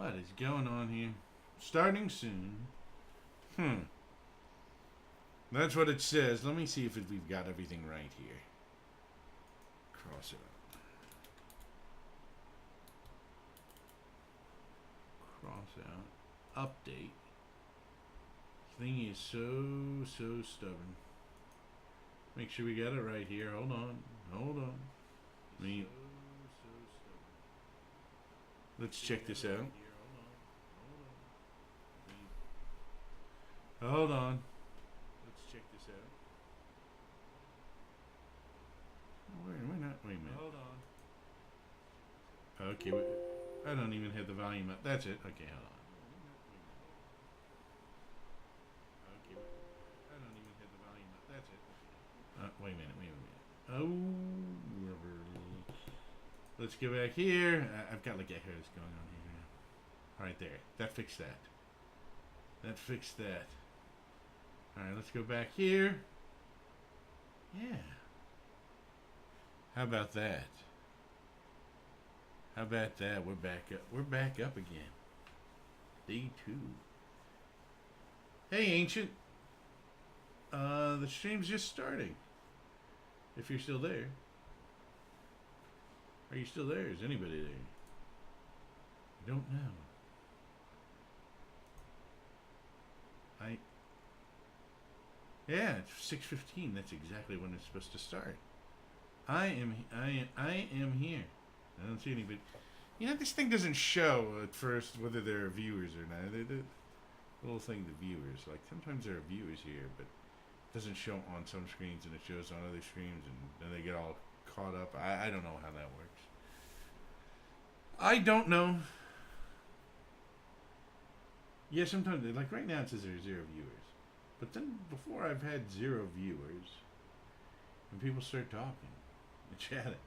What is going on here? Starting soon. That's what it says. Let me see if we've got everything right here. Cross it out. Cross out. Update. This thing is so stubborn. Make sure we got it right here. Hold on. Let's check this out. Hold on. Let's check this out. Wait a minute. Hold on. Okay, I don't even have the volume up. That's it. Okay, hold on. Okay, I don't even have the volume up. That's it. Wait a minute. Oh, let's go back here. I've got like echoes going on here. All right, there. That fixed that. All right, let's go back here. Yeah. How about that? We're back up again. Day 2. Hey, Ancient. The stream's just starting. If you're still there. Are you still there? Is anybody there? I don't know. Yeah, it's 6:15. That's exactly when it's supposed to start. I am here. I don't see anybody. You know, this thing doesn't show at first whether there are viewers or not. The little thing, the viewers. Like, sometimes there are viewers here, but it doesn't show on some screens and it shows on other screens, and then they get all caught up. I don't know how that works. I don't know. Yeah, sometimes, like right now it says there's 0 viewers. But then before I've had 0 viewers, and people start talking and chatting.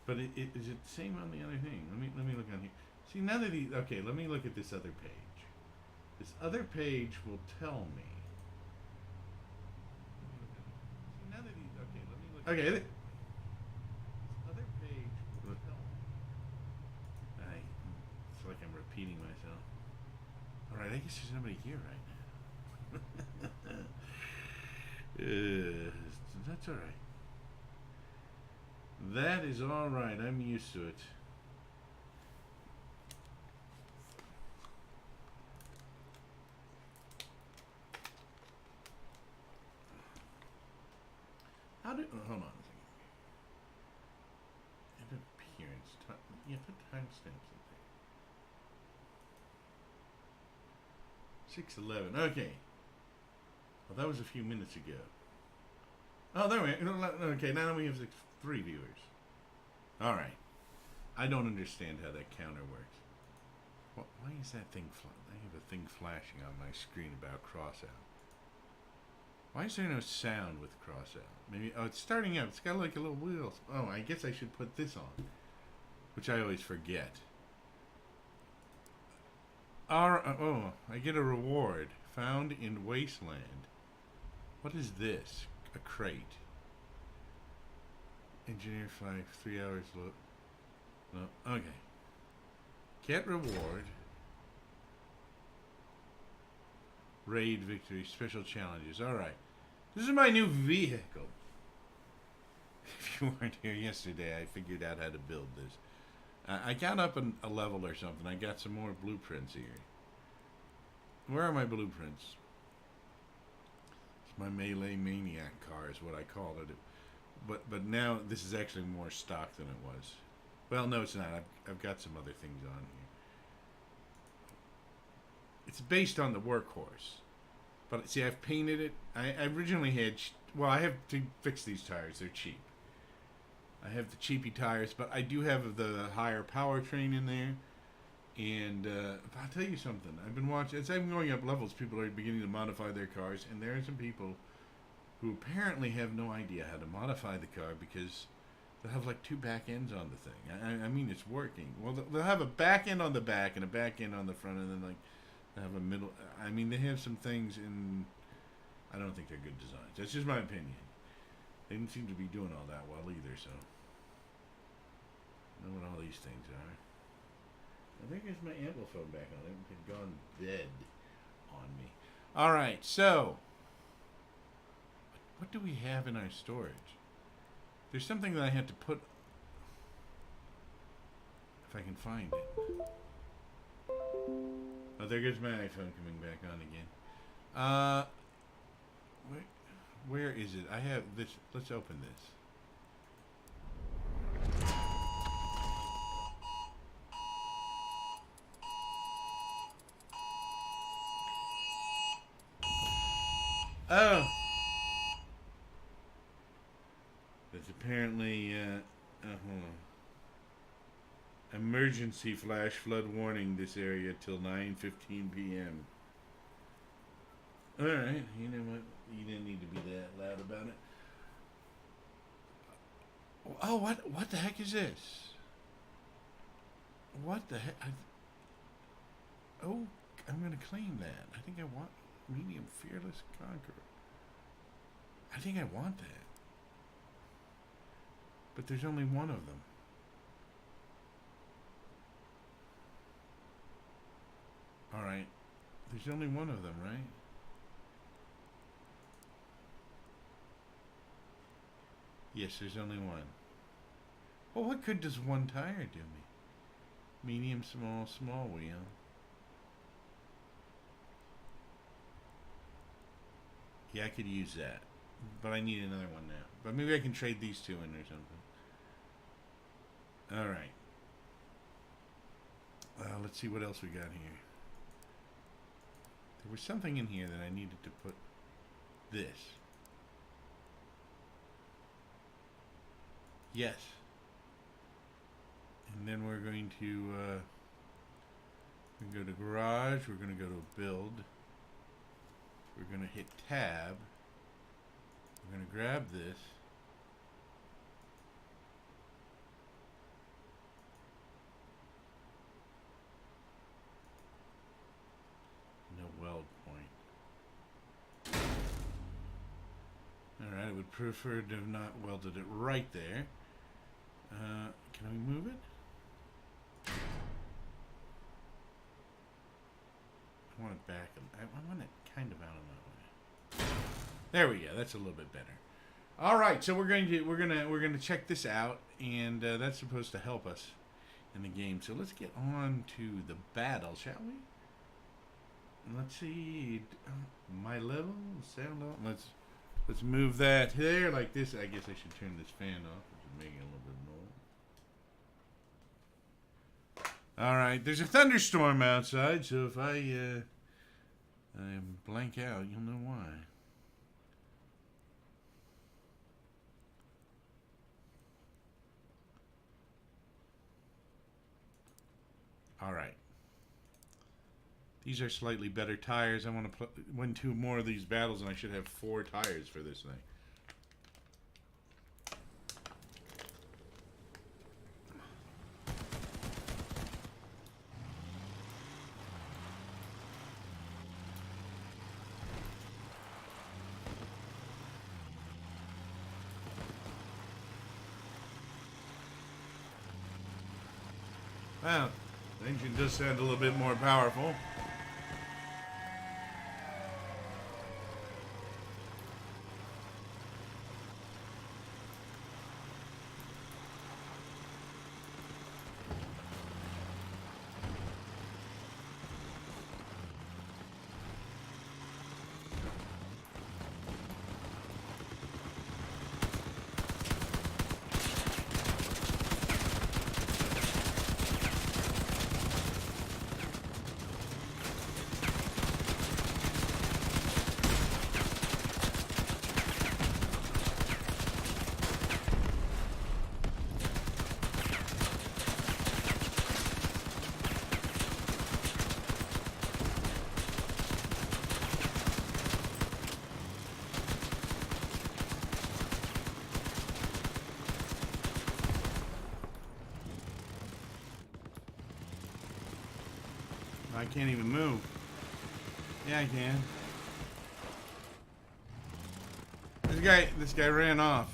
But is it the same on the other thing? Let me look on here. See, none of these. Okay, let me look at this other page. This other page will tell me. See, none of these. Okay, let me look. Okay. This other page will tell me. It's like I'm repeating myself. All right, I guess there's nobody here right now. That's all right. That is all right. I'm used to it. Hold on a second. Appearance. Yeah, put timestamps in there. 6:11. Okay. Well, that was a few minutes ago. Oh, there we are. Okay, now we have 3 viewers. All right. I don't understand how that counter works. Why is that thing? I have a thing flashing on my screen about Crossout. Why is there no sound with Crossout? Maybe. Oh, it's starting up. It's got like a little wheel. Oh, I guess I should put this on, which I always forget. Oh, I get a reward found in Wasteland. What is this? A crate. Engineer flag, 3 hours low. No, okay. Get reward. Raid victory, special challenges. Alright. This is my new vehicle. If you weren't here yesterday, I figured out how to build this. I got up a level or something. I got some more blueprints here. Where are my blueprints? It's my Melee Maniac car is what I call it. But now this is actually more stock than it was. Well, no, it's not. I've got some other things on here. It's based on the workhorse. But see, I've painted it. I originally had... Well, I have to fix these tires. They're cheap. I have the cheapy tires, but I do have the higher powertrain in there. And I'll tell you something. I've been watching... As I'm going up levels, people are beginning to modify their cars. And there are some people who apparently have no idea how to modify the car because they'll have like 2 back ends on the thing. I mean, it's working. Well, they'll have a back end on the back and a back end on the front, and then like they have a middle. I mean, they have some things in. I don't think they're good designs. That's just my opinion. They didn't seem to be doing all that well either. So, I know what all these things are. goes my ampliphone back on? It had gone dead on me. All right, so what do we have in our storage? There's something that I had to put, if I can find it. Oh, there goes my iPhone coming back on again. Where is it? I have this. Let's open this. Oh. There's apparently, hold on. Emergency flash flood warning this area till 9:15 p.m. Alright, you know what? You didn't need to be that loud about it. Oh, what the heck is this? What the heck? Oh, I'm going to claim that. I think I want medium fearless conqueror. I think I want that. But there's only one of them. Alright. There's only one of them, right? Yes, there's only one. Well, what good does one tire do me? Medium, small, small wheel. Yeah, I could use that. But I need another one now. But maybe I can trade these two in or something. Alright. Let's see what else we got here. There was something in here that I needed to put this. Yes. And then we're going to go to garage. We're going to go to build. We're going to hit tab. We're going to grab this. No weld point. Alright, I would prefer to have not welded it right there. Can we move it? I want it back. I want it kind of out of my way. There we go. That's a little bit better. All right, so we're gonna check this out, and that's supposed to help us in the game. So let's get on to the battle, shall we? Let's see, my level, sound off. Let's move that there like this. I guess I should turn this fan off, which is making a little bit of noise. All right, there's a thunderstorm outside, so if I blank out, you'll know why. All right. These are slightly better tires. I want to win 2 more of these battles, and I should have 4 tires for this thing. Wow, the engine does sound a little bit more powerful. I can't even move. Yeah, I can. This guy ran off.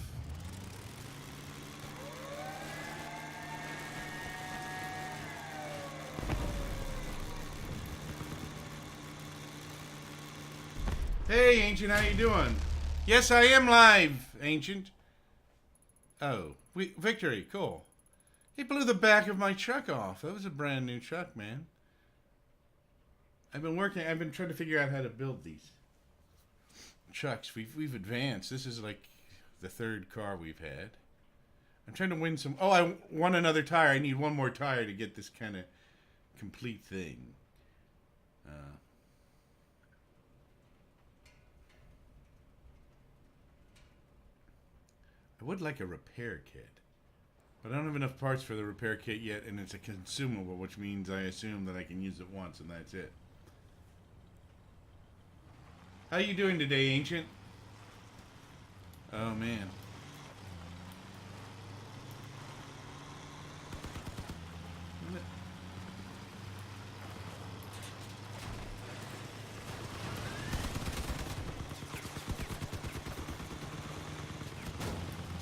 Hey, Ancient, how you doing? Yes, I am live, Ancient. Oh, victory, cool. He blew the back of my truck off. That was a brand new truck, man. I've been trying to figure out how to build these trucks. We've advanced. This is like the third car we've had. I'm trying to win some. Oh, I won another tire. I need one more tire to get this kind of complete thing. I would like a repair kit, but I don't have enough parts for the repair kit yet, and it's a consumable, which means I assume that I can use it once, and that's it. How you doing today, Ancient? Oh, man.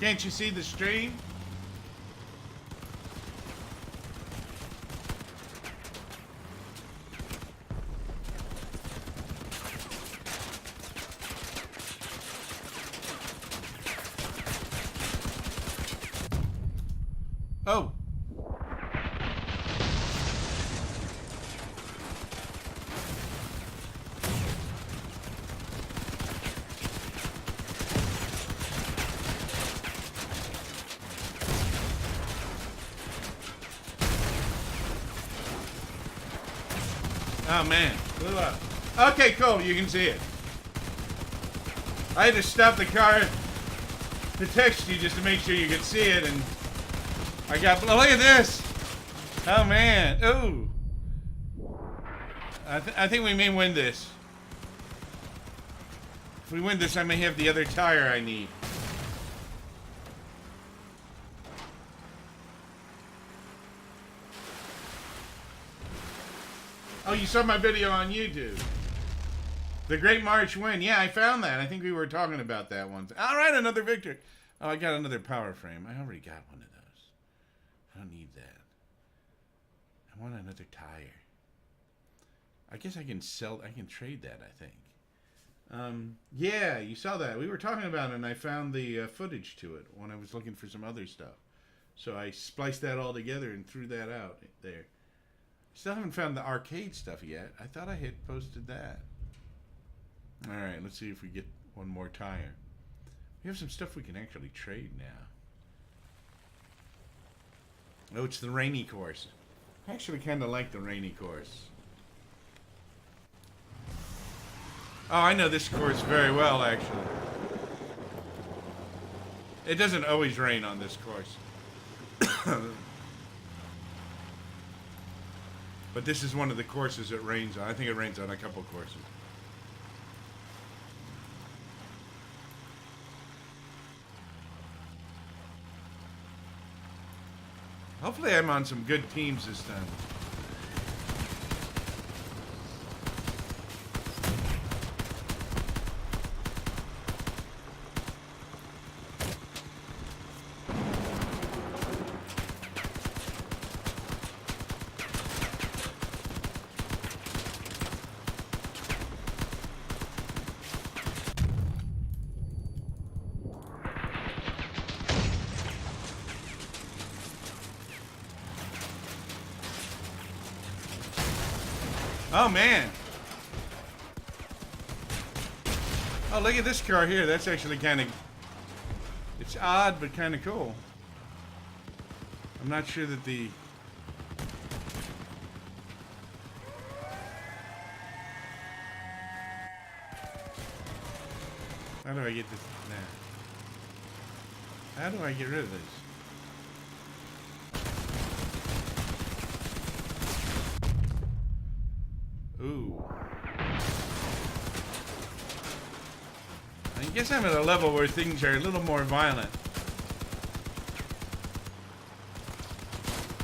Can't you see the stream? Oh. Oh, man. Blew up. Okay, cool. You can see it. I had to stop the car to text you just to make sure you could see it, and I got... Look at this. Oh, man. Ooh. I think we may win this. If we win this, I may have the other tire I need. Oh, you saw my video on YouTube. The Great March Win. Yeah, I found that. I think we were talking about that once. All right, another victory. Oh, I got another power frame. I already got one of those. I don't need that. I want another tire. I guess I can trade that, I think. Yeah, you saw that. We were talking about it, and I found the footage to it when I was looking for some other stuff. So I spliced that all together and threw that out there. Still haven't found the arcade stuff yet. I thought I had posted that. Alright, let's see if we get one more tire. We have some stuff we can actually trade now. Oh, it's the rainy course. I actually kind of like the rainy course. Oh, I know this course very well, actually. It doesn't always rain on this course. But this is one of the courses it rains on. I think it rains on a couple courses. Hopefully I'm on some good teams this time. Oh, man. Oh, look at this car here. That's actually kind of... It's odd, but kind of cool. I'm not sure that the... How do I get this? Nah. How do I get rid of this? Ooh. I guess I'm at a level where things are a little more violent.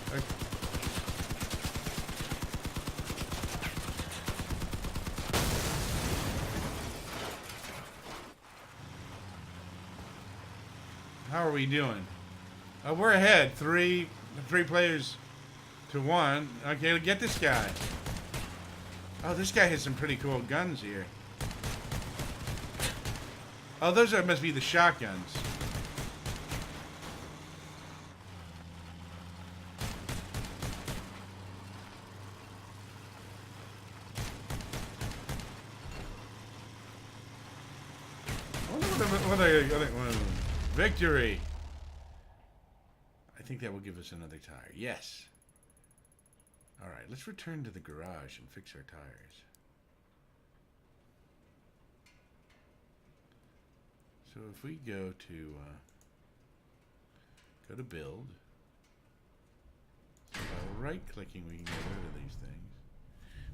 Okay. How are we doing? We're ahead. Three players to one. Okay, get this guy. Oh, this guy has some pretty cool guns here. Oh, those are must be the shotguns. Victory! I think that will give us another tire. Yes. Alright, let's return to the garage and fix our tires. So if we go to build, so by right-clicking we can get rid of these things.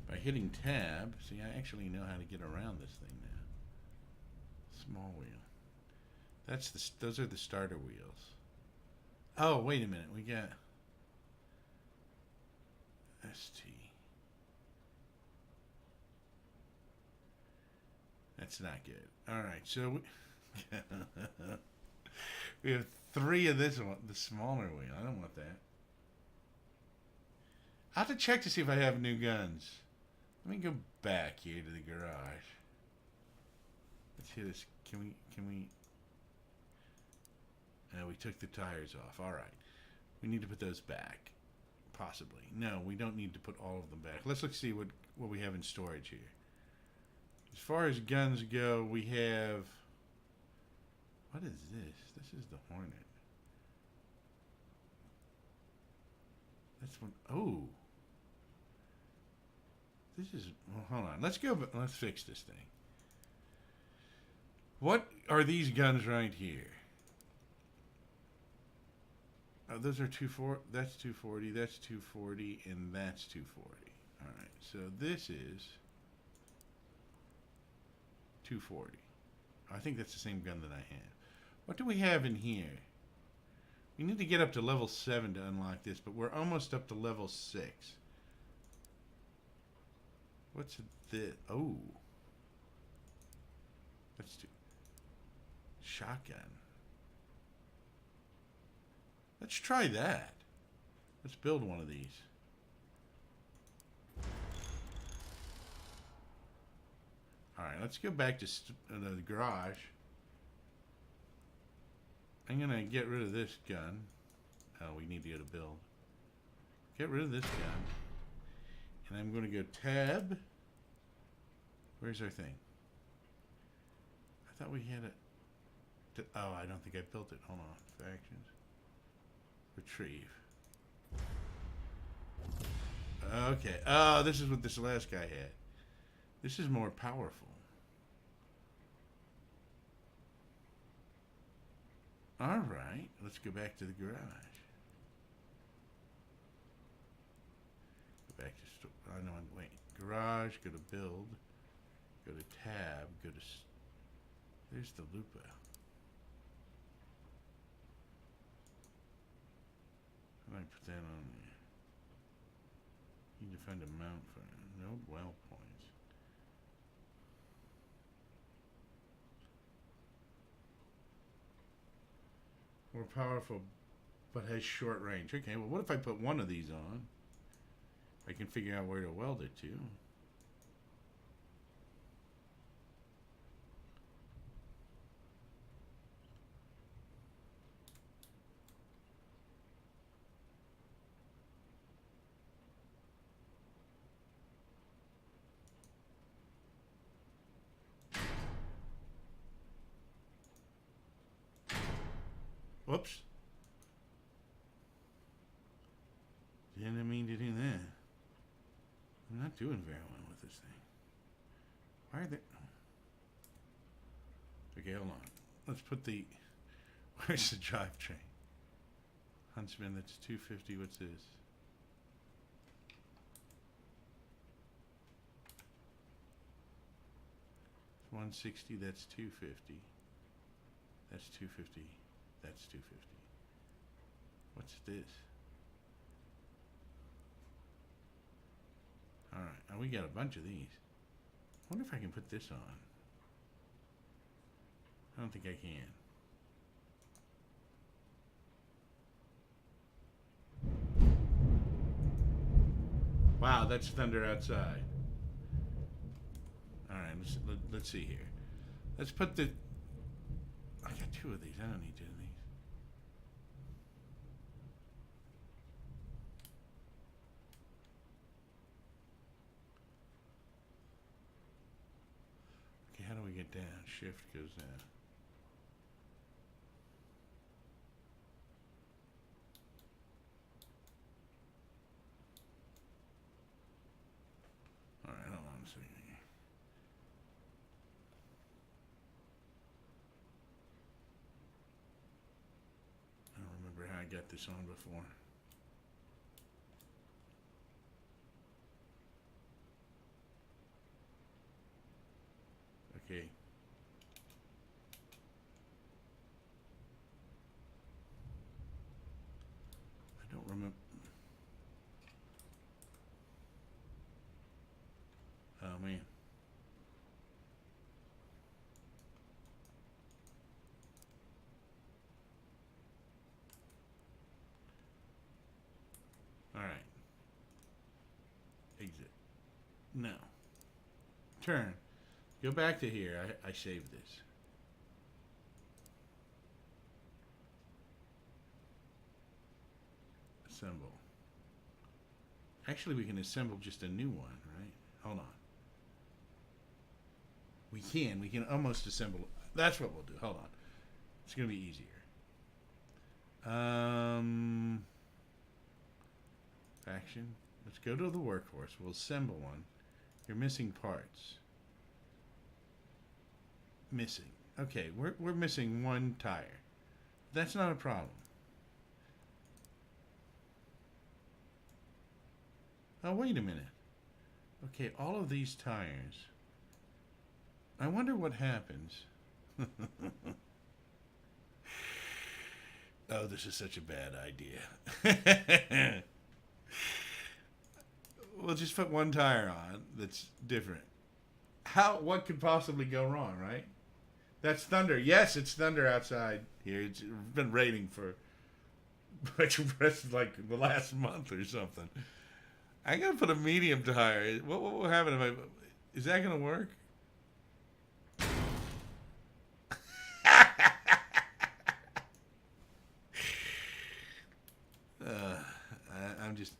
By hitting tab, see, I actually know how to get around this thing now. Small wheel. Those are the starter wheels. Oh, wait a minute. We got ST. That's not good. All right, so we have 3 of this one, the smaller wheel. I don't want that. I have to check to see if I have new guns. Let me go back here to the garage. Let's hear this. Can we? We took the tires off. All right. We need to put those back. Possibly. No, we don't need to put all of them back. Let's see what we have in storage here. As far as guns go, we have... What is this? This is the Hornet. That's one... Oh. This is... Well, hold on. Let's go... Let's fix this thing. What are these guns right here? Oh, those are 240. That's 240. That's 240, and that's 240. All right. So this is 240. I think that's the same gun that I have. What do we have in here? We need to get up to level 7 to unlock this, but we're almost up to level 6. What's this? Oh. That's two. Shotgun. Let's try that. Let's build one of these. Alright, let's go back to the garage. I'm going to get rid of this gun. Oh, we need to go to build. Get rid of this gun. And I'm going to go tab. Where's our thing? I thought we had it. Oh, I don't think I built it. Hold on. Factions. Retrieve. Okay. Oh, this is what this last guy had. This is more powerful. All right. Let's go back to the garage. Go back to store. I know. Wait. Garage. Go to build. Go to tab. Go to. There's the Lupa. How do I put that on there? Need to find a mount for it. No well points. More powerful, but has short range. Okay, well, what if I put one of these on? I can figure out where to weld it to. Whoops. Didn't mean to do that. I'm not doing very well with this thing. Why are they... Okay, hold on. Let's put the... Where's the drivetrain? Huntsman, that's 250. What's this? It's 160. That's 250. That's 250. That's 250. What's this? Alright, now we got a bunch of these. I wonder if I can put this on. I don't think I can. Wow, that's thunder outside. Alright, let's see here. Let's put the... I got 2 of these. I don't need 2 of these. Okay, how do we get down? Shift goes down. Alright, hold on a second here. I don't remember how I got this on before. Okay. I don't remember. Oh man. Alright. Exit. No. Turn. Go back to here. I saved this. Assemble. Actually, we can assemble just a new one, right? Hold on. We can almost assemble. That's what we'll do. Hold on. It's going to be easier. Action. Let's go to the workhorse. We'll assemble one. You're missing parts. Missing. Okay, we're missing 1 tire. That's not a problem. Oh, wait a minute. Okay, all of these tires. I wonder what happens. Oh, this is such a bad idea. We'll just put 1 tire on that's different. What could possibly go wrong, right? That's thunder. Yes, it's thunder outside here. It's been raining for like the last month or something. I gotta put a medium tire. What will happen if I? Is that gonna work? I'm just.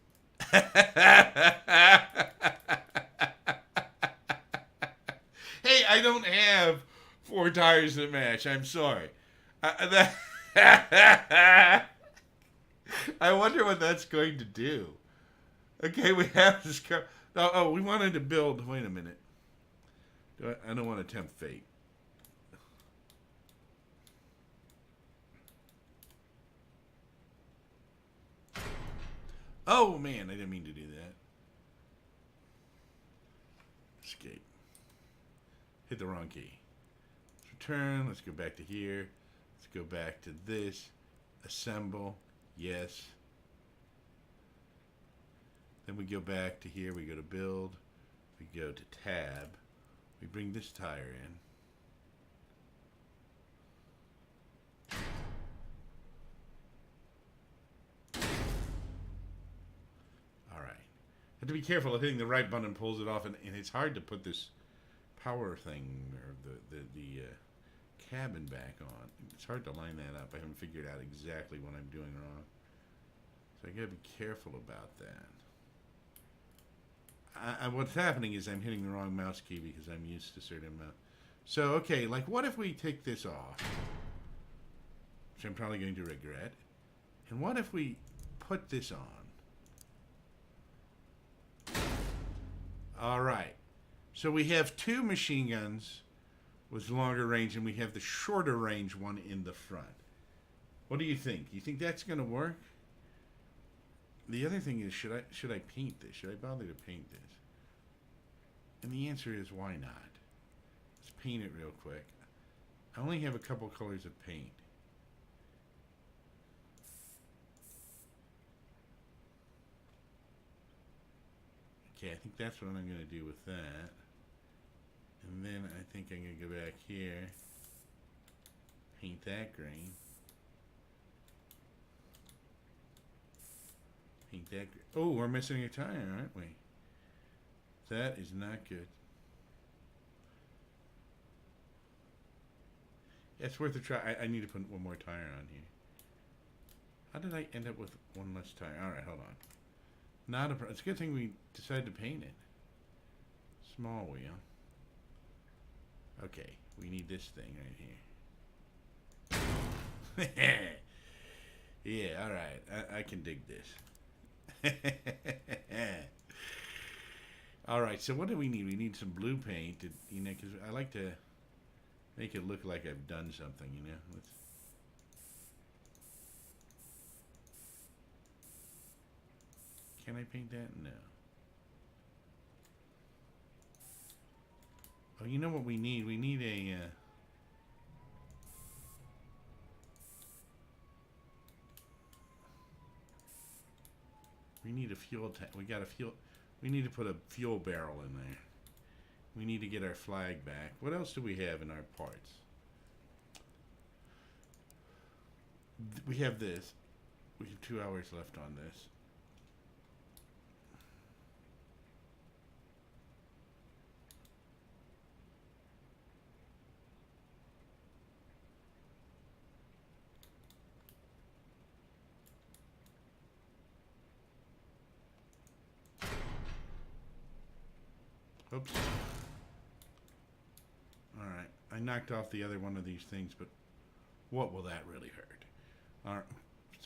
Hey, I don't have 4 tires that match. I'm sorry. I wonder what that's going to do. Okay, we have this car. Oh, we wanted to build. Wait a minute. I don't want to tempt fate. Oh, man, I didn't mean to do that. Escape. Hit the wrong key. Let's return. Let's go back to here. Let's go back to this. Assemble. Yes. Then we go back to here. We go to build. We go to tab. We bring this tire in. Have to be careful of hitting the right button pulls it off, and it's hard to put this power thing or the cabin back on. It's hard to line that up. I haven't figured out exactly what I'm doing wrong, so I gotta be careful about that. What's happening is I'm hitting the wrong mouse key because I'm used to certain mouse. So okay, like what if we take this off, which I'm probably going to regret, and what if we put this on? All right. So we have 2 machine guns with longer range, and we have the shorter range one in the front. What do you think? You think that's going to work? The other thing is, should I paint this? Should I bother to paint this? And the answer is, why not? Let's paint it real quick. I only have a couple colors of paint. Okay, I think that's what I'm going to do with that. And then I think I'm going to go back here, paint that green. Paint that green. Oh, we're missing a tire, aren't we? That is not good. It's worth a try. I need to put one more tire on here. How did I end up with one less tire? All right, hold on. Not a. It's a good thing we decided to paint it. Small wheel. Okay, we need this thing right here. Yeah, all right. I can dig this. All right. So what do we need? We need some blue paint. You know, because I like to make it look like I've done something. You know. Can I paint that? No. Oh, you know what we need? We need a. We need a fuel tank. We got a fuel. We need to put a fuel barrel in there. We need to get our flag back. What else do we have in our parts? We have this. We have 2 hours left on this. Oops. Alright. I knocked off the other one of these things, but what will that really hurt? Alright.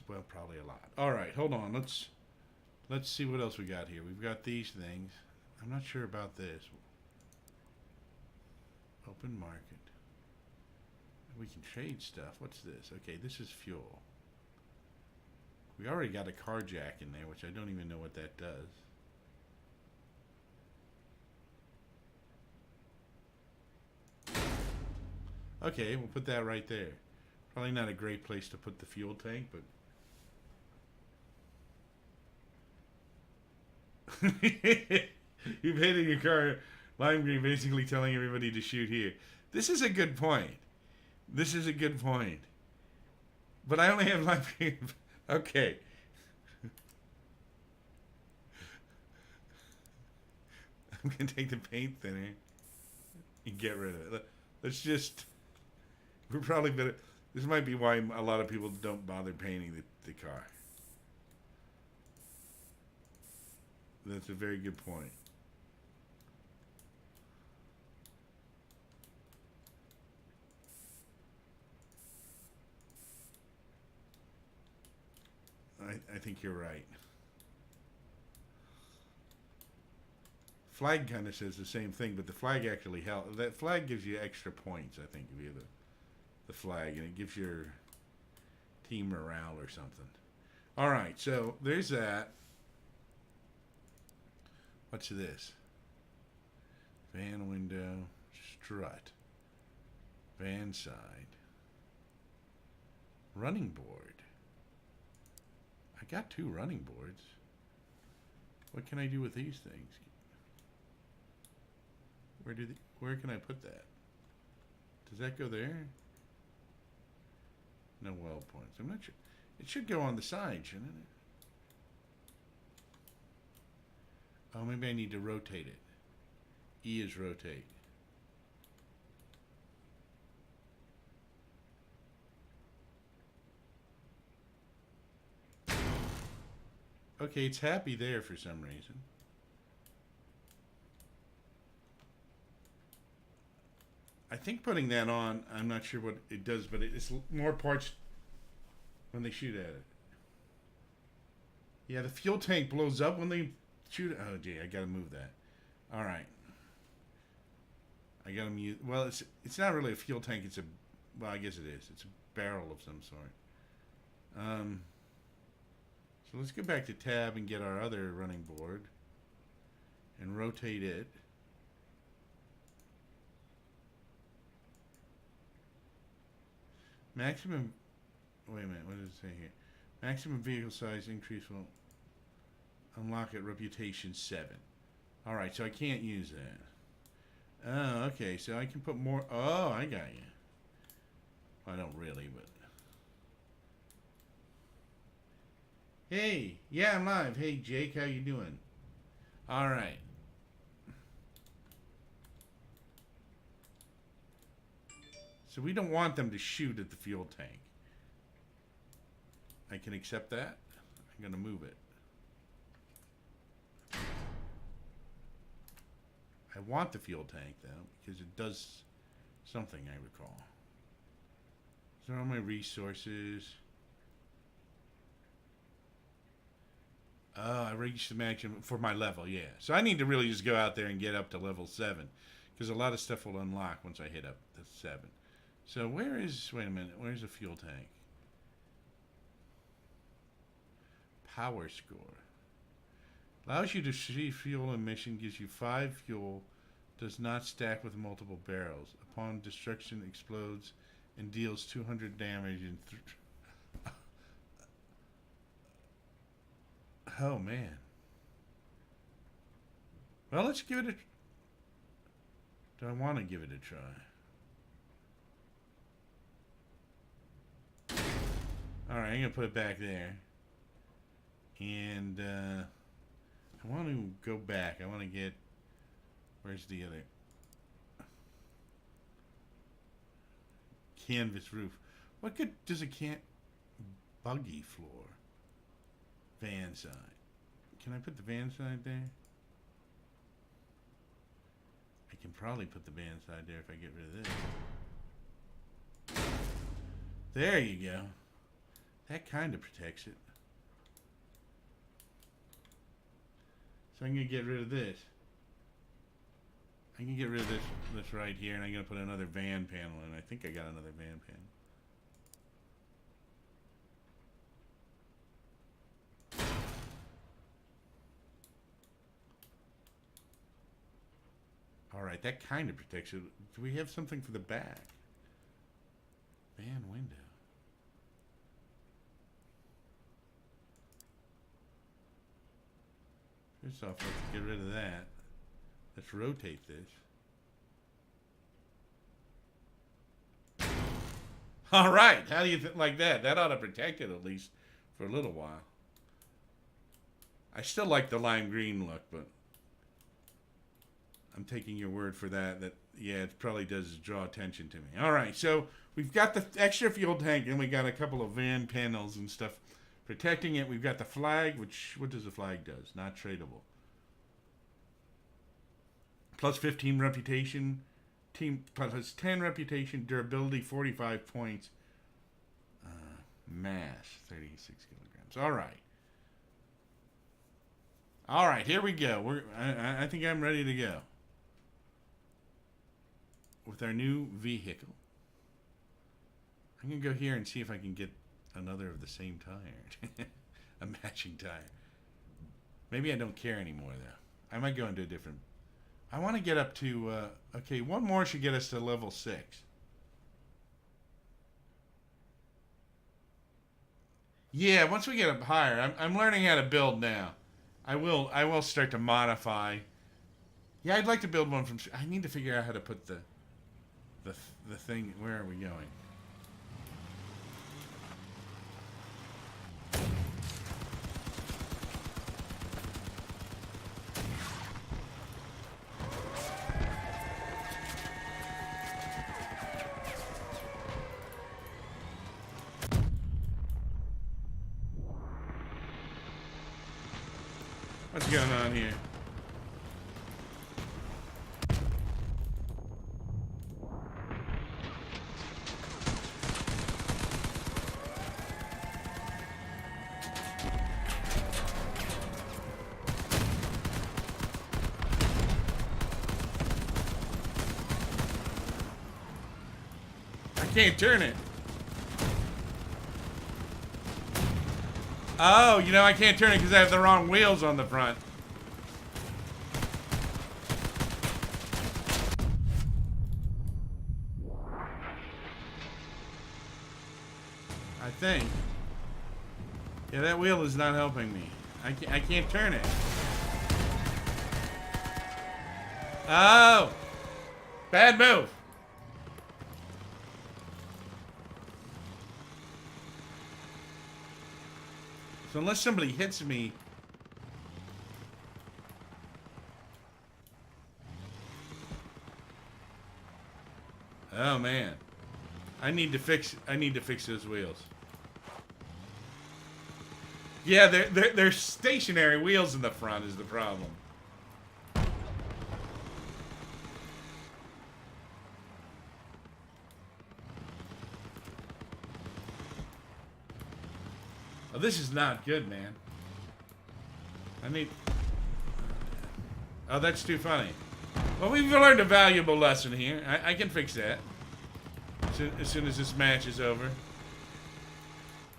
Well, probably a lot. Alright, hold on. Let's see what else we got here. We've got these things. I'm not sure about this. Open market. We can trade stuff. What's this? Okay, this is fuel. We already got a car jack in there, which I don't even know what that does. Okay, we'll put that right there. Probably not a great place to put the fuel tank, but... You've painted your car lime green, basically telling everybody to shoot here. This is a good point. This is a good point. But I only have lime green. Okay. I'm going to take the paint thinner and get rid of it. Let's just... We're probably better. This might be why a lot of people don't bother painting the car. That's a very good point. I think you're right. Flag kind of says the same thing, but the flag actually helps. That flag gives you extra points, I think, via the flag, and it gives your team morale or something. All right, so there's that. What's this? Van window, strut, van side, running board. I got 2 running boards. What can I do with these things? Where can I put that? Does that go there? No weld points. I'm not sure. It should go on the side, shouldn't it? Oh, maybe I need to rotate it. E is rotate. Okay, it's happy there for some reason. I think putting that on, I'm not sure what it does, but it's more parts when they shoot at it. Yeah, the fuel tank blows up when they shoot. Oh, gee, I gotta move that. All right. I gotta mute. Well, it's not really a fuel tank. It's a, well, I guess it is. It's a barrel of some sort. So let's go back to tab and get our other running board and rotate it. Maximum, wait a minute, what does it say here? Maximum vehicle size increase will unlock at reputation 7. Alright, so I can't use that. Oh, okay, so I can put more, oh, I got you. I don't really, but. Hey, yeah, I'm live. Hey, Jake, how you doing? Alright. So we don't want them to shoot at the fuel tank. I can accept that. I'm going to move it. I want the fuel tank, though, because it does something, I recall. So all my resources. Oh, I reached the maximum for my level, yeah. So I need to really just go out there and get up to level 7. Because a lot of stuff will unlock once I hit up to 7. So where is... Wait a minute. Where's the fuel tank? Power score. Allows you to see fuel emission. Gives you 5 fuel. Does not stack with multiple barrels. Upon destruction, explodes and deals 200 damage in... Oh, man. Well, let's give it a... Do I want to give it a try? Alright, I'm going to put it back there. And, I want to go back. I want to get... Where's the other... Canvas roof. What good does a buggy floor? Van side. Can I put the van side there? I can probably put the van side there if I get rid of this. There you go. That kind of protects it. So I'm going to get rid of this. I can get rid of this right here, and I'm going to put another van panel in. I think I got another van panel. Alright, that kind of protects it. Do we have something for the back? Van window. First off, let's get rid of that. Let's rotate this. Alright, how do you like that? That ought to protect it at least for a little while. I still like the lime green look, but I'm taking your word for that, yeah, it probably does draw attention to me. All right, so we've got the extra fuel tank, and we got a couple of van panels and stuff protecting it. We've got the flag, which, what does the flag do? Not tradable. Plus 15 reputation, team plus 10 reputation, durability 45 points, mass 36 kilograms. All right. All right, here we go. I think I'm ready to go with our new vehicle. I'm going to go here and see if I can get another of the same tire. A matching tire. Maybe I don't care anymore, though. I might go into a different... I want to get up to... okay, one more should get us to level 6. Yeah, once we get up higher, I'm learning how to build now. I will start to modify. Yeah, I'd like to build one from... I need to figure out how to put the thing... Where are we going? What's going on here? I can't turn it. Oh, you know, I can't turn it because I have the wrong wheels on the front. I think. Yeah, that wheel is not helping me. I can't turn it. Oh! Bad move. So unless somebody hits me... Oh, man. I need to fix those wheels. Yeah, they're stationary wheels in the front is the problem. Oh, this is not good, man. I need... Oh, that's too funny. Well, we've learned a valuable lesson here. I can fix that. As soon as this match is over.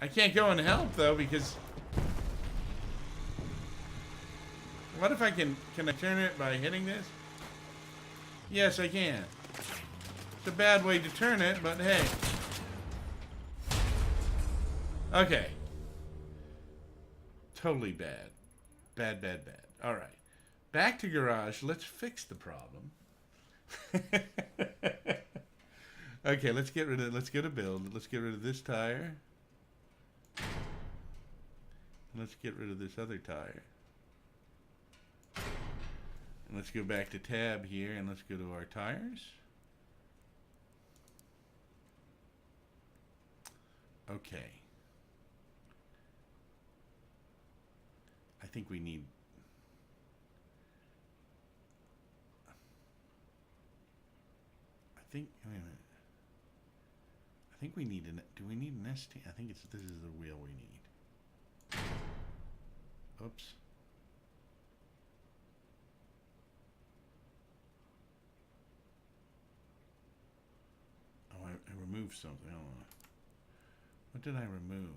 I can't go and help, though, because... What if I can I turn it by hitting this? Yes, I can. It's a bad way to turn it, but hey. Okay. Totally bad. Bad, bad, bad. All right. Back to garage. Let's fix the problem. Okay, let's get a build. Let's get rid of this tire. And let's get rid of this other tire. And let's go back to tab here and let's go to our tires. Okay. I think we need... wait a minute. I think we need an... Do we need an ST? I think this is the wheel we need. Oops. Oh, I removed something. I don't know. What did I remove?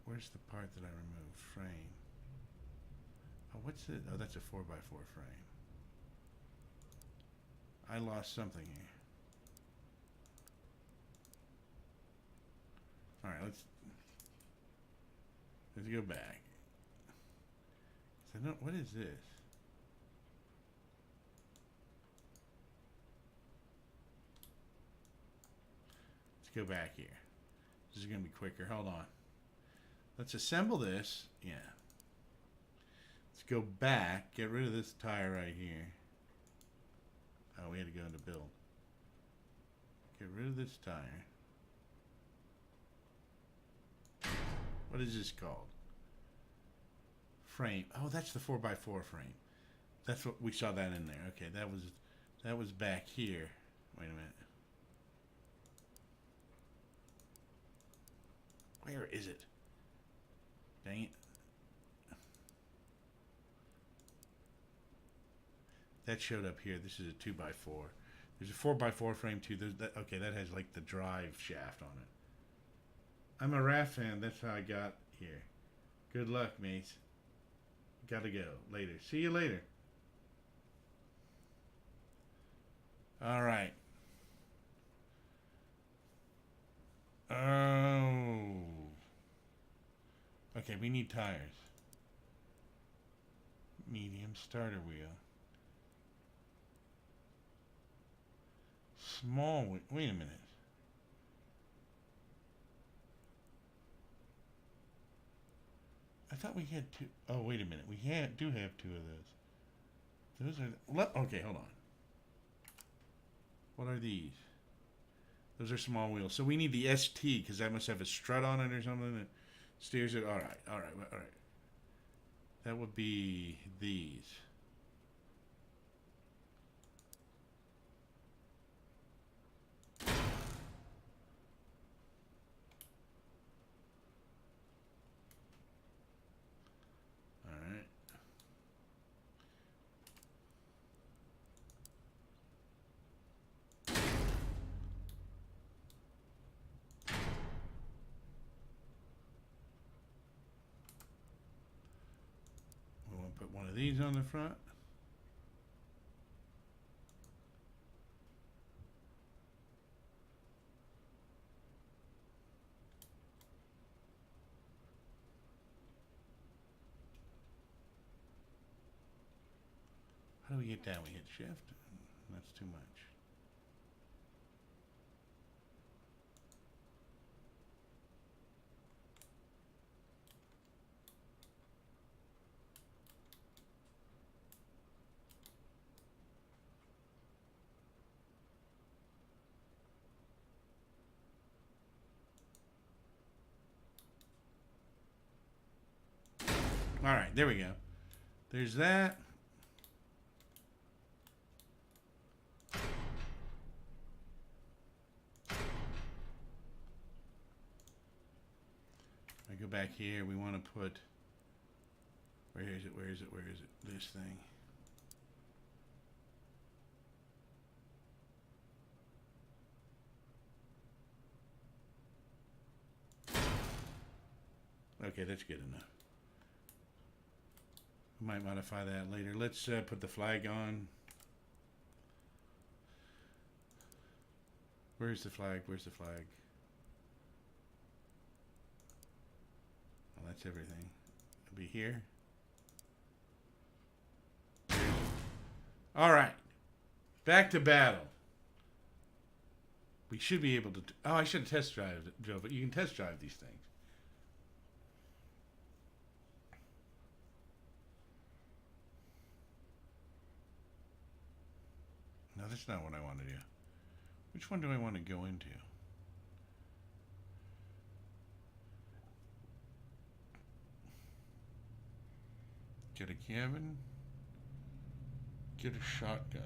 Where's the part that I removed? Frame. Oh, what's it? Oh, that's a 4x4 frame. I lost something here. All right, let's go back. So no, what is this? Let's go back here. This is gonna be quicker. Hold on. Let's assemble this. Yeah. Let's go back. Get rid of this tire right here. Oh, we had to go into build. Get rid of this tire. What is this called? Frame. Oh, that's the 4x4 frame. That's what we saw that in there. Okay, that was back here. Wait a minute. Where is it? Dang it. That showed up here. This is a 2x4. There's a 4x4 frame too. Okay, that has like the drive shaft on it. I'm a RAF fan. That's how I got here. Good luck, mates. Gotta go. Later. See you later. All right. Oh. Okay, we need tires. Medium starter wheel. Small wheel. Wait a minute. I thought we had two. Oh, wait a minute. We do have two of those. Those are... Okay, hold on. What are these? Those are small wheels. So we need the ST because that must have a strut on it or something that steers it. All right. That would be these. Put one of these on the front. How do we get down? We hit shift. That's too much. All right, there we go. There's that. I go back here. We want to put. Where is it? Where is it? Where is it? This thing. Okay, that's good enough. We might modify that later. Let's put the flag on. Where's the flag? Where's the flag? Well, that's everything. It'll be here. All right. Back to battle. We should be able to... Oh, I should have test drove it, but you can test drive these things. No, that's not what I want to do. Which one do I want to go into? Get a cabin. Get a shotgun.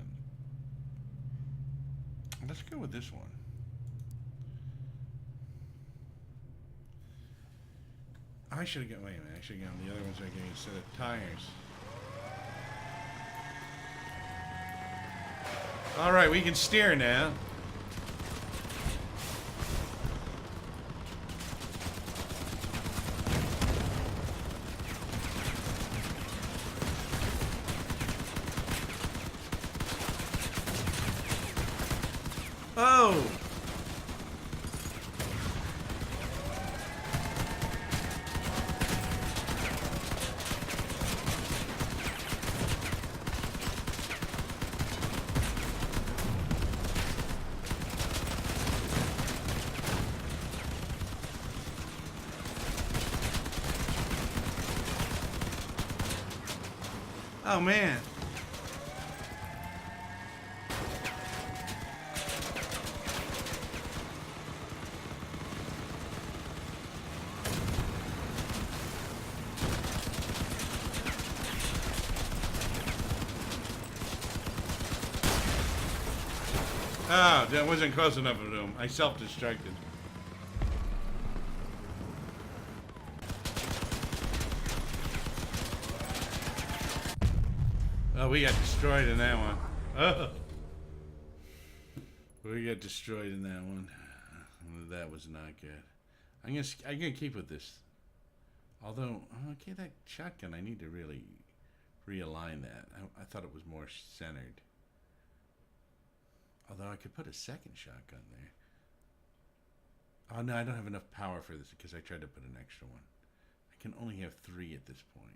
Let's go with this one. I should have got... Wait a minute. I should have gotten the other ones. I get a set of tires. All right, we can steer now. Oh! Oh, man. Oh, that wasn't close enough of them. I self-destructed. Oh, we got destroyed in that one. Oh. We got destroyed in that one. That was not good. I'm gonna keep with this. Although, okay, that shotgun, I need to really realign that. I thought it was more centered. Although I could put a second shotgun there. Oh no, I don't have enough power for this because I tried to put an extra one. I can only have 3 at this point.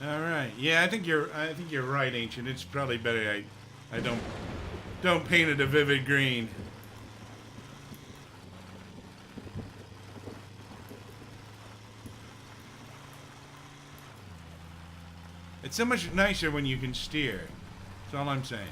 All right. Yeah, I think you're right, Ancient. It's probably better I don't paint it a vivid green. It's so much nicer when you can steer. That's all I'm saying.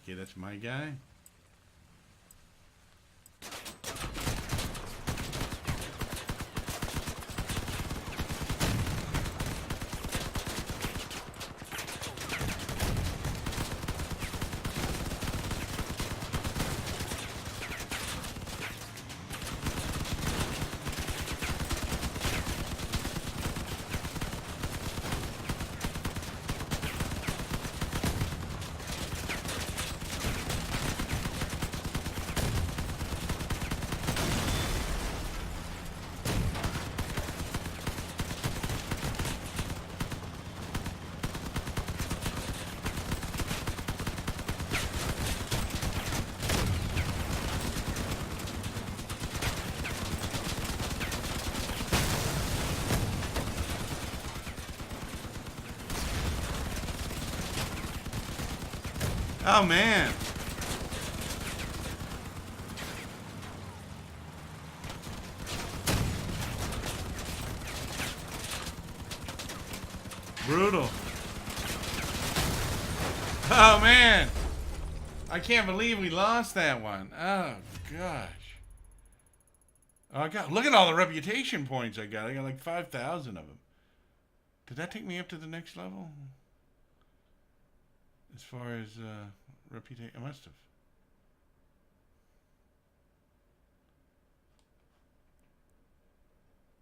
Okay, that's my guy. Oh, man. Brutal. Oh, man. I can't believe we lost that one. Oh, gosh. Oh, look at all the reputation points I got. I got like 5,000 of them. Did that take me up to the next level? As far as reputation, I must have.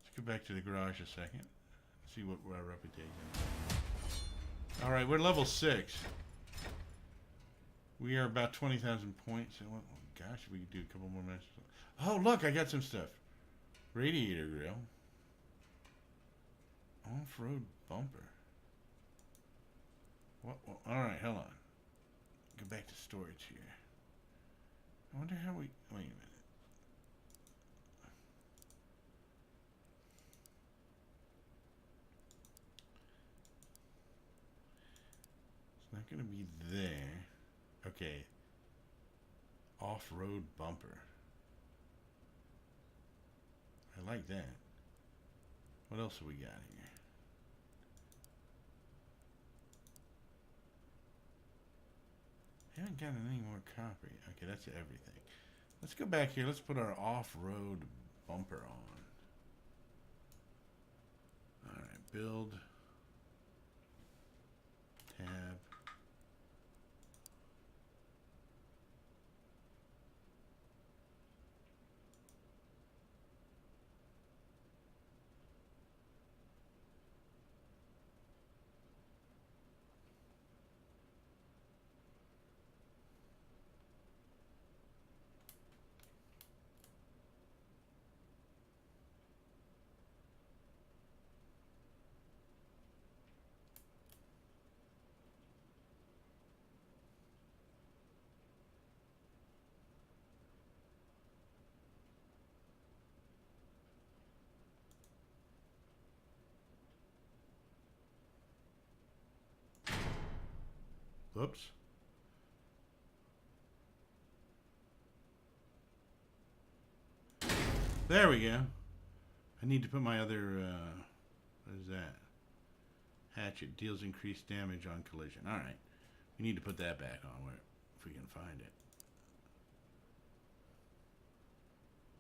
Let's go back to the garage a second. See what our reputation is. All right, we're level 6. We are about 20,000 points. Oh, gosh, we could do a couple more minutes. Oh, look, I got some stuff. Radiator grill. Off-road bumper. What? All right, hold on. Go back to storage here. I wonder how we... Wait a minute. It's not going to be there. Okay. Off-road bumper. I like that. What else have we got here? I haven't gotten any more copy. Okay, that's everything. Let's go back here. Let's put our off-road bumper on. All right, build. Tab. Whoops. There we go. I need to put my other, what is that? Hatchet deals increased damage on collision. All right. We need to put that back on where, if we can find it.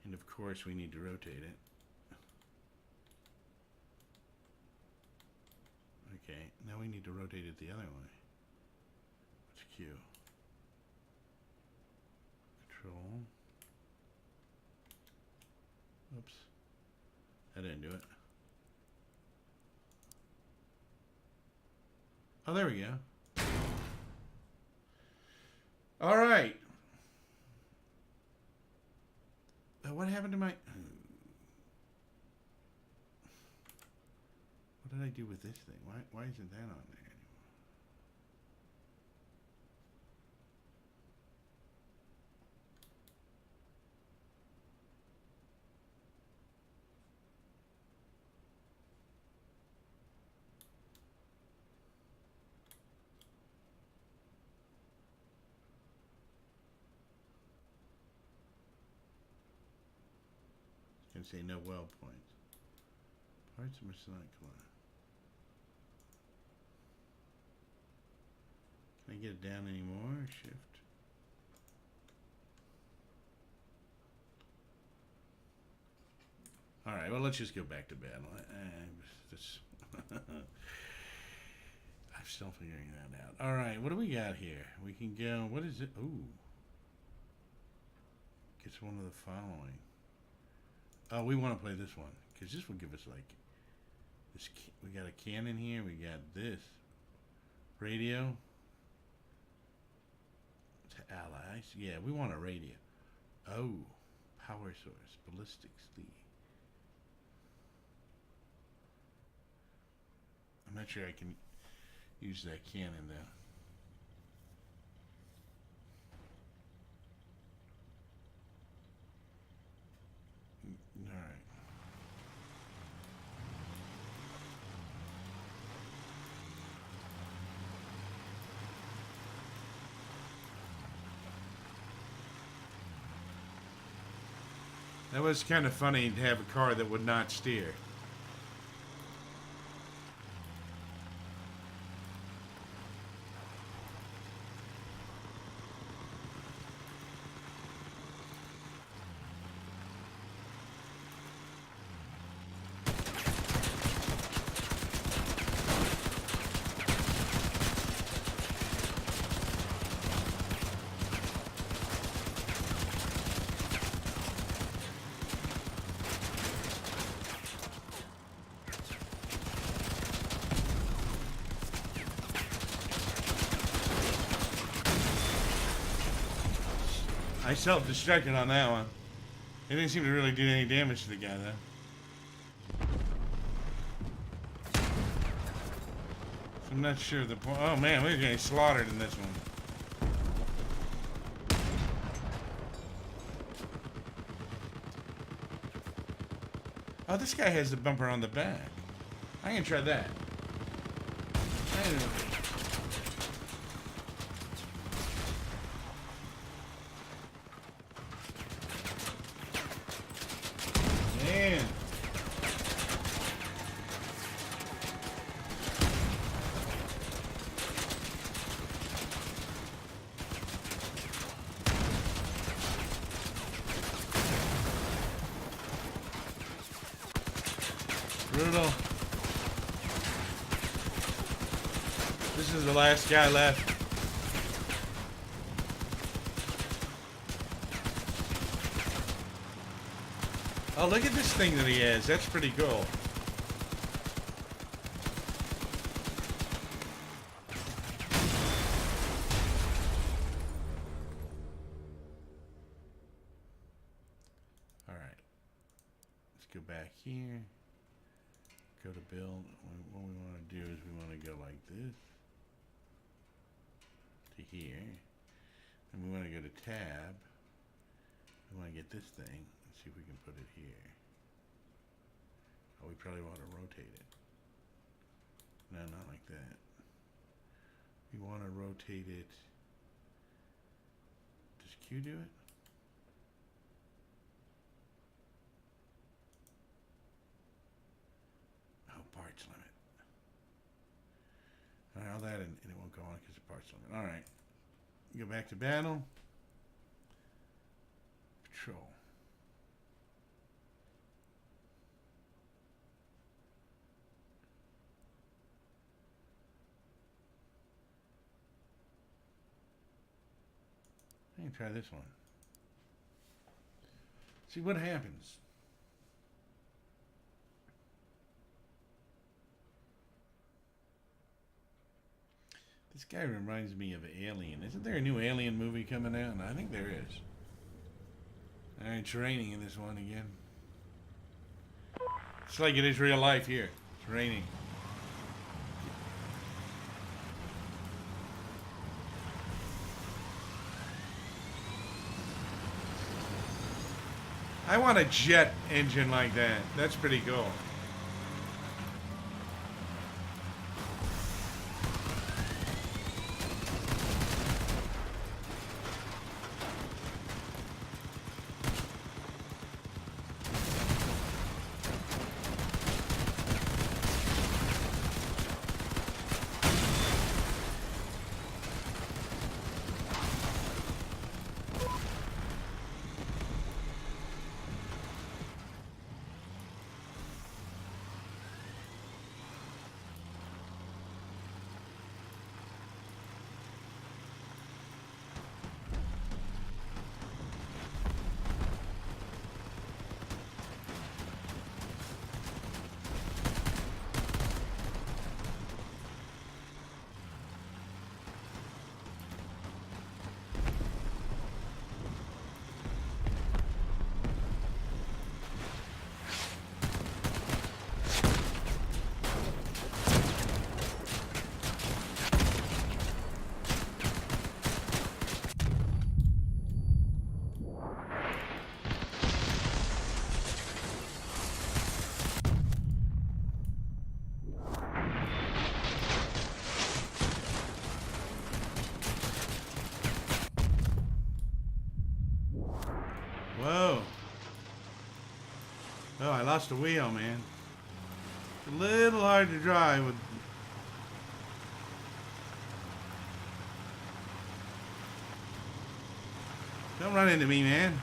And of course, we need to rotate it. Okay, now we need to rotate it the other way. What's Q? Control. Oops. That didn't do it. Oh, there we go. All right. What happened to my... What did I do with this thing? Why isn't that on there anymore? It's going to say no well points. Parts of recycling. Can I get it down anymore? Shift. All right, well, let's just go back to battle. I'm still figuring that out. All right, what do we got here? We can go, what is it? Ooh. Gets one of the following. Oh, we want to play this one, because this will give us, like, this. We got a cannon here. We got this. Radio. To allies. Yeah, we want a radio. Oh, power source. Ballistics. I'm not sure I can use that cannon though. All right. That was kind of funny to have a car that would not steer. I self-destructed on that one. It didn't seem to really do any damage to the guy, though. So I'm not sure the point. Oh man, we're getting slaughtered in this one. Oh, this guy has the bumper on the back. I'm gonna try that. Man. Brutal. This is the last guy left. Oh, look at this thing that he has. That's pretty cool. All right. Let's go back here. Go to build. What we want to do is we want to go like this to here. And we want to go to tab. We want to get this thing. Let's see if we can put it here. Oh, we probably want to rotate it. No, not like that. We want to rotate it. Does Q do it? Oh, parts limit. All right, all that and it won't go on because of parts limit. All right. Go back to battle. Patrol. I can try this one. See what happens. This guy reminds me of Alien. Isn't there a new Alien movie coming out? I think there is. Alright, it's raining in this one again. It's like it is real life here. It's raining. I want a jet engine like that. That's pretty cool. Whoa. Oh, I lost a wheel, man. It's a little hard to drive with... Don't run into me, man.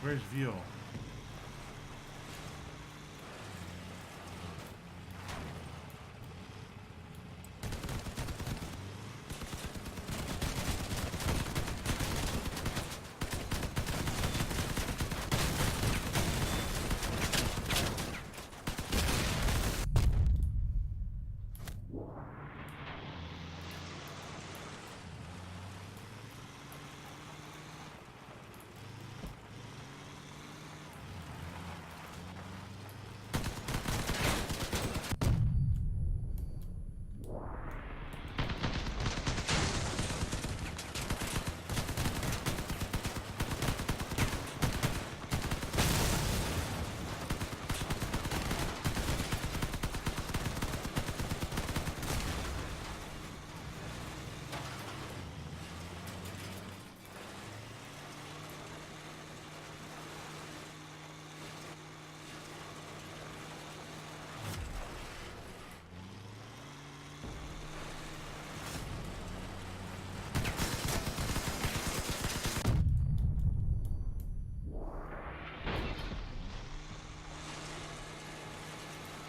Where's fuel?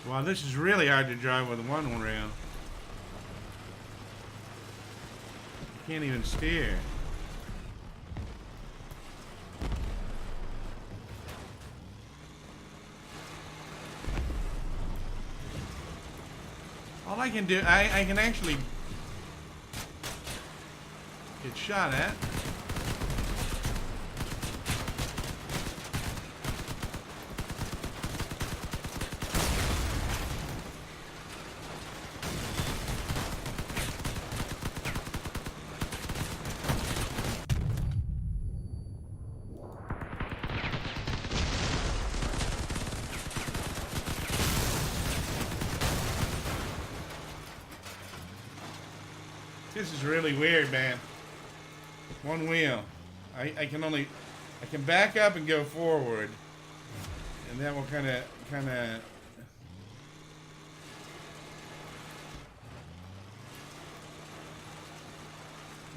Wow, this is really hard to drive with one rail. You can't even steer. All I can do, I can actually get shot at. This is really weird, man. One wheel. I can back up and go forward, and that will kind of.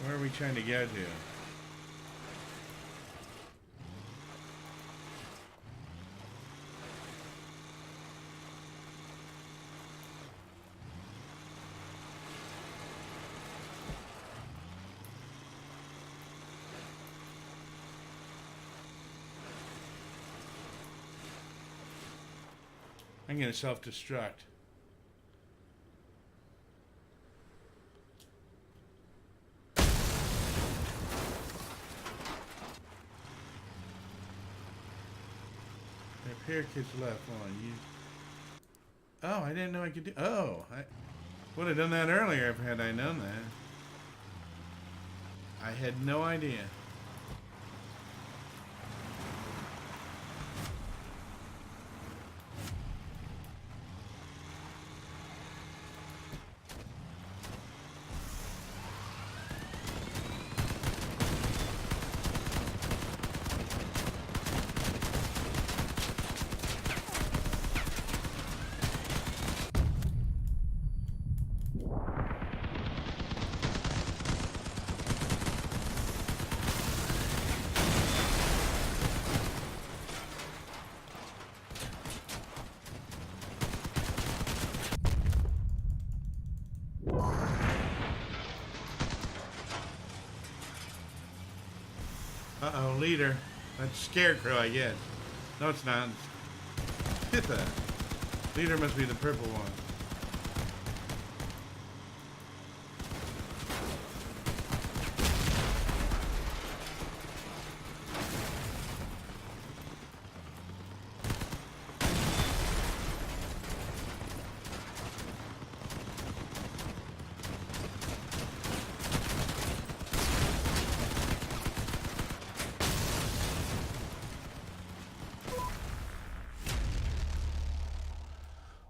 Where are we trying to go to? I'm gonna self-destruct. Repair kit's left on you. Oh, I didn't know I could do. Oh, I would have done that earlier if had I known that. I had no idea. Uh-oh, leader. That's Scarecrow, I guess. No, it's not. It's Pitha. Leader must be the purple one.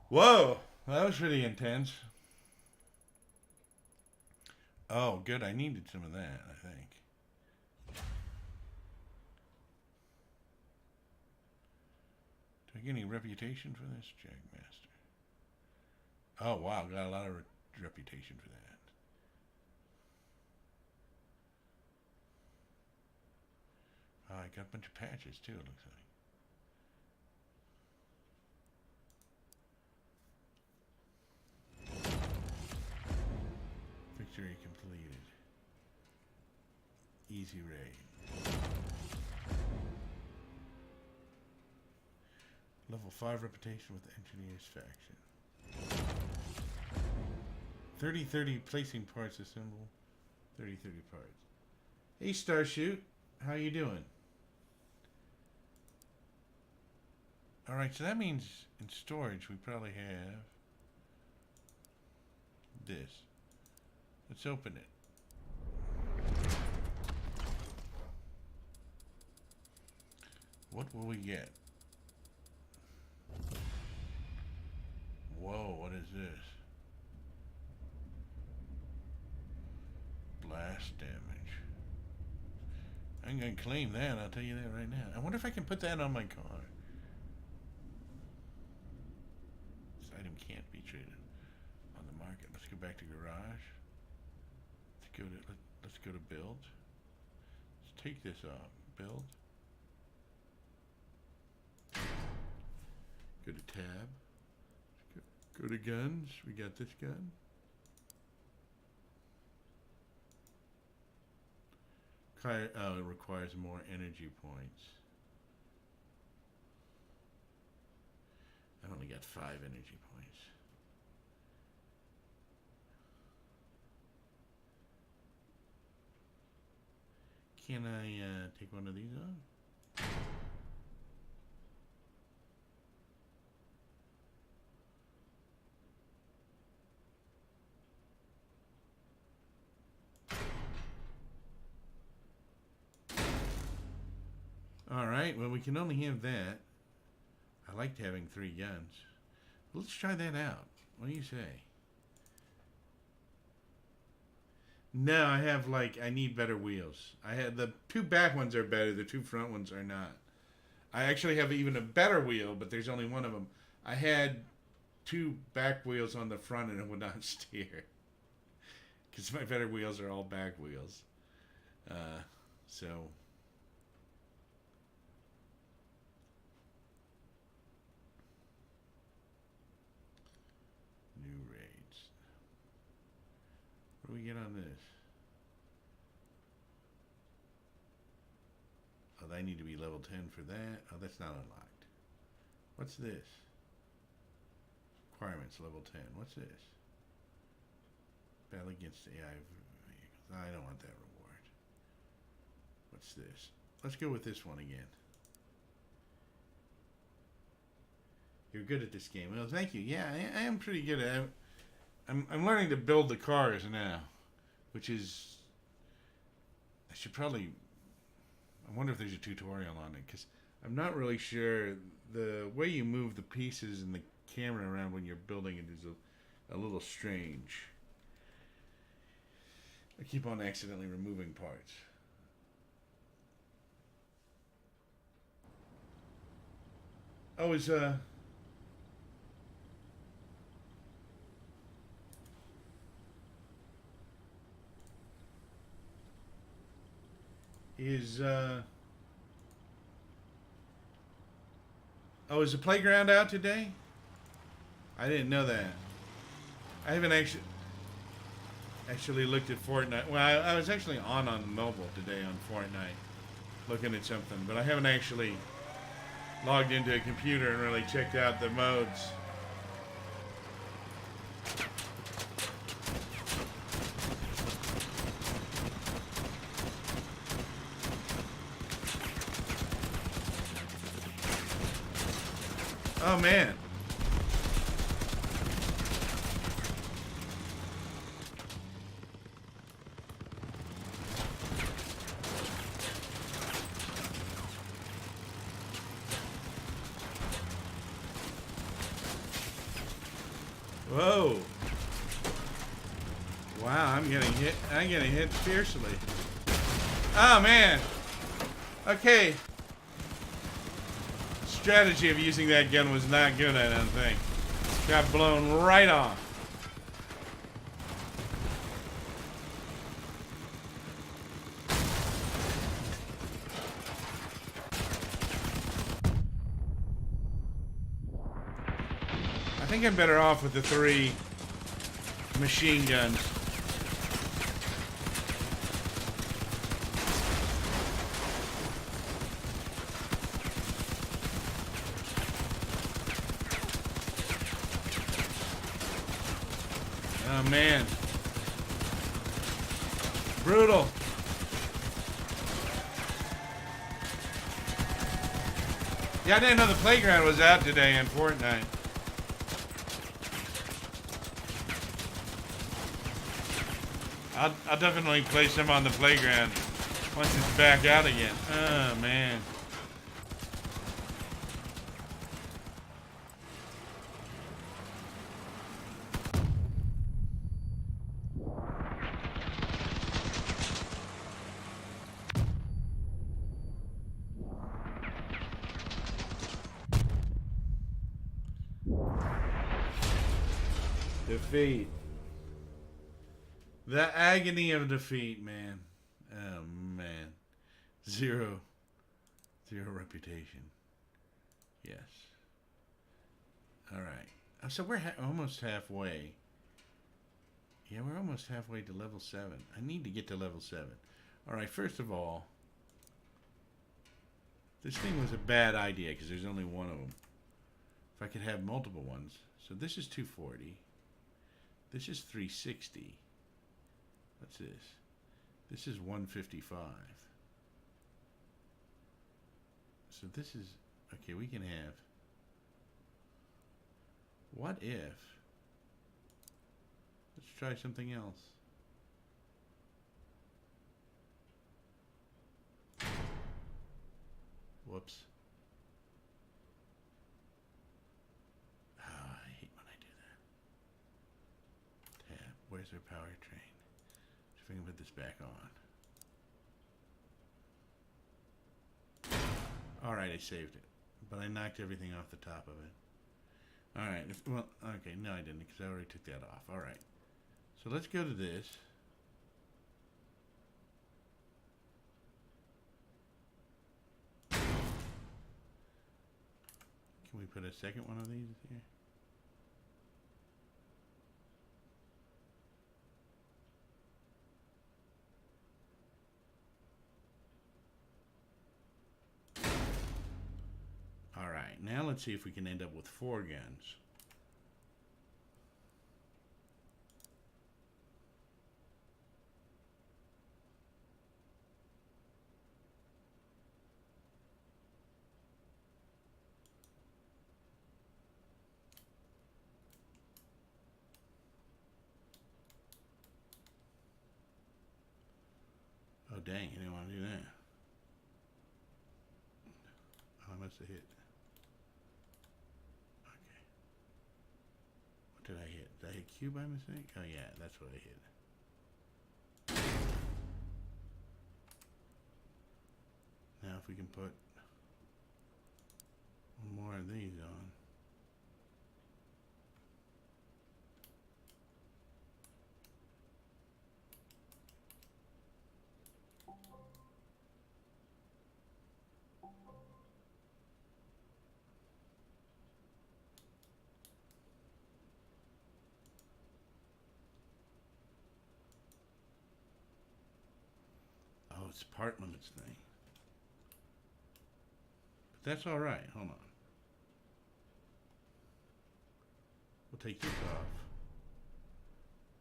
Whoa, that was pretty intense. Oh, good. I needed some of that, I think. Do I get any reputation for this, Jackmaster? Oh, wow. Got a lot of reputation for that. Oh, I got a bunch of patches, too, it looks like. Victory completed. Easy raid. Level 5 reputation with the Engineers faction. 30-30 placing parts assemble. 30-30 parts. Hey Starshoot, how you doing? Alright, so that means in storage we probably have this. Let's open it. What will we get? Whoa, what is this? Blast damage. I'm gonna claim that, I'll tell you that right now. I wonder if I can put that on my car. This item can't be traded on the market. Let's go back to garage. Let's go to build. Let's take this off. Build. Go to tab. Go to guns. We got this gun. Oh, it requires more energy points. I only got 5 energy points. Can I take one of these on? Alright, well we can only have that. I liked having 3 guns. Let's try that out. What do you say? No, I have I need better wheels. I had the 2 back ones are better, the 2 front ones are not. I actually have even a better wheel, but there's only one of them. I had 2 back wheels on the front and it would not steer. Because my better wheels are all back wheels. So... New raids. What do we get on this? Oh, I need to be level 10 for that. Oh, that's not unlocked. What's this? Requirements level 10. What's this? Battle against AI vehicles. I don't want that reward. What's this? Let's go with this one again. You're good at this game. Well, thank you. Yeah, I am pretty good at it. I'm learning to build the cars now, which is... I should probably... I wonder if there's a tutorial on it, because I'm not really sure. The way you move the pieces and the camera around when you're building it is a little strange. I keep on accidentally removing parts. Oh, is is the playground out today? I didn't know that. I haven't actually looked at Fortnite. Well, I was actually on mobile today on Fortnite looking at something, but I haven't actually logged into a computer and really checked out the modes. Oh, man. Whoa. Wow, I'm getting hit. I'm getting hit fiercely. Oh, man. Okay. Strategy of using that gun was not good, I don't think. Got blown right off. I think I'm better off with the 3 machine guns. Oh, man. Brutal. Yeah, I didn't know the playground was out today in Fortnite. I'll definitely play some on the playground once it's back out again. Oh, man. Defeat. The agony of defeat, man. Oh, man. Zero reputation. Yes. All right. So we're almost halfway. Yeah, we're almost halfway to level 7. I need to get to level 7. All right, first of all, this thing was a bad idea because there's only one of them. If I could have multiple ones. So this is 240. This is 360. What's this? This is 155. So this is... Okay, we can have... What if... Let's try something else. Whoops. Oh, I hate when I do that. Tab. Where's our powertrain? See if I can put this back on. Alright, I saved it. But I knocked everything off the top of it. Alright, well, okay, no I didn't because I already took that off. Alright. So let's go to this. Can we put a second one of these here? Alright, now let's see if we can end up with 4 guns. Oh dang, I didn't want to do that. Oh, I must have hit. Okay. What did I hit? Did I hit Q by mistake? Oh yeah, that's what I hit. Now if we can put one more of these on. Oh, it's part limits thing. But that's alright, hold on. We'll take this off.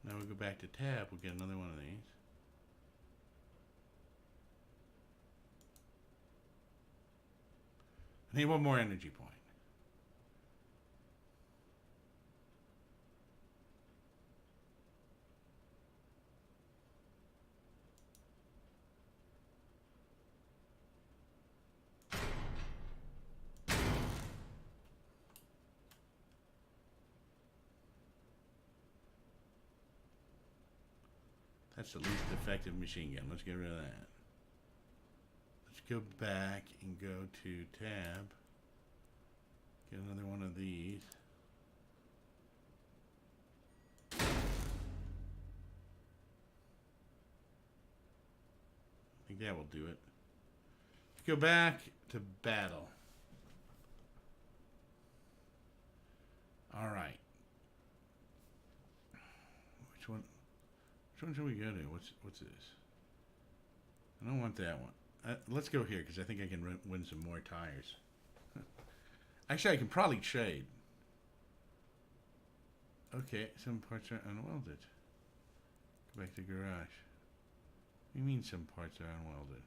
Now we'll go back to tab, we'll get another one of these. I need one more energy point. That's the least effective machine gun. Let's get rid of that. Let's go back and go to tab. Get another one of these. I think that will do it. Let's go back to battle. All right. Which one should we go to? What's this? I don't want that one. Let's go here because I think I can win some more tires. Actually, I can probably trade. Okay, some parts are unwelded. Go back to garage. What do you mean some parts are unwelded?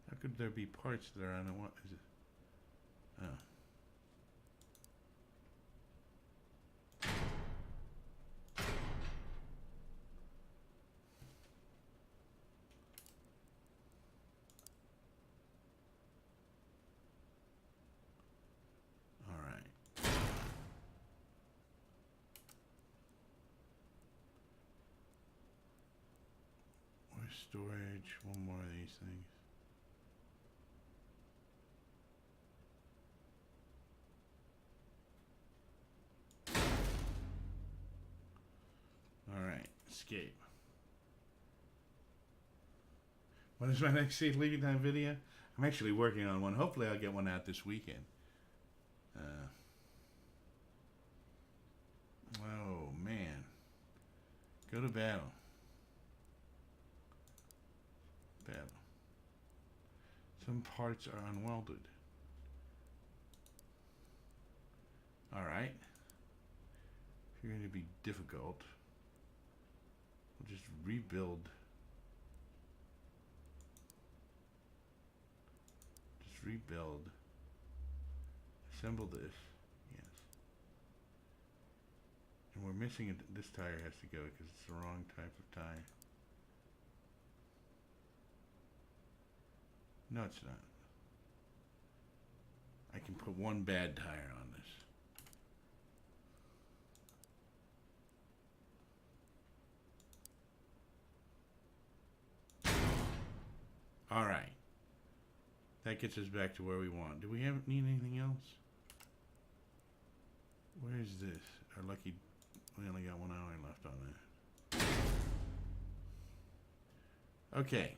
How could there be parts that are unwelded? Oh. Storage, one more of these things. Alright, escape. What is my next safe leaving time video? I'm actually working on one. Hopefully I'll get one out this weekend. Oh man. Go to battle. Battle. Some parts are unwelded. Alright. If you're going to be difficult, we'll just rebuild. Just rebuild. Assemble this. Yes. And we're missing it. This tire has to go because it's the wrong type of tire. No, it's not. I can put one bad tire on this. All right. That gets us back to where we want. Do we need anything else? Where is this? Our lucky... We only got 1 hour left on that. Okay.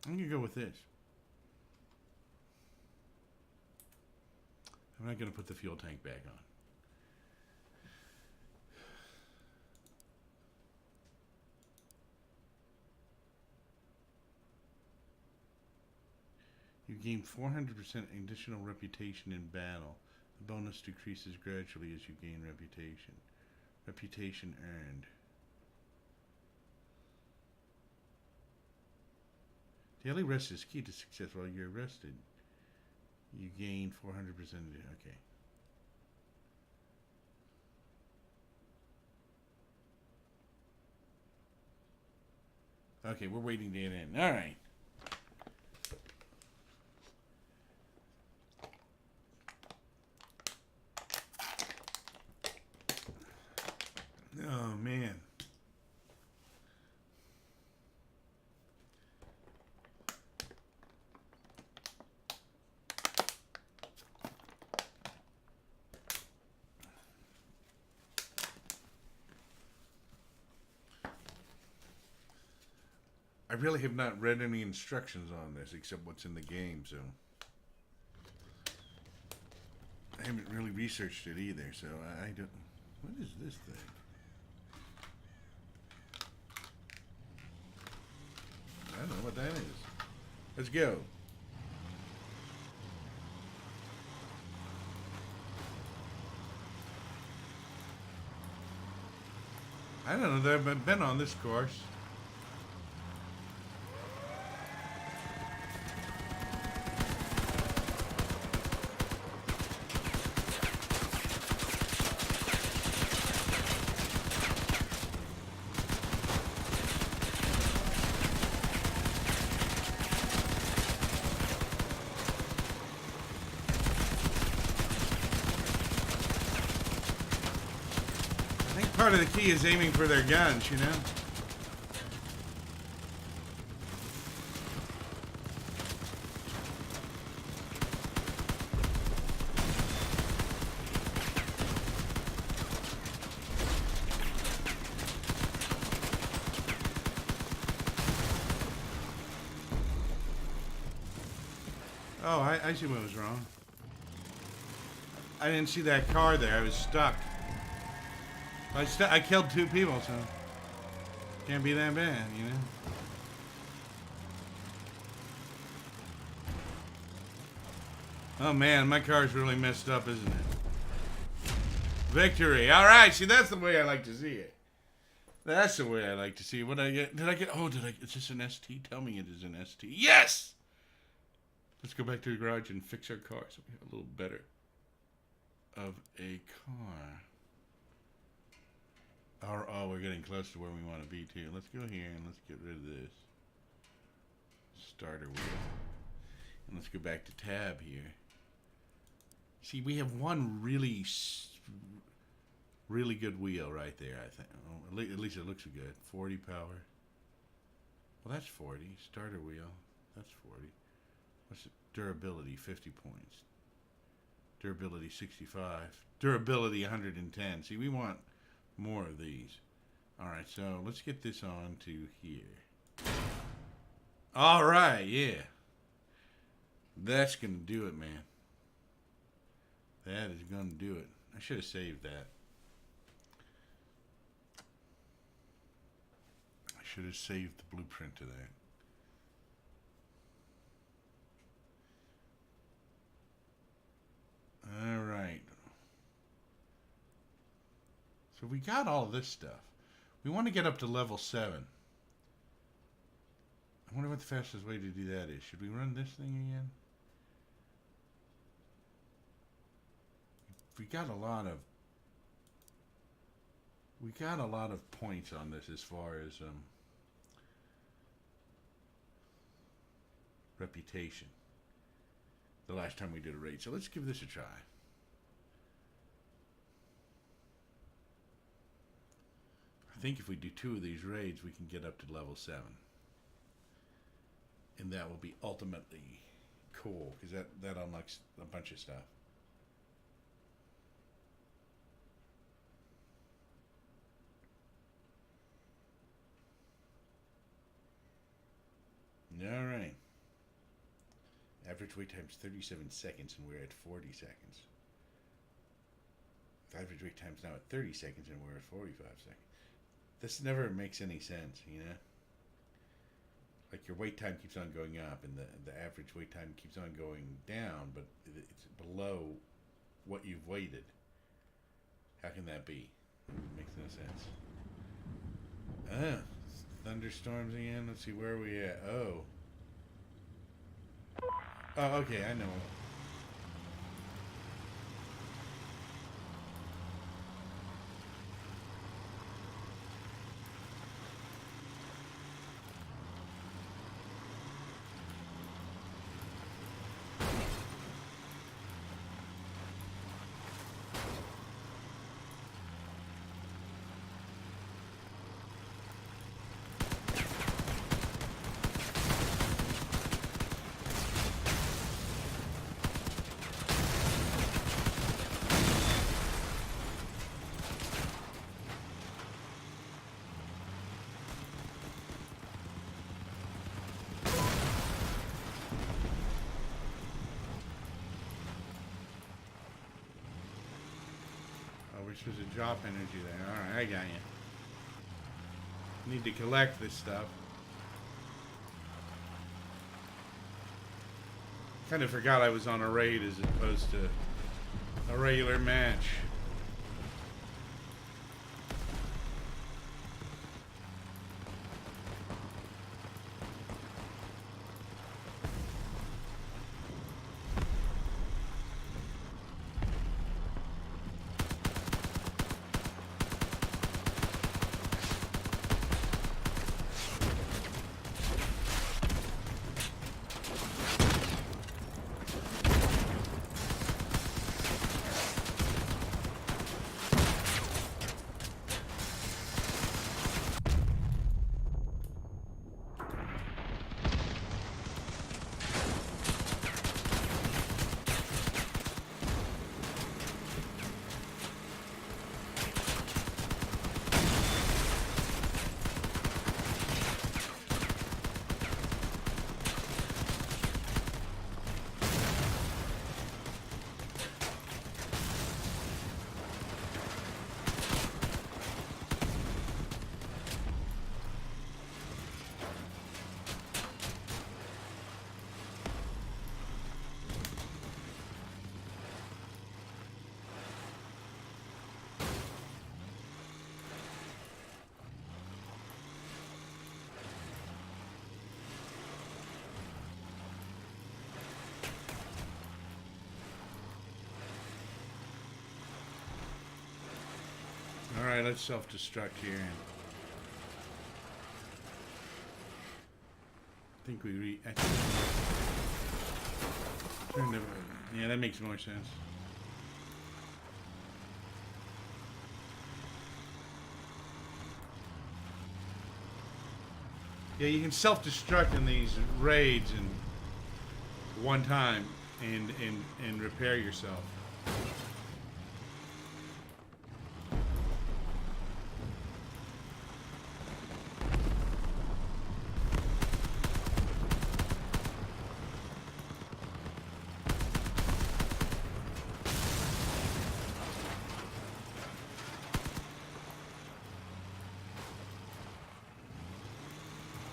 I'm going to go with this. I'm not going to put the fuel tank back on. You gain 400% additional reputation in battle. The bonus decreases gradually as you gain reputation. Reputation earned. Daily rest is key to success. While you're rested, you gain 400%. Okay. Okay, we're waiting to get in. All right. Oh, man. I really have not read any instructions on this except what's in the game, so I haven't really researched it either, so I don't... What is this thing? I don't know what that is. Let's go. I don't know that I've been on this course. part of the key is aiming for their guns, you know? Oh, I see what was wrong. I didn't see that car there. I was stuck. I killed 2 people, so can't be that bad, you know? Oh man, my car's really messed up, isn't it? Victory. All right, see, that's the way I like to see it. That's the way I like to see it. What I get? Oh, is this an ST? Tell me it is an ST. Yes! Let's go back to the garage and fix our car so we have a little better of a car. Oh, we're getting close to where we want to be too. Let's go here and let's get rid of this starter wheel. And let's go back to tab here. See, we have one really good wheel right there, I think. Oh, at least it looks good. 40 power. Well, that's 40. Starter wheel. That's 40. What's it? Durability, 50 points. Durability, 65. Durability, 110. See, we want more of these. Alright, so let's get this on to here. Alright, yeah. That's going to do it, man. That is going to do it. I should have saved that. I should have saved the blueprint to that. All right. So we got all this stuff. We want to get up to level 7. I wonder what the fastest way to do that is. Should we run this thing again? We got a lot of points on this as far as reputation. The last time we did a raid. So let's give this a try. I think if we do 2 of these raids, we can get up to level 7. And that will be ultimately cool, because that unlocks a bunch of stuff. All right. Average wait time is 37 seconds, and we're at 40 seconds. Average wait time is now at 30 seconds, and we're at 45 seconds. This never makes any sense, you know? Like, your wait time keeps on going up, and the average wait time keeps on going down, but it's below what you've waited. How can that be? It makes no sense. Thunderstorms again. Let's see, where are we at? Oh, okay, I know. We're supposed to drop energy there. Alright, I got you. Need to collect this stuff. Kind of forgot I was on a raid as opposed to a regular match. let's self-destruct here. And I think we turned it. Yeah, that makes more sense. Yeah, you can self-destruct in these raids in one time and repair yourself.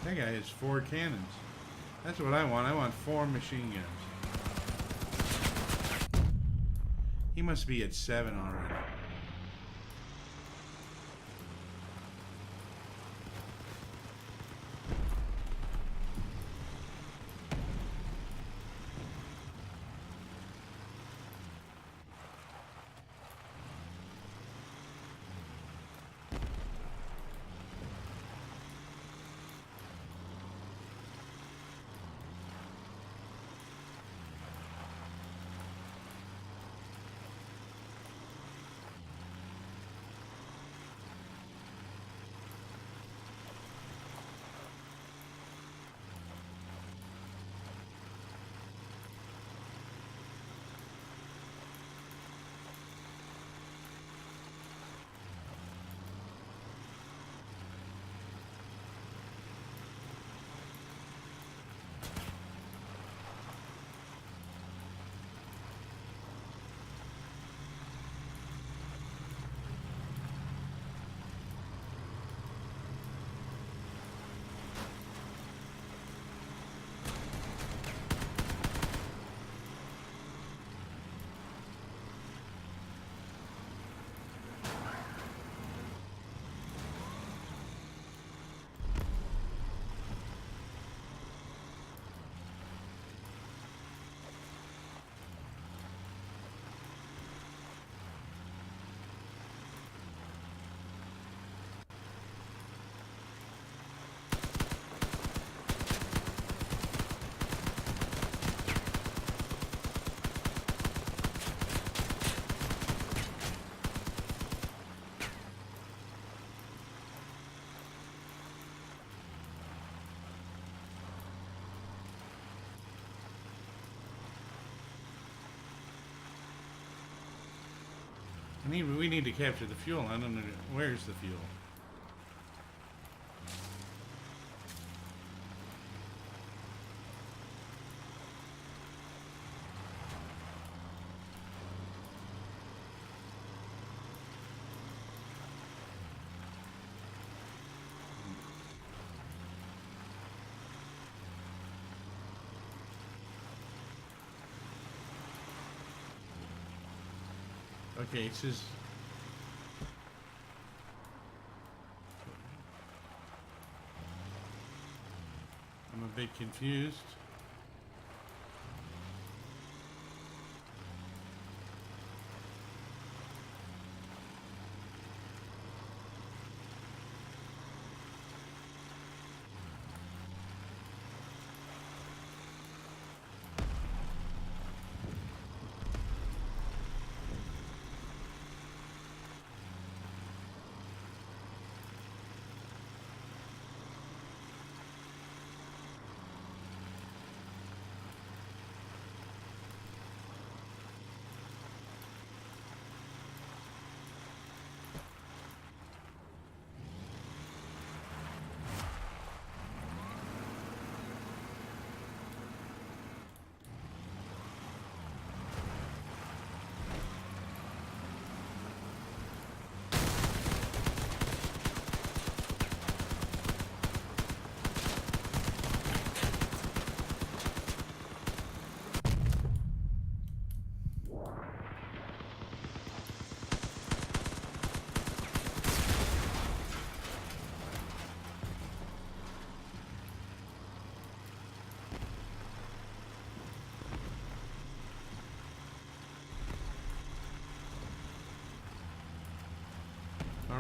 That guy has 4 cannons. That's what I want. I want 4 machine guns. He must be at 7 already. We need to capture the fuel. I don't know. Where's the fuel? Okay, it says... I'm a bit confused.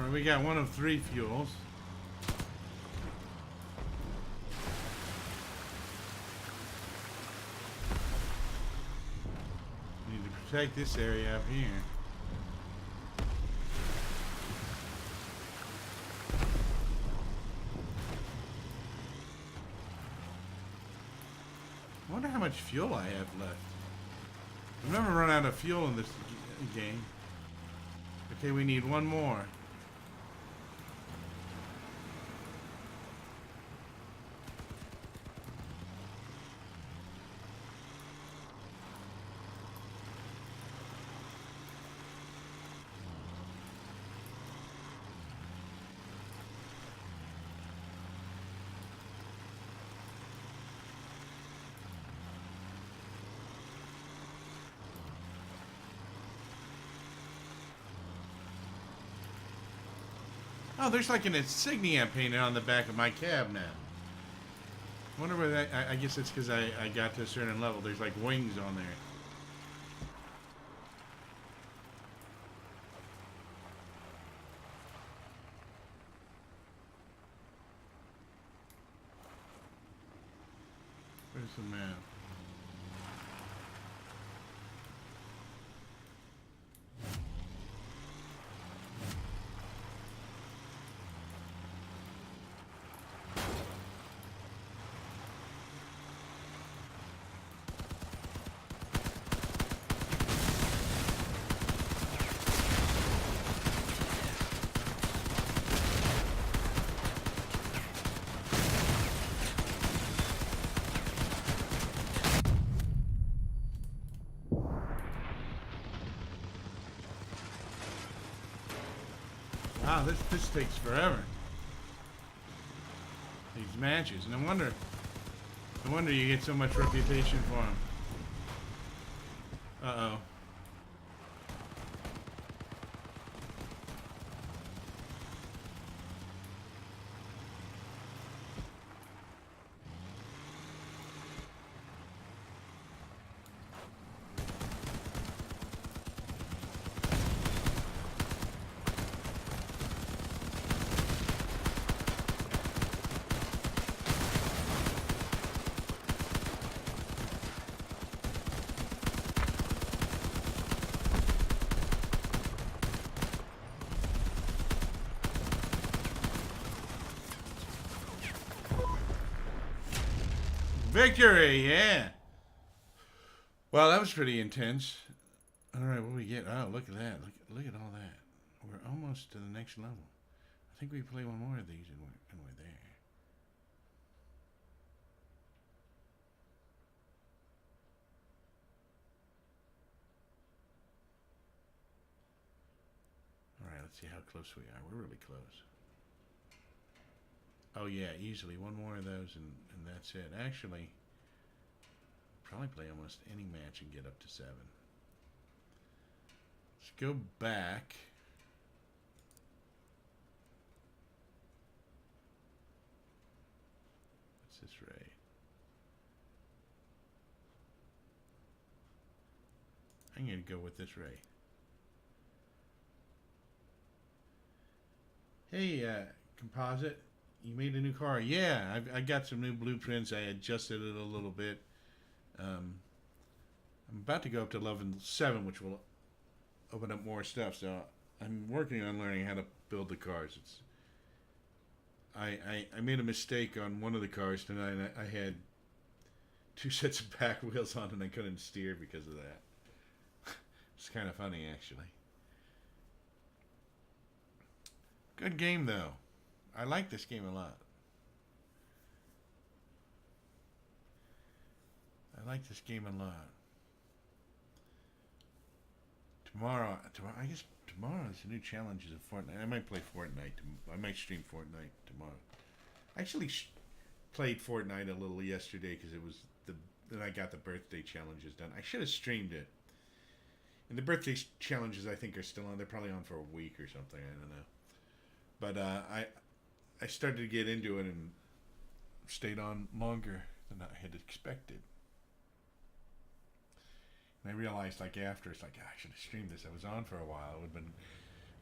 Alright, we got one of 3 fuels. Need to protect this area up here. I wonder how much fuel I have left. I've never run out of fuel in this game. Okay, we need one more. Oh, there's like an insignia painted on the back of my cab now. I wonder where that... I guess it's because I got to a certain level. There's like wings on there. Where's the map? Wow, this takes forever. These matches. No wonder you get so much reputation for them. Uh-oh. Victory, yeah. Well, that was pretty intense. All right, what do we get? Oh, look at that. Look at all that. We're almost to the next level. I think we play one more of these and we're there. All right, let's see how close we are. We're really close. Oh yeah, easily one more of those and that's it. Actually, probably play almost any match and get up to 7. Let's go back. What's this raid? I'm gonna go with this raid. Hey, composite. You made a new car. Yeah, I got some new blueprints. I adjusted it a little bit. I'm about to go up to level 7, which will open up more stuff. So I'm working on learning how to build the cars. I made a mistake on one of the cars tonight. I had 2 sets of back wheels on and I couldn't steer because of that. It's kind of funny, actually. Good game, though. I like this game a lot. I like this game a lot. Tomorrow, I guess tomorrow is the new challenges of Fortnite. I might play Fortnite. I might stream Fortnite tomorrow. I actually played Fortnite a little yesterday because it was then I got the birthday challenges done. I should have streamed it. And the birthday challenges I think are still on. They're probably on for a week or something. I don't know. But I started to get into it and stayed on longer than I had expected. And I realized, like, after, it's like, I should have streamed this. I was on for a while. It would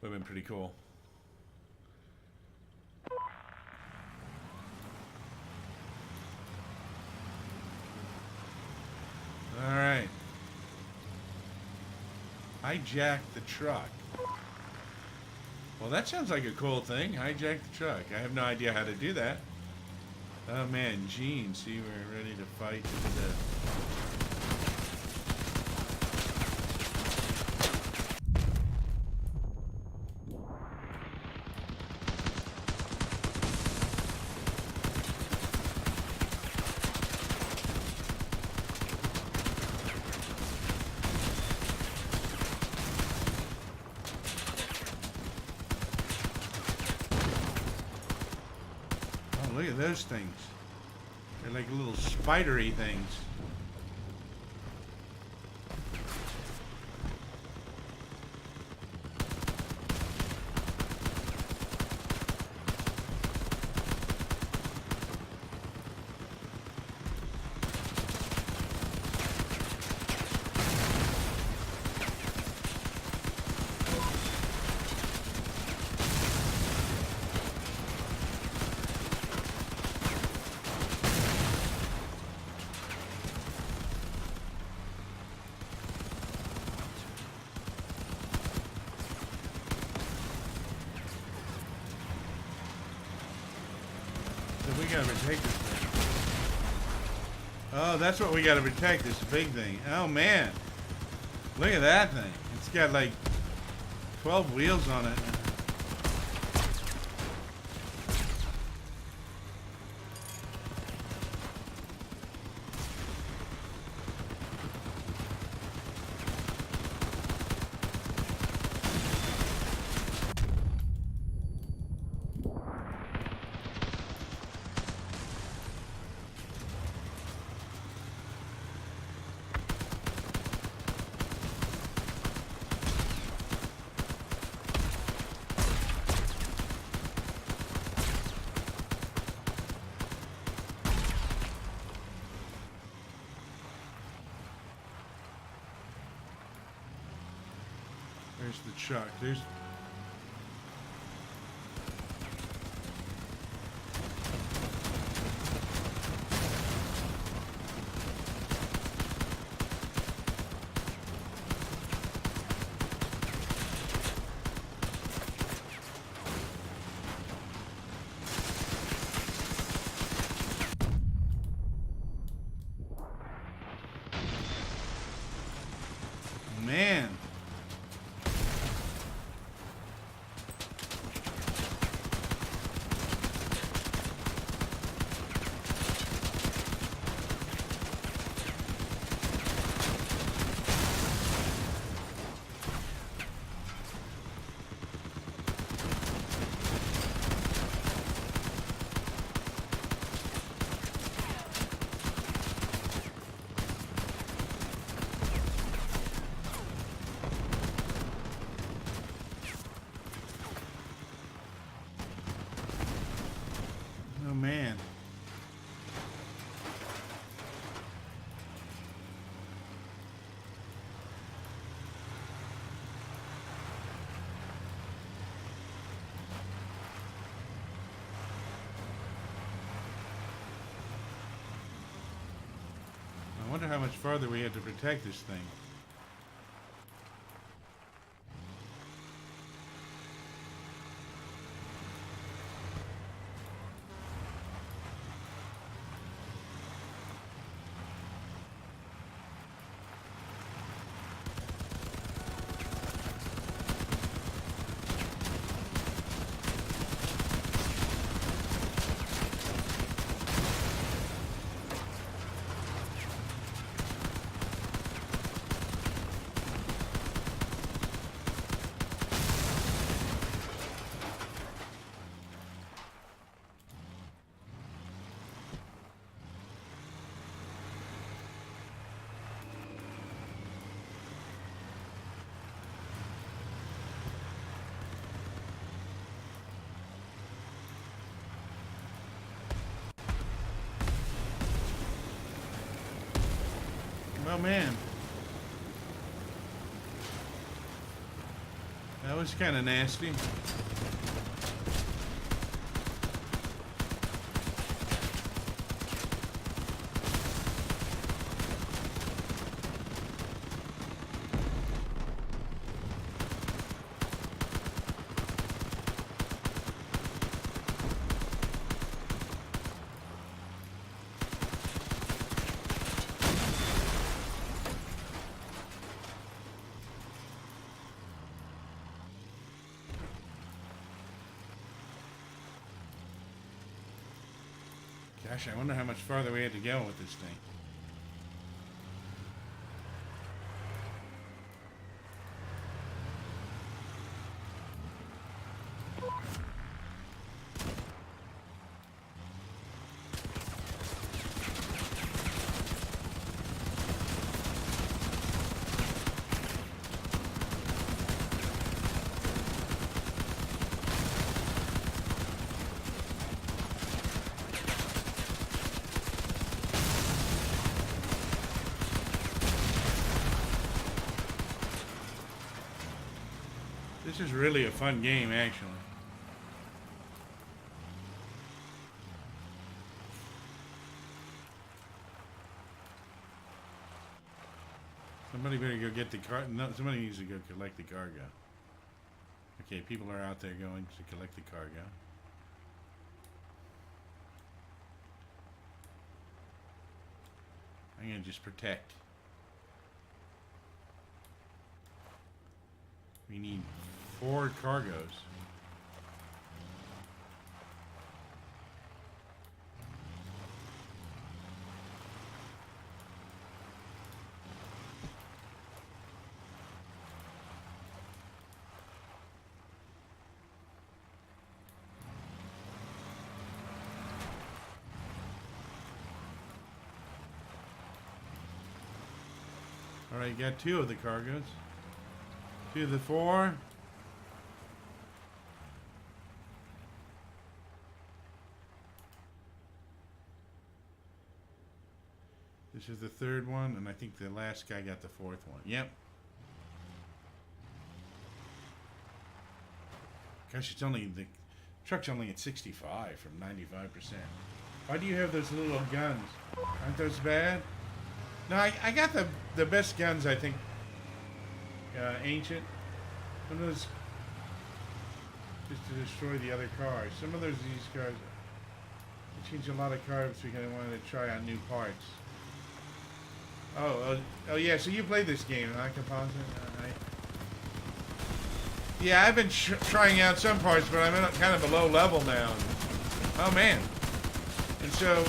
have been pretty cool. Hijack the truck. Well, that sounds like a cool thing. Hijack the truck. I have no idea how to do that. Oh man, Gene, see, we're ready to fight to the death. Look at those things. They're like little spidery things. We gotta protect this thing. Oh, that's what we gotta protect, this big thing. Oh man. Look at that thing. It's got like 12 wheels on it. There's the truck. There's... Man. Oh man. I wonder how much farther we have to protect this thing. Oh man. That was kind of nasty. Gosh, I wonder how much farther we had to go with this thing. This is really a fun game, actually. Somebody better go get the car. No, somebody needs to go collect the cargo. Okay, people are out there going to collect the cargo. I'm gonna just protect. We need 4 cargos. All right, got 2 of the cargos. 2 of the 4. This is the 3rd one, and I think the last guy got the 4th one. Yep. Gosh, it's only the truck's only at 65 from 95%. Why do you have those little guns? Aren't those bad? No, I got the best guns, I think. Ancient. Some of those just to destroy the other cars. Some of these cars. They change a lot of cars because I wanted to try out new parts. Oh yeah. So you played this game, huh, Composite? Yeah, I've been trying out some parts, but I'm at kind of a low level now. Oh man. And so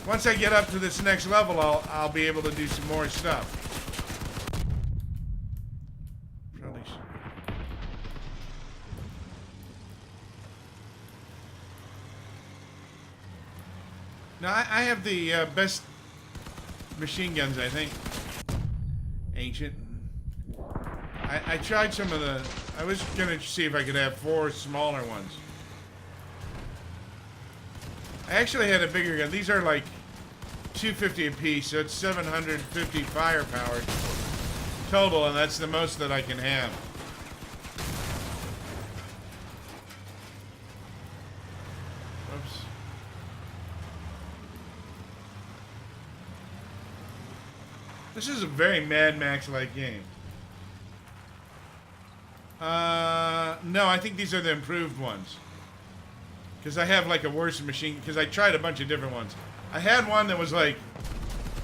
once I get up to this next level, I'll be able to do some more stuff. Probably should. Now I have the best machine guns, I think. Ancient. I tried some of the. I was gonna see if I could have 4 smaller ones. I actually had a bigger gun. These are like 250 apiece, so it's 750 firepower total, and that's the most that I can have. Oops. This is a very Mad Max-like game. No, I think these are the improved ones. Because I have like a worse machine, because I tried a bunch of different ones. I had one that was like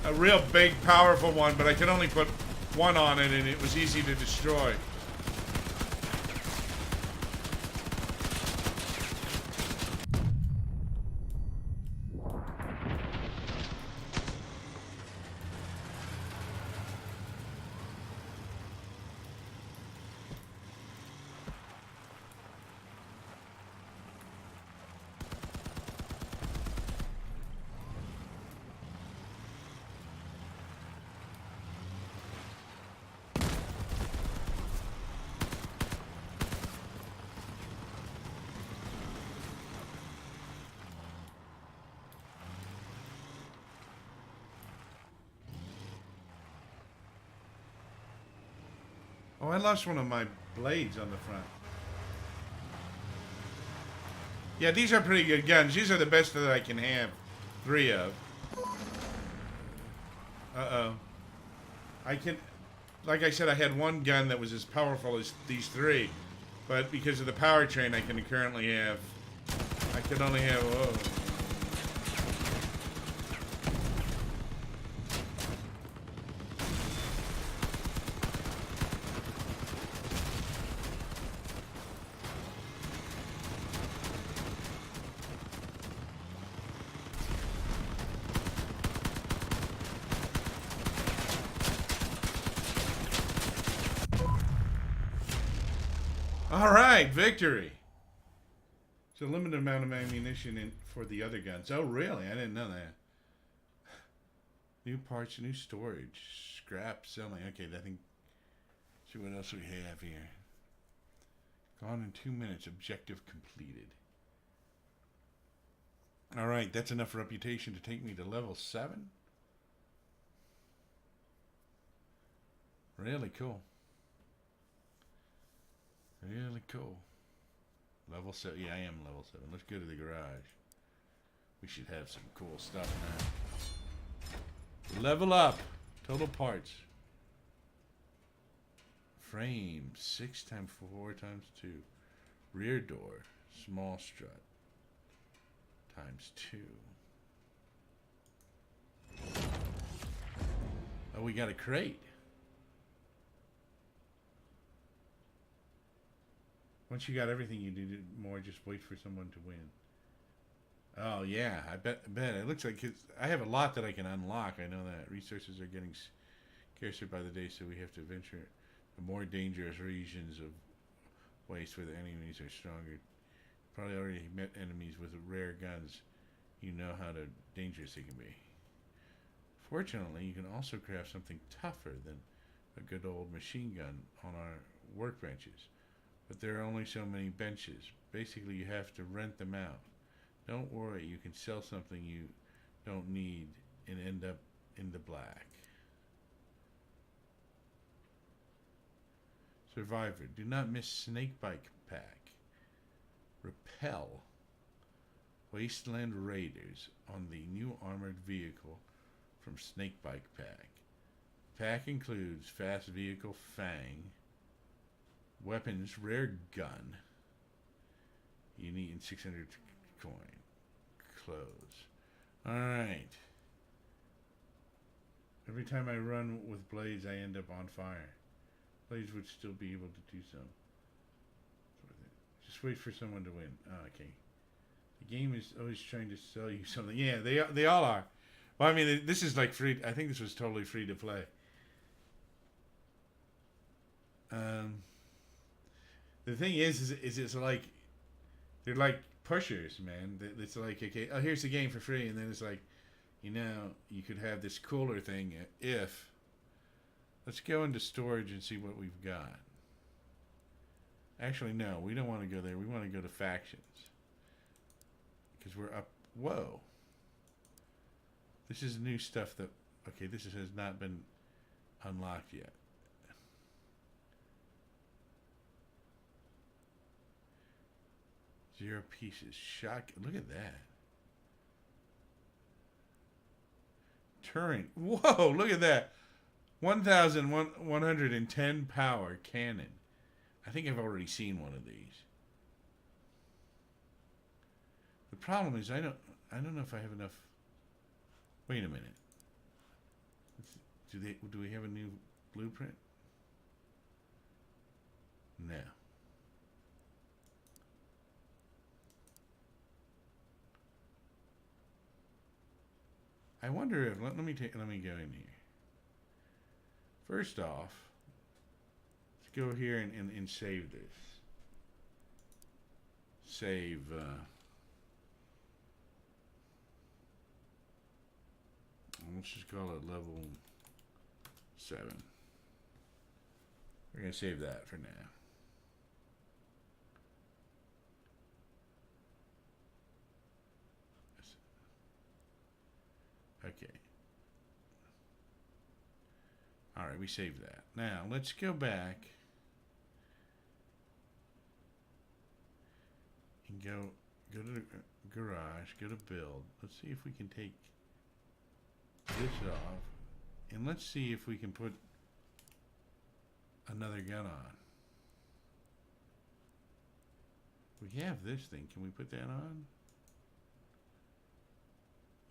a real big, powerful one, but I could only put 1 on it, and it was easy to destroy. Oh, I lost one of my blades on the front. Yeah, these are pretty good guns. These are the best that I can have 3 of. Uh-oh. I can... Like I said, I had 1 gun that was as powerful as these 3. But because of the powertrain I can currently have... I could only have... Whoa. All right, victory. It's a limited amount of ammunition for the other guns. Oh, really? I didn't know that. New parts, new storage, scrap, selling. Okay, I think. See what else we have here. Gone in 2 minutes. Objective completed. All right, that's enough reputation to take me to level 7. Really cool. Really cool. Level 7. Yeah, I am level 7. Let's go to the garage. We should have some cool stuff now. Level up. Total parts. Frame. 6 times 4 times 2. Rear door. Small strut. Times 2. Oh, we got a crate. Once you got everything, you do more. Just wait for someone to win. Oh yeah, I bet. It looks like I have a lot that I can unlock. I know that resources are getting scarcer by the day, so we have to venture to more dangerous regions of waste where the enemies are stronger. Probably already met enemies with rare guns. You know how dangerous they can be. Fortunately, you can also craft something tougher than a good old machine gun on our workbenches. But there are only so many benches. Basically, you have to rent them out. Don't worry, you can sell something you don't need and end up in the black. Survivor. Do not miss Snakebite Pack. Repel Wasteland Raiders on the new armored vehicle from Snakebite Pack. The pack includes fast vehicle Fang, weapons, rare gun. You need 600 coin. Clothes. Alright. Every time I run with blades, I end up on fire. Blades would still be able to do so. Just wait for someone to win. Oh, okay. The game is always trying to sell you something. Yeah, they all are. Well, I mean, this is like free. I think this was totally free to play. The thing is it's like they're like pushers, man. It's like, okay, oh, here's the game for free, and then it's like, you know, you could have this cooler thing if. Let's go into storage and see what we've got. Actually, no, we don't want to go there. We want to go to factions. Because we're up. Whoa. This is new stuff that. Okay, this has not been unlocked yet. Zero pieces. Shock. Look at that. Turret. Whoa, look at that. 1,110 power cannon. I think I've already seen one of these. The problem is I don't know if I have enough. Wait a minute. Do we have a new blueprint? No. I wonder if let me go in here. First off, let's go here and save this. Save. Let's just call it level 7. We're going to save that for now. Okay. Alright, we saved that. Now, let's go back and go to the garage, go to build. Let's see if we can take this off, and let's see if we can put another gun on. We have this thing. Can we put that on?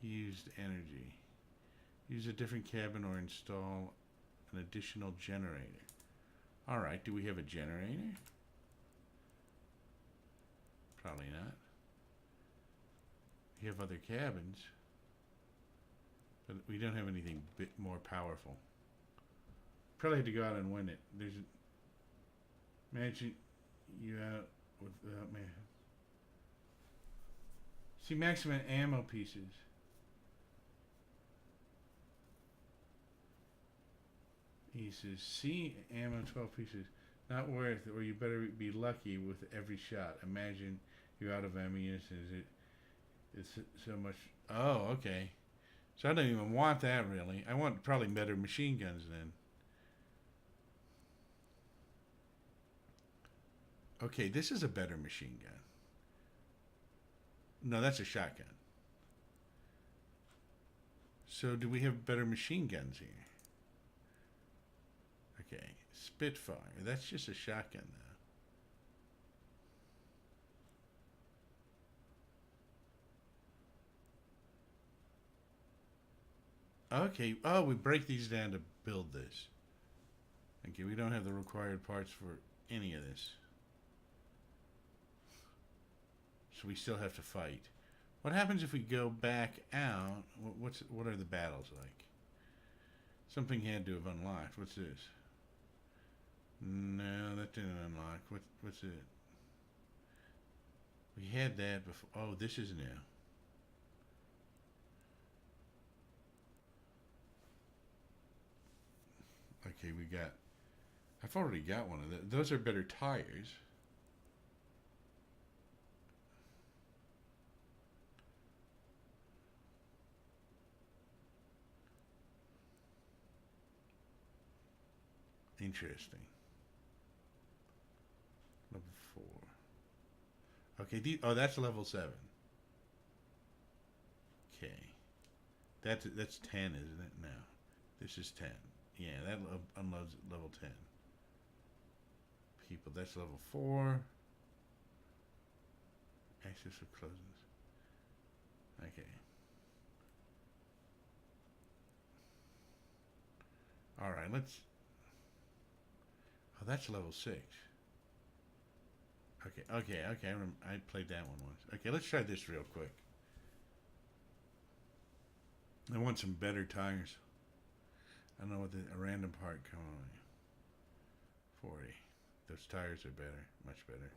Used energy. Use a different cabin or install an additional generator. Alright, do we have a generator? Probably not. We have other cabins, but we don't have anything bit more powerful. Probably had to go out and win it. There's a magic. you out without me. See maximum ammo pieces. He says, see ammo 12 pieces. Not worth it, or you better be lucky with every shot. Imagine you're out of ammunition. It's so much. Oh, okay. So I don't even want that really. I want probably better machine guns then. Okay, this is a better machine gun. No, that's a shotgun. So do we have better machine guns here? Okay, Spitfire. That's just a shotgun though. Okay, oh, we break these down to build this. Okay, we don't have the required parts for any of this. So we still have to fight. What happens if we go back out? What are the battles like? Something had to have unlocked. What's this? No, that didn't unlock. What's it? We had that before. Oh, this is new. Okay, we got. I've already got one of those. Those are better tires. Interesting. Level 4. Okay, oh, that's level 7. Okay. That's 10, isn't it? No. This is 10. Yeah, that unloads at level 10. People, that's level 4. Access of closes. Okay. Alright, let's... Oh, that's level 6. Okay. I played that one once. Okay, let's try this real quick. I want some better tires. I don't know what a random part come on. 40. Those tires are better, much better.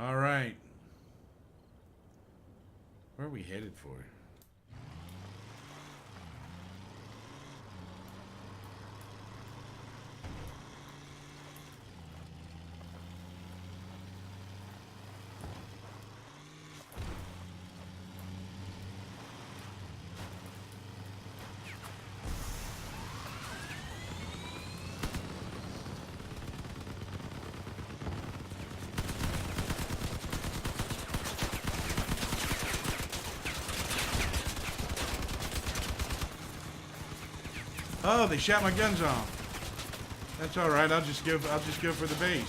All right. Where are we headed for? Oh, they shot my guns off. That's all right. I'll just go for the base.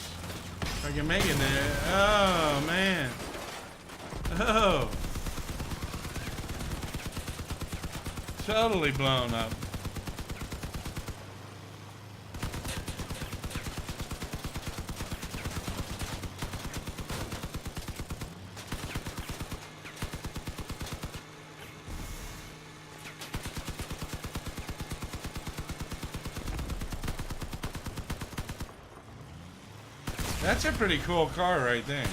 If I can make it there. Oh man. Oh. Totally blown up. That's a pretty cool car right there.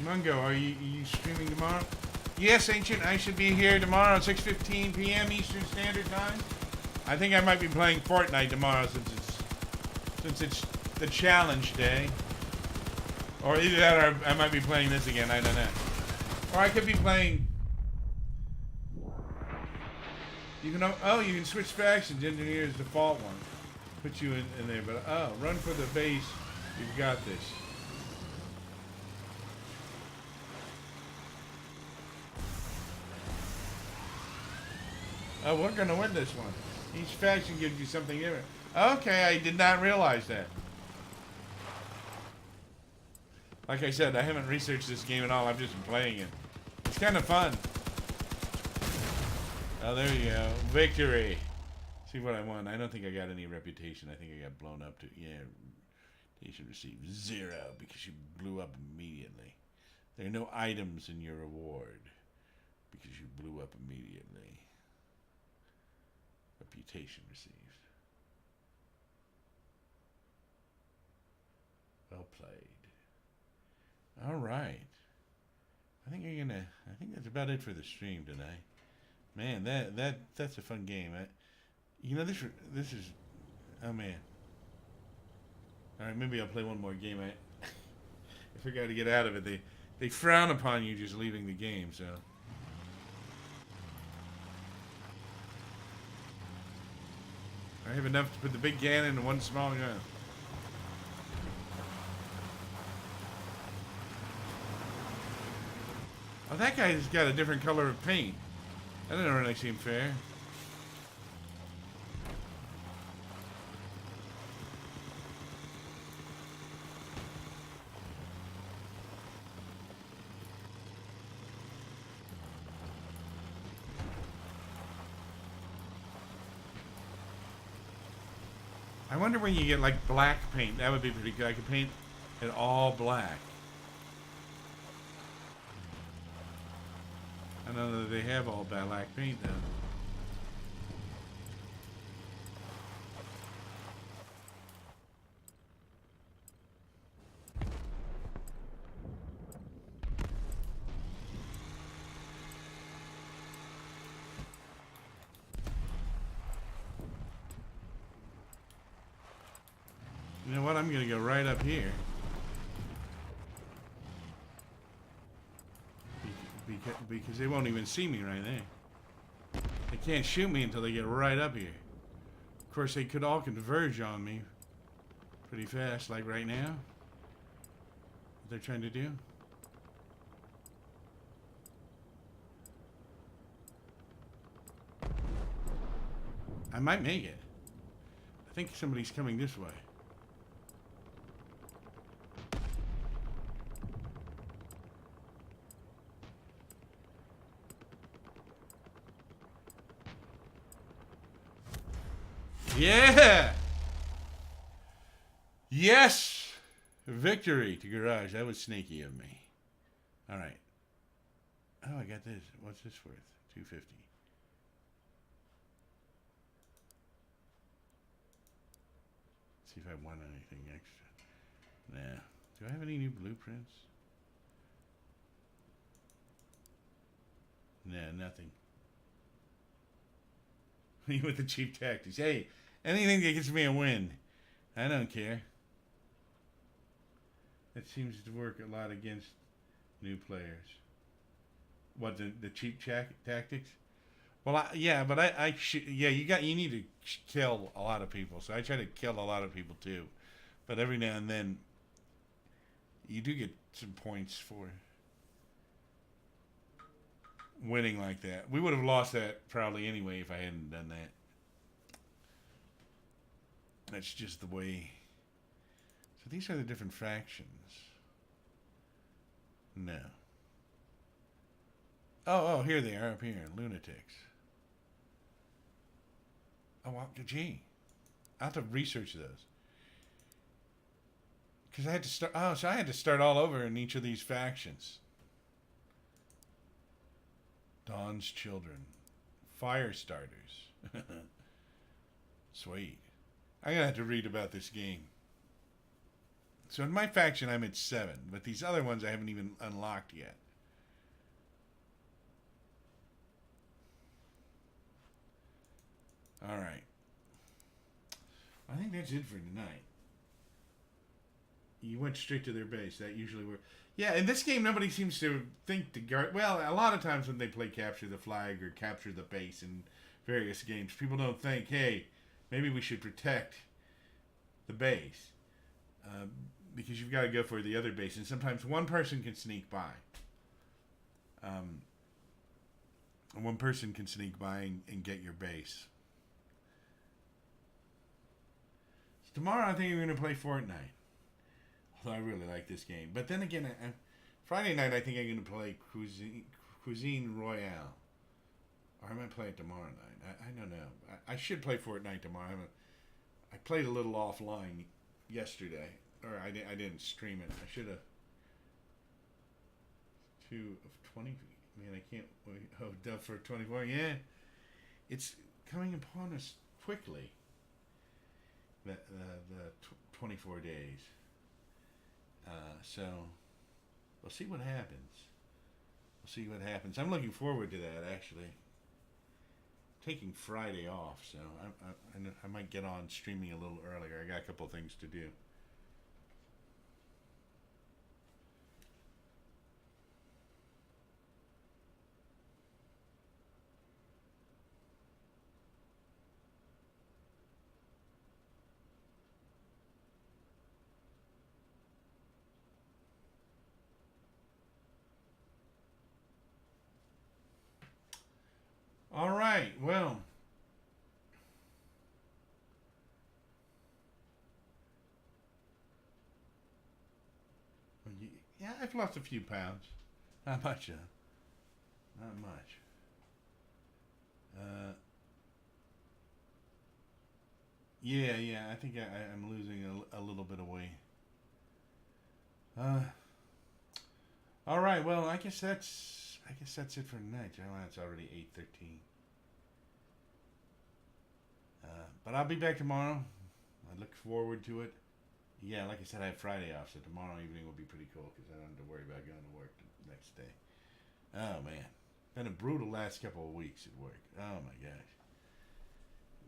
Mungo, are you streaming tomorrow? Yes, Ancient. I should be here tomorrow at 6:15 p.m. Eastern Standard Time. I think I might be playing Fortnite tomorrow since it's the challenge day. Or either that or I might be playing this again. I don't know. Or I could be playing. You can switch factions. Engineer's default one. Put you in there, but run for the base. You've got this. Oh, we're gonna win this one. Each faction gives you something different. Okay, I did not realize that. Like I said, I haven't researched this game at all. I've just been playing it. It's kind of fun. Oh, there you go. Victory. See what I won. I don't think I got any reputation. I think I got blown up to... Yeah, reputation received 0 because you blew up immediately. There are no items in your reward because you blew up immediately. Reputation received. Well played. All right. I think that's about it for the stream tonight. Man, that's a fun game. This is, oh man. All right, maybe I'll play one more game. I figure out to get out of it. They frown upon you just leaving the game, so. I have enough to put the big cannon in one small gun. Oh, that guy's got a different color of paint. That doesn't really seem fair. I wonder when you get like black paint. That would be pretty good. I could paint it all black. I don't know that they have all black paint though. You know what? I'm going to go right up here. Because they won't even see me right there. They can't shoot me until they get right up here. Of course, they could all converge on me pretty fast, like right now. What they're trying to do. I might make it. I think somebody's coming this way. Yeah! Yes! Victory to Garage. That was sneaky of me. Alright. Oh, I got this. What's this worth? $250. See if I won anything extra. Nah. Do I have any new blueprints? Nah, nothing. With the cheap tactics. Hey, anything that gets me a win. I don't care. That seems to work a lot against new players. What, the cheap tactics? Well, yeah, but you need to kill a lot of people. So I try to kill a lot of people too. But every now and then, you do get some points for winning like that. We would have lost that probably anyway if I hadn't done that. That's just the way. So these are the different factions. No. Oh, here they are up here. Lunatics. Oh, well, gee. I'll have to research those. Because I had to start. Oh, so I had to start all over in each of these factions. Dawn's Children. Fire Starters. Sweet. I'm going to have to read about this game. So in my faction, I'm at 7. But these other ones I haven't even unlocked yet. Alright. I think that's it for tonight. You went straight to their base. That usually works. Yeah, in this game, nobody seems to think to guard. Well, a lot of times when they play Capture the Flag or Capture the Base in various games, people don't think, hey, maybe we should protect the base. Because you've got to go for the other base. And sometimes one person can sneak by. one person can sneak by and get your base. So tomorrow I think we're going to play Fortnite. Although I really like this game. But then again, Friday night I think I'm going to play Cuisine Royale. Or I might play it tomorrow night. I don't know. I should play Fortnite tomorrow. I played a little offline yesterday. Or I didn't stream it. I should have. 2 of 20. Man, I can't wait. Oh, done for 24. Yeah. It's coming upon us quickly. The 24 days. So we'll see what happens. I'm looking forward to that, actually. Taking Friday off, so I might get on streaming a little earlier. I got a couple things to do. All right, well. Yeah, I've lost a few pounds. Not much, not much. Uh, yeah. I think I'm losing a little bit of weight. Uh, all right. Well, I guess that's it for tonight. Oh, it's already 8:13. But I'll be back tomorrow. I look forward to it. Yeah, like I said, I have Friday off, so tomorrow evening will be pretty cool because I don't have to worry about going to work the next day. Oh man, been a brutal last couple of weeks at work. Oh my gosh,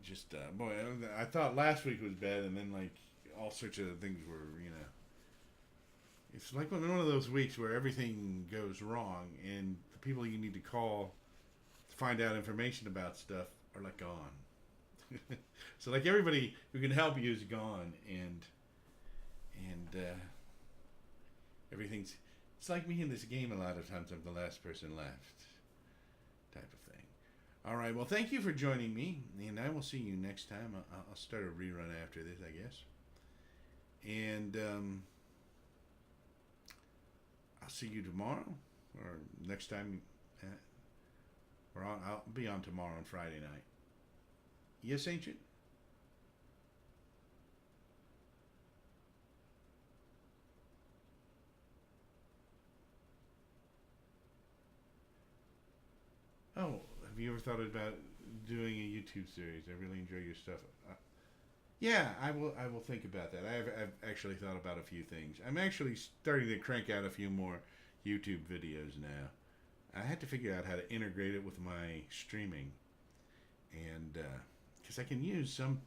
just boy, I thought last week was bad, and then like all sorts of things were, it's like one of those weeks where everything goes wrong, and the people you need to call to find out information about stuff are like gone. So like everybody who can help you is gone, and everything's. It's like me in this game. A lot of times I'm the last person left, type of thing. All right. Well, thank you for joining me, and I will see you next time. I'll start a rerun after this, I guess, and I'll see you tomorrow or next time. I'll be on tomorrow on Friday night. Yes, Ancient. Oh, have you ever thought about doing a YouTube series? I really enjoy your stuff. Yeah, I will. I will think about that. I've actually thought about a few things. I'm actually starting to crank out a few more YouTube videos now. I had to figure out how to integrate it with my streaming, and because I can use some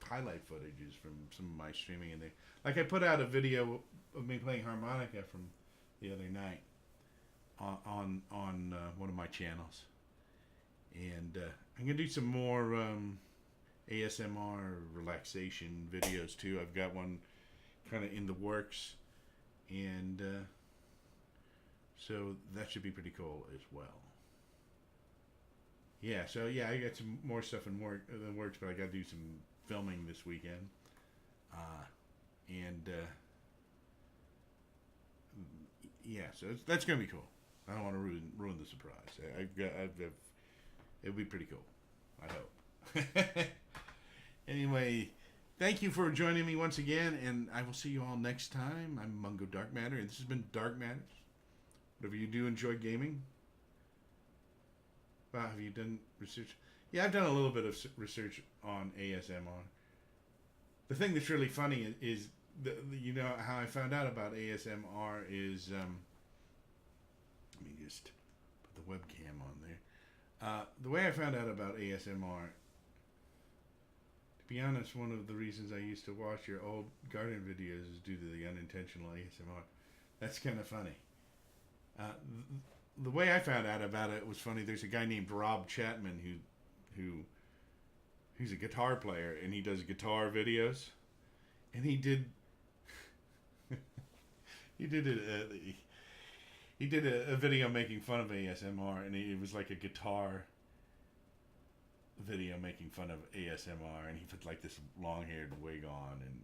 highlight footages from some of my streaming in there. Like I put out a video of me playing harmonica from the other night on one of my channels, and I'm gonna do some more ASMR relaxation videos too. I've got one kind of in the works, and so that should be pretty cool as well. Yeah, so yeah, I got some more stuff in the works, but I got to do some filming this weekend, and yeah, so that's gonna be cool. I don't want to ruin the surprise. It'll be pretty cool. I hope. Anyway, thank you for joining me once again, and I will see you all next time. I'm Mungo Dark Matter, and this has been Dark Matters. Whatever you do, enjoy gaming. Wow, have you done research? Yeah, I've done a little bit of research on ASMR. The thing that's really funny is you know how I found out about ASMR is let me just put the webcam on there. The way I found out about ASMR, to be honest, one of the reasons I used to watch your old garden videos is due to the unintentional ASMR. That's kind of funny. The way I found out about it was funny. There's a guy named Rob Chapman who's a guitar player, and he does guitar videos, and he did he did it. he did a video making fun of ASMR, and it was like a guitar video making fun of ASMR, and he put like this long-haired wig on, and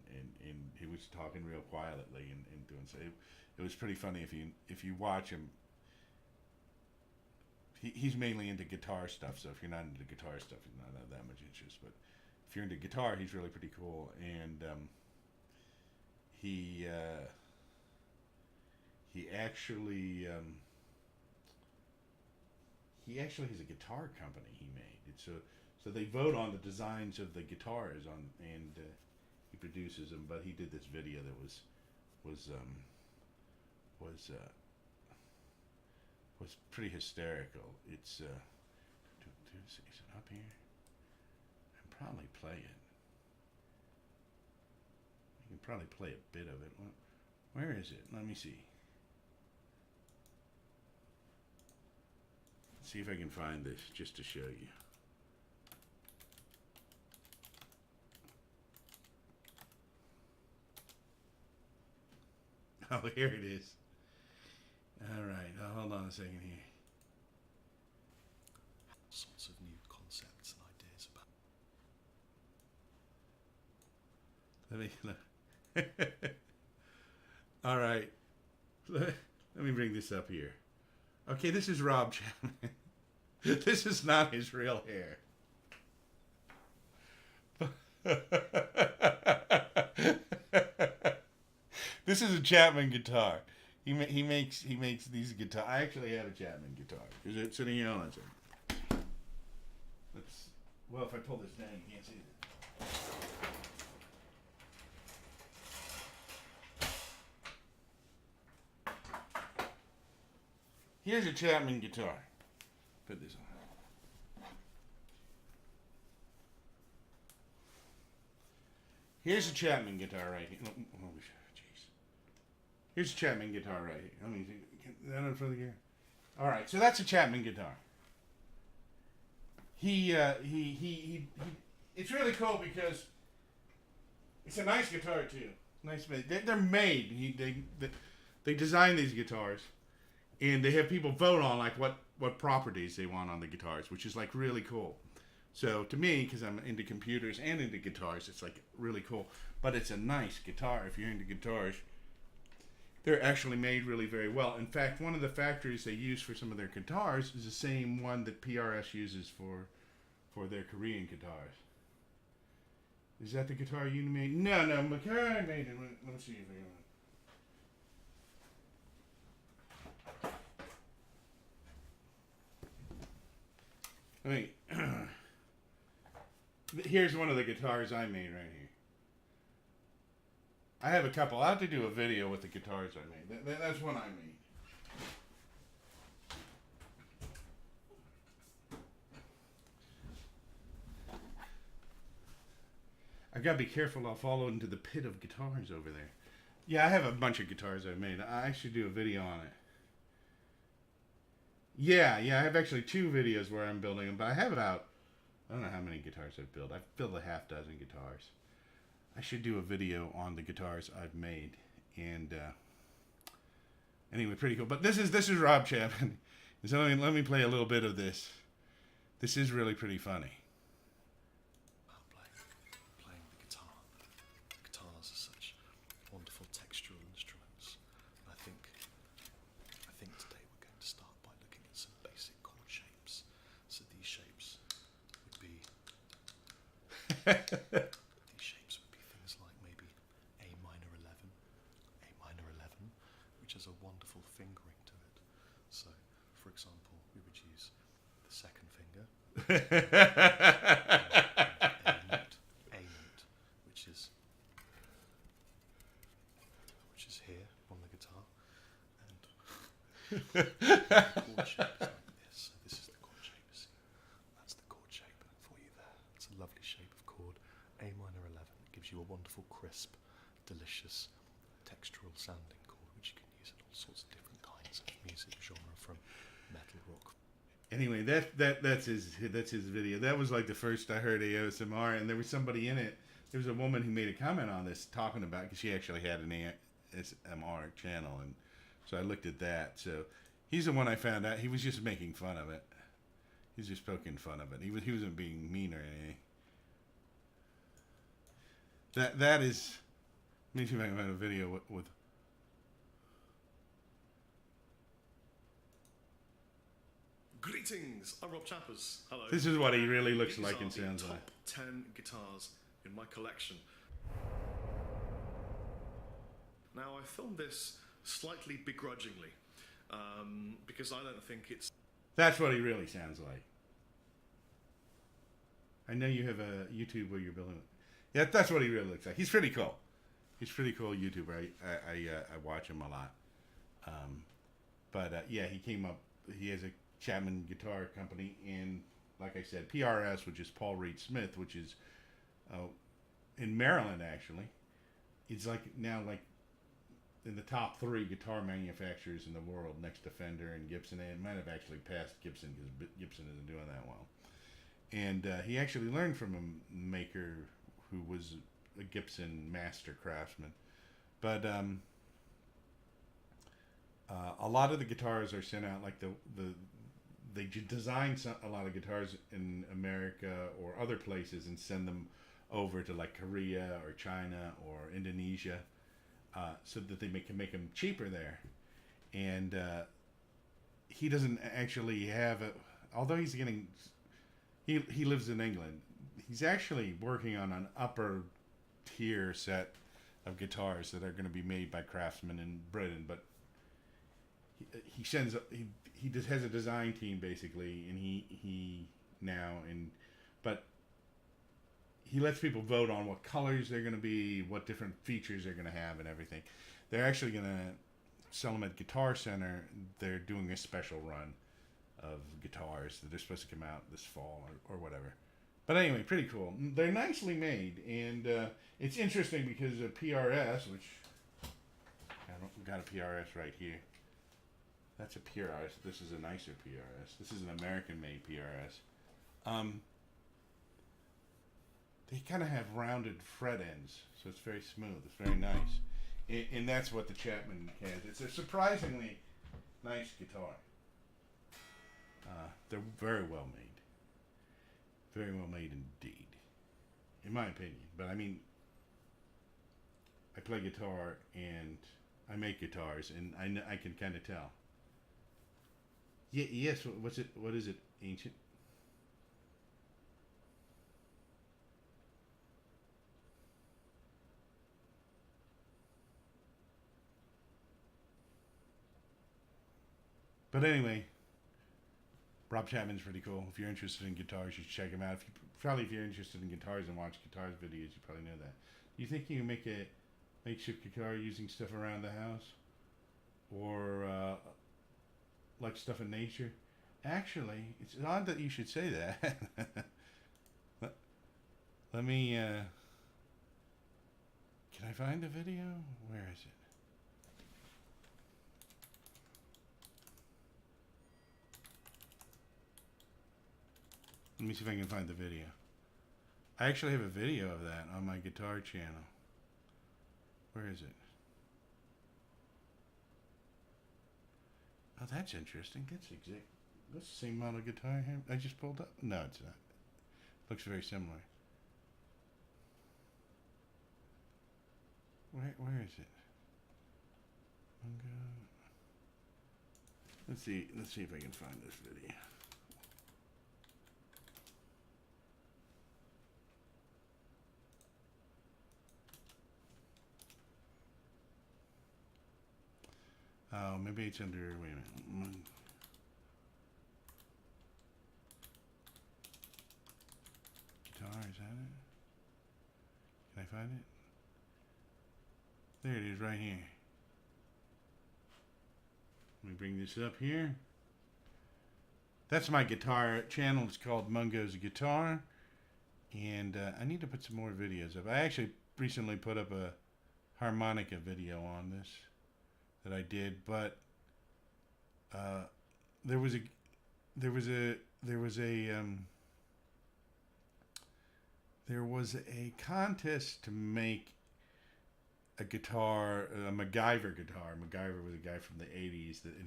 he was talking real quietly and doing so. It was pretty funny if you watch him. He's mainly into guitar stuff, so if you're not into guitar stuff, he's not that much interest. But if you're into guitar, he's really pretty cool, and he actually has a guitar company he made. So they vote on the designs of the guitars and he produces them. But he did this video that was pretty hysterical. It's is it up here? I can probably play it. You can probably play a bit of it. Where is it? Let me see. See if I can find this just to show you. Oh, here it is. All right, now hold on a second here. Sorts of new concepts and ideas about. Let me. All right. Let me bring this up here. Okay, this is Rob Chapman. This is not his real hair. This is a Chapman guitar. He makes these guitars. I actually have a Chapman guitar. Is it sitting here? On it? Well, if I pull this down, you can't see it. Here's a Chapman guitar. Put this on. Here's a Chapman guitar right here. Oh, jeez. Here's a Chapman guitar right here. Let me see. Is that in front of the gear? All right, so that's a Chapman guitar. He it's really cool because it's a nice guitar too. Nice made. They're made. They design these guitars, and they have people vote on like what properties they want on the guitars, which is like really cool. So to me, because I'm into computers and into guitars, it's like really cool. But it's a nice guitar. If you're into guitars, they're actually made really very well. In fact, one of the factories they use for some of their guitars is the same one that PRS uses for their Korean guitars. Is that the guitar you made? No, Makai made it. Let me see if I can. Here's one of the guitars I made right here. I have a couple. I'll have to do a video with the guitars I made. That's one I made. I've got to be careful. I'll fall into the pit of guitars over there. Yeah, I have a bunch of guitars I made. I should do a video on it. Yeah, I have actually 2 videos where I'm building them, but I have about, I don't know how many guitars I've built. I've built a half dozen guitars. I should do a video on the guitars I've made, and anyway, pretty cool. But this is Rob Chapman. So let me play a little bit of this. This is really pretty funny. Playing the guitar. Guitars are such wonderful textural instruments. I think today we're going to start by looking at some basic chord shapes. So these shapes would be things like maybe A minor 11, which has a wonderful fingering to it. So, for example, we would use the second finger. A note, which is here on the guitar, and chord shape is like this. So this is the chord shape. See, that's the chord shape for you there. It's a lovely shape of chord. A minor 11 gives you a wonderful, crisp, delicious, textural sounding chord, which you can use in all sorts of different kinds of music genre, from metal, rock. Anyway, that's his video. That was like the first I heard ASMR, and there was somebody in it. There was a woman who made a comment on this, talking about, because she actually had an ASMR channel, and so I looked at that. So He's the one I found out. He was just making fun of it. He's just poking fun of it. He wasn't being mean or anything. That is. Let me see if I can find a video with Greetings, I'm Rob Chappers. Hello. This is what he really looks These like are and the sounds top like. 10 guitars in my collection. Now, I filmed this slightly begrudgingly because I don't think it's... That's what he really sounds like. I know you have a YouTube where you're building it. Yeah, that's what he really looks like. He's pretty cool. He's a pretty cool YouTuber. I watch him a lot. Yeah, he came up. He has a Chapman guitar company, and like I said, PRS, which is Paul Reed Smith, which is in Maryland actually. It's like now like in the top 3 guitar manufacturers in the world, next to Fender and Gibson. And it might have actually passed Gibson because Gibson isn't doing that well. And he actually learned from a maker who was a Gibson master craftsman. But a lot of the guitars are sent out, like they design a lot of guitars in America or other places and send them over to like Korea or China or Indonesia, so that they can make them cheaper there. And he doesn't actually have a, although he's getting, he lives in England. He's actually working on an upper tier set of guitars that are going to be made by craftsmen in Britain, but he sends he just has a design team basically, and but he lets people vote on what colors they're going to be, what different features they're going to have, and everything. They're actually going to sell them at Guitar Center. They're doing a special run of guitars that are supposed to come out this fall or whatever. But anyway, pretty cool. They're nicely made, and it's interesting because a PRS, which I got a PRS right here. That's a PRS. This is a nicer PRS. This is an American-made PRS. They kind of have rounded fret ends, so it's very smooth. It's very nice, and that's what the Chapman has. It's a surprisingly nice guitar. They're very well made. Very well made indeed, in my opinion. But I mean, I play guitar and I make guitars, and I can kind of tell. Yeah, yes. What's it? What is it? Ancient. But anyway, Rob Chapman's pretty cool. If you're interested in guitars, you should check him out. If you're interested in guitars and watch guitars videos, you probably know that. Do you think you can make a makeshift guitar using stuff around the house, or like stuff in nature? Actually, it's odd that you should say that. Let me. Can I find the video? Where is it? Let me see if I can find the video. I actually have a video of that on my guitar channel. Where is it? Oh, that's interesting. That's the same model guitar I just pulled up. No, it's not. Looks very similar. Where is it? Let's see if I can find this video. Oh, maybe it's under, wait a minute. Guitar, is that it? Can I find it? There it is, right here. Let me bring this up here. That's my guitar channel. It's called Mungo's Guitar. And I need to put some more videos up. I actually recently put up a harmonica video on this that I did, but there was a contest to make a guitar, a MacGyver guitar. MacGyver was a guy from the 80s, and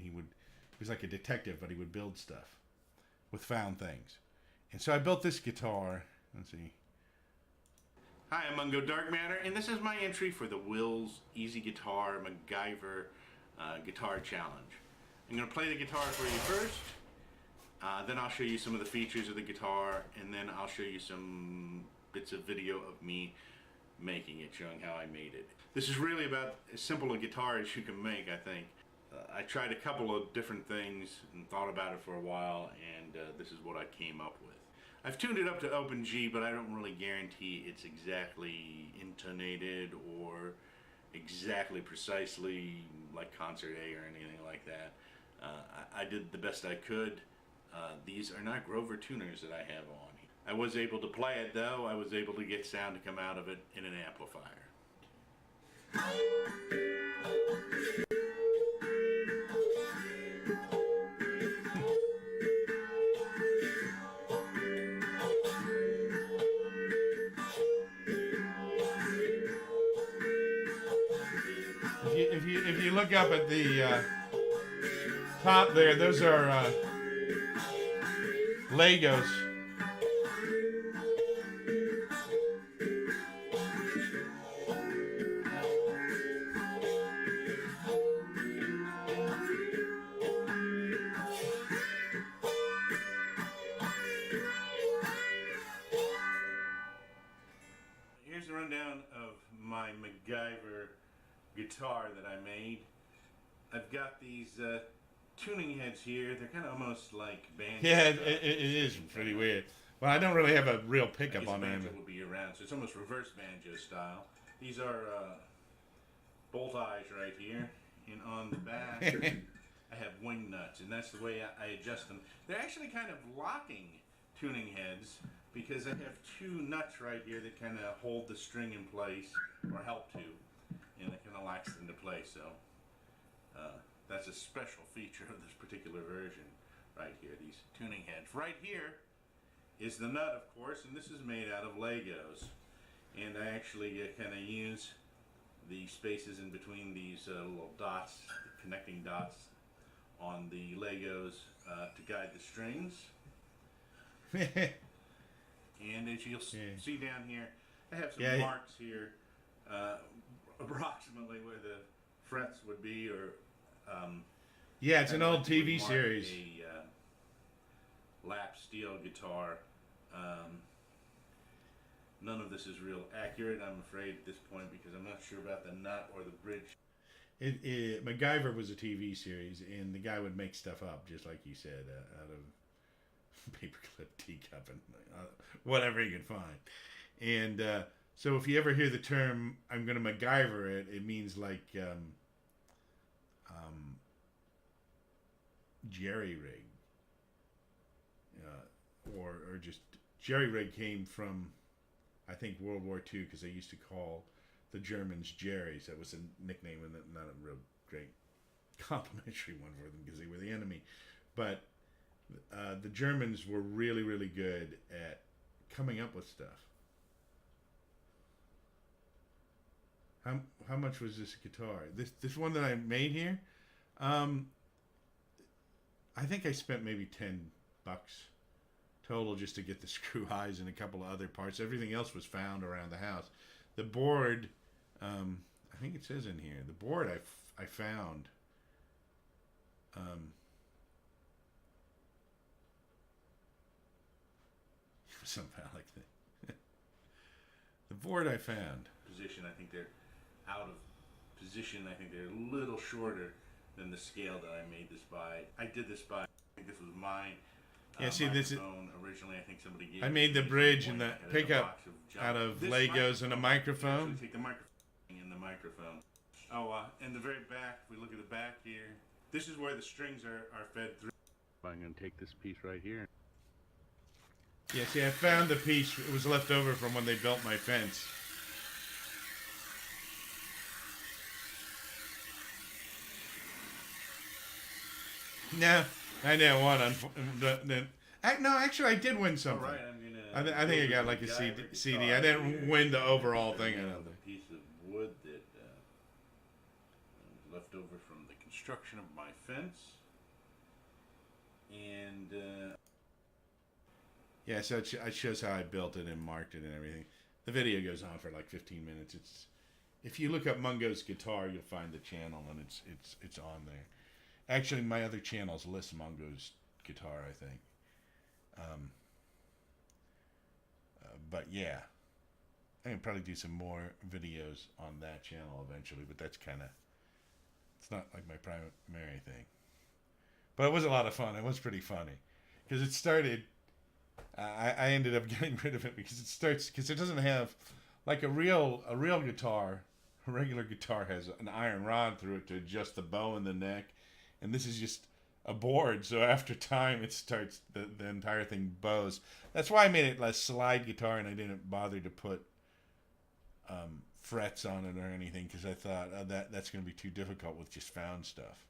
He was like a detective, but he would build stuff with found things. And so I built this guitar. Let's see. Hi, I'm Mungo Dark Matter, and this is my entry for the Will's Easy Guitar MacGyver Guitar Challenge. I'm going to play the guitar for you first, then I'll show you some of the features of the guitar, and then I'll show you some bits of video of me making it, showing how I made it. This is really about as simple a guitar as you can make, I think. I tried a couple of different things and thought about it for a while, and this is what I came up with. I've tuned it up to open G, but I don't really guarantee it's exactly intonated or exactly precisely like concert A or anything like that. I did the best I could. These are not Grover tuners that I have on. I was able to play it though. I was able to get sound to come out of it in an amplifier. If you look up at the top there, those are Legos. Here's a rundown of my MacGyver guitar that I made. I've got these tuning heads here. They're kind of almost like banjo. Yeah, it is pretty weird. Well, I don't really have a real pickup on them. Banjo will be around, so it's almost reverse banjo style. These are bolt eyes right here, and on the back I have wing nuts, and that's the way I adjust them. They're actually kind of locking tuning heads because I have two nuts right here that kind of hold the string in place, or help to, and it kind of locks into place. So that's a special feature of this particular version right here, these tuning heads. Right here is the nut, of course, and this is made out of Legos. And I actually kind of use the spaces in between these little dots, the connecting dots on the Legos to guide the strings. And as you'll see down here, I have some marks here, approximately where the frets would be, or yeah, it's an old TV series. A lap steel guitar. None of this is real accurate, I'm afraid, at this point, because I'm not sure about the nut or the bridge. MacGyver was a TV series, and the guy would make stuff up, just like you said, out of paperclip, teacup, and whatever he could find. And so if you ever hear the term, I'm going to MacGyver it, it means like jerry rig. Or just jerry rig came from, I think, World War II, because they used to call the Germans Jerrys. That was a nickname, and not a real great complimentary one for them because they were the enemy. But the Germans were really, really good at coming up with stuff. How much was this guitar? This one that I made here? I think I spent maybe $10 total just to get the screw eyes and a couple of other parts. Everything else was found around the house. The board, I think it says in here, the board I found somehow like that. The board I found. Position, I think they're out of position. I think they're a little shorter than the scale that I made this by. I did this by, I think this was mine. Yeah, see, this is originally. I think somebody gave. I made the bridge and the pickup out of Legos and a microphone. Take the microphone and the microphone. Oh, in the very back, if we look at the back here, this is where the strings are fed through. I'm going to take this piece right here. Yeah, see, I found the piece. It was left over from when they built my fence. No, I didn't win. No, actually, I did win something. Right, I think I got like a CD. I didn't win the overall thing. Another piece of wood that was left over from the construction of my fence. And yeah, so it shows how I built it and marked it and everything. The video goes on for like 15 minutes. It's if you look up Mungo's guitar, you'll find the channel, and it's on there. Actually, my other channels list Mungo's guitar, I think. But yeah, I can probably do some more videos on that channel eventually. But that's kind of it's not like my primary thing. But it was a lot of fun. It was pretty funny because it started. I ended up getting rid of it because it doesn't have like a real guitar. A regular guitar has an iron rod through it to adjust the bow in the neck, and this is just a board. So after time, it starts the entire thing bows. That's why I made it a slide guitar, and I didn't bother to put frets on it or anything because I thought that's going to be too difficult with just found stuff.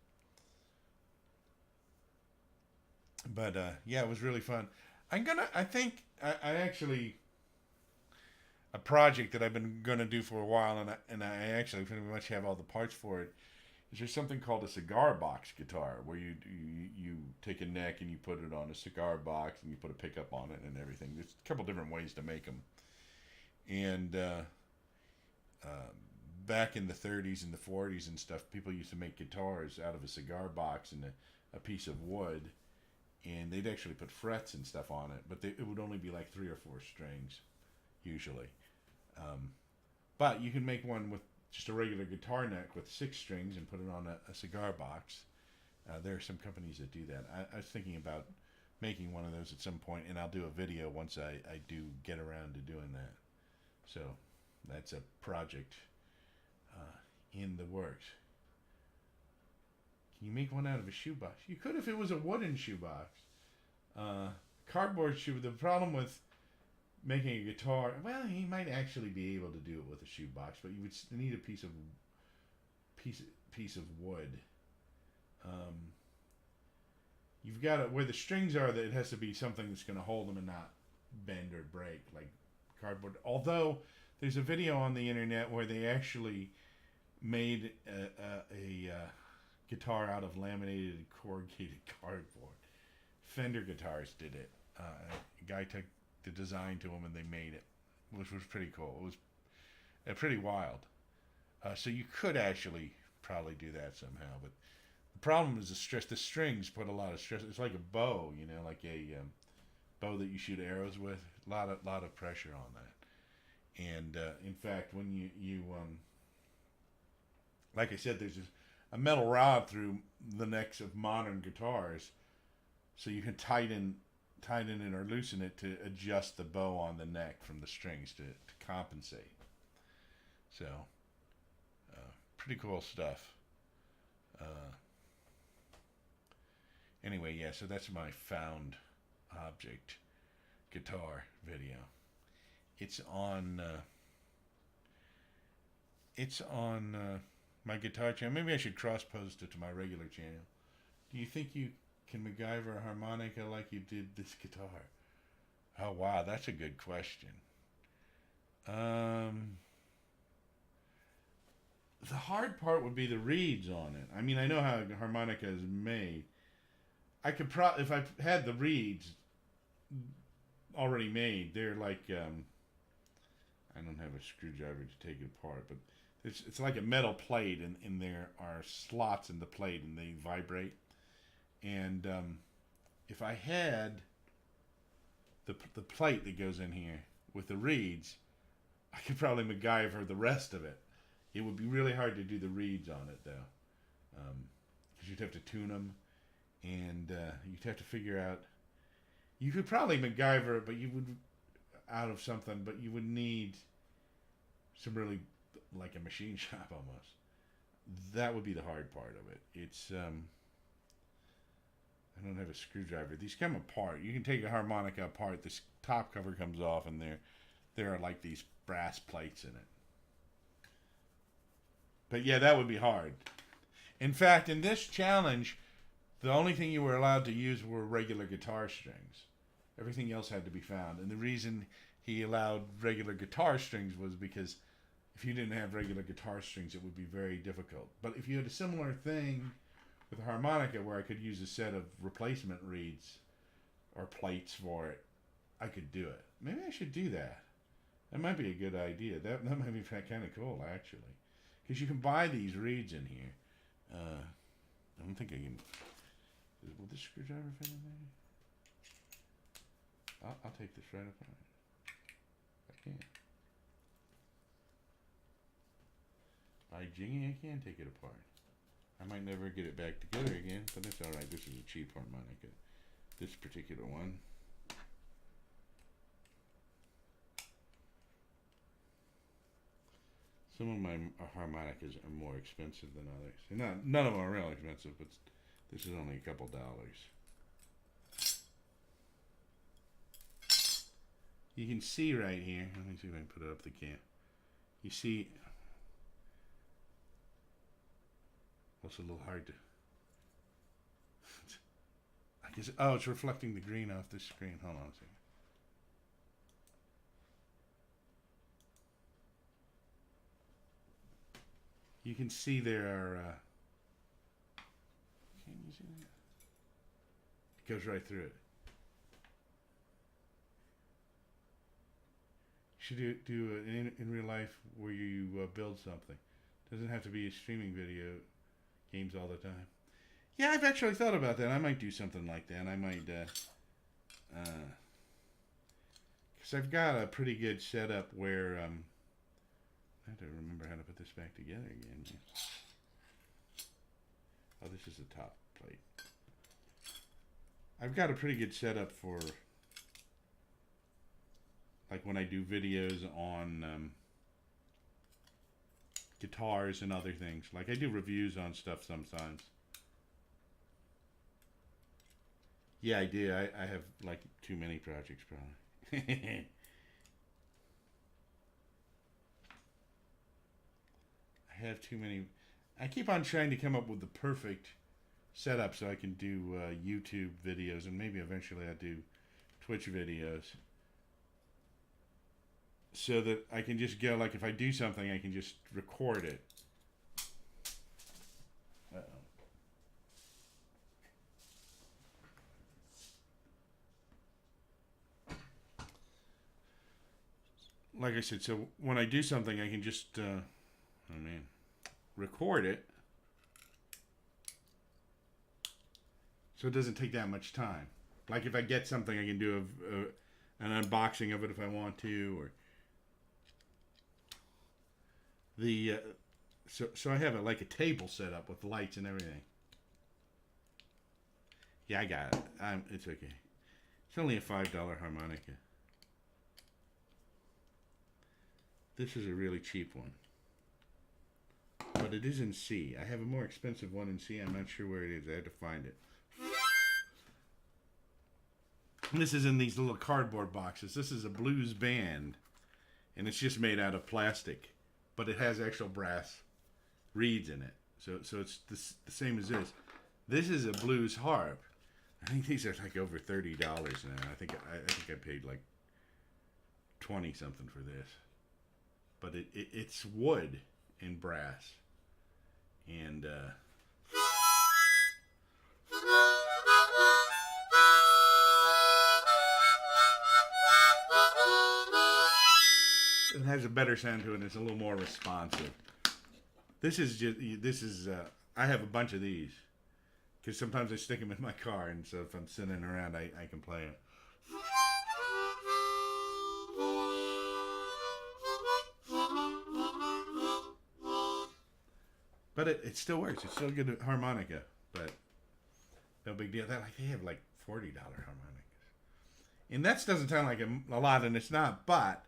But yeah, it was really fun. I think I actually a project that I've been going to do for a while, and I actually pretty much have all the parts for it. Is there something called a cigar box guitar where you take a neck and you put it on a cigar box and you put a pickup on it and everything. There's a couple different ways to make them. And back in the 30s and the 40s and stuff, people used to make guitars out of a cigar box and a piece of wood, and they'd actually put frets and stuff on it, but it would only be like 3 or 4 strings usually. But you can make one with just a regular guitar neck with 6 strings and put it on a cigar box. There are some companies that do that. I was thinking about making one of those at some point, and I'll do a video once I do get around to doing that. So that's a project in the works. Can you make one out of a shoebox? You could if it was a wooden shoebox. Cardboard shoe. The problem with making a guitar, well, you might actually be able to do it with a shoebox, but you would need a piece of wood. You've got it where the strings are. That it has to be something that's going to hold them and not bend or break like cardboard. Although there's a video on the internet where they actually made a guitar out of laminated corrugated cardboard. Fender guitars did it. A guy took the design to them and they made it, which was pretty cool. It was pretty wild. So you could actually probably do that somehow, but the problem is the stress. The strings put a lot of stress. It's like a bow, like a bow that you shoot arrows with. A lot of pressure on that. And in fact, when you like I said, there's a metal rod through the necks of modern guitars, so you can tighten it or loosen it to adjust the bow on the neck from the strings to compensate. So, pretty cool stuff. Anyway, yeah, so that's my found object guitar video. It's on my guitar channel. Maybe I should cross-post it to my regular channel. Do you think you can MacGyver a harmonica like you did this guitar? Oh, wow, that's a good question. The hard part would be the reeds on it. I mean, I know how a harmonica is made. I could if I had the reeds already made, they're like, I don't have a screwdriver to take it apart, but it's like a metal plate, and there are slots in the plate, and they vibrate. And if I had the plate that goes in here with the reeds, I could probably MacGyver the rest of it. It would be really hard to do the reeds on it, though, because you'd have to tune them, and you'd have to figure out. You could probably MacGyver it, but you would out of something, but you would need some really like a machine shop almost. That would be the hard part of it. It's I don't have a screwdriver. These come apart. You can take a harmonica apart. This top cover comes off, and there are like these brass plates in it. But yeah, that would be hard. In fact, in this challenge, the only thing you were allowed to use were regular guitar strings. Everything else had to be found. And the reason he allowed regular guitar strings was because if you didn't have regular guitar strings, it would be very difficult. But if you had a similar thing with a harmonica where I could use a set of replacement reeds or plates for it, I could do it. Maybe I should do that. That might be a good idea. That might be kind of cool, actually. Because you can buy these reeds in here. I don't think I can... Will this screwdriver fit in there? I'll take this right apart. I can. By jinging, I can take it apart. I might never get it back together again, but that's alright. This is a cheap harmonica. This particular one. Some of my harmonicas are more expensive than others. And none of them are real expensive, but this is only a couple dollars. You can see right here. Let me see if I can put it up the cam. You see, well, it's a little hard to. I guess. Oh, it's reflecting the green off this screen. Hold on a second. You can see there are. Can you see that? It goes right through it. You should do it in real life where you build something. Doesn't have to be a streaming video games all the time. Yeah, I've actually thought about that. I might do something like that. I might, because I've got a pretty good setup where I have to remember how to put this back together again. Oh, this is the top plate. I've got a pretty good setup for, like, when I do videos on guitars and other things. Like, I do reviews on stuff sometimes. Yeah, I do. I have, like, too many projects, probably. I have too many. I keep on trying to come up with the perfect setup so I can do YouTube videos, and maybe eventually I'll do Twitch videos. So that I can just go, like, if I do something, I can just record it. Uh-oh. Like I said, so when I do something, I can just, record it. So it doesn't take that much time. Like if I get something, I can do an unboxing of it if I want to, or the so I have like a table set up with lights and everything. Yeah, I got it. It's okay. It's only a $5 harmonica. This is a really cheap one. But it is in C. I have a more expensive one in C. I'm not sure where it is. I had to find it. And this is in these little cardboard boxes. This is a blues band. And it's just made out of plastic. But it has actual brass reeds in it. So it's the same as this. This is a blues harp. I think these are like over $30 now. I think I paid like 20 something for this. But it's wood and brass. And it has a better sound to it, and it's a little more responsive. This is I have a bunch of these because sometimes I stick them in my car, and so if I'm sitting around, I can play it. But it still works. It's still a good harmonica, but no big deal. They have like $40 harmonicas, and that doesn't sound like a lot, and it's not. But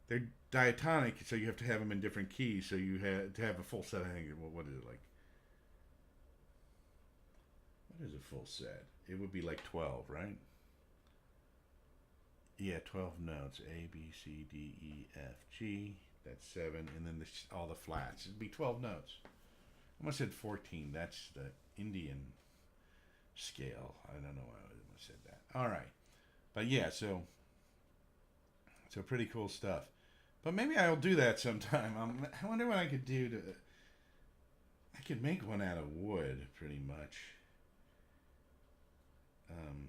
they're diatonic, so you have to have them in different keys. So you have to have a full set. I think. What is it like? What is a full set? It would be like 12, right? Yeah, 12 notes. A, B, C, D, E, F, G. That's 7, and then all the flats. It'd be 12 notes. I almost said 14. That's the Indian scale. I don't know why I almost said that. All right. But yeah, so pretty cool stuff. But maybe I'll do that sometime. I wonder what I could do to I could make one out of wood, pretty much. Um,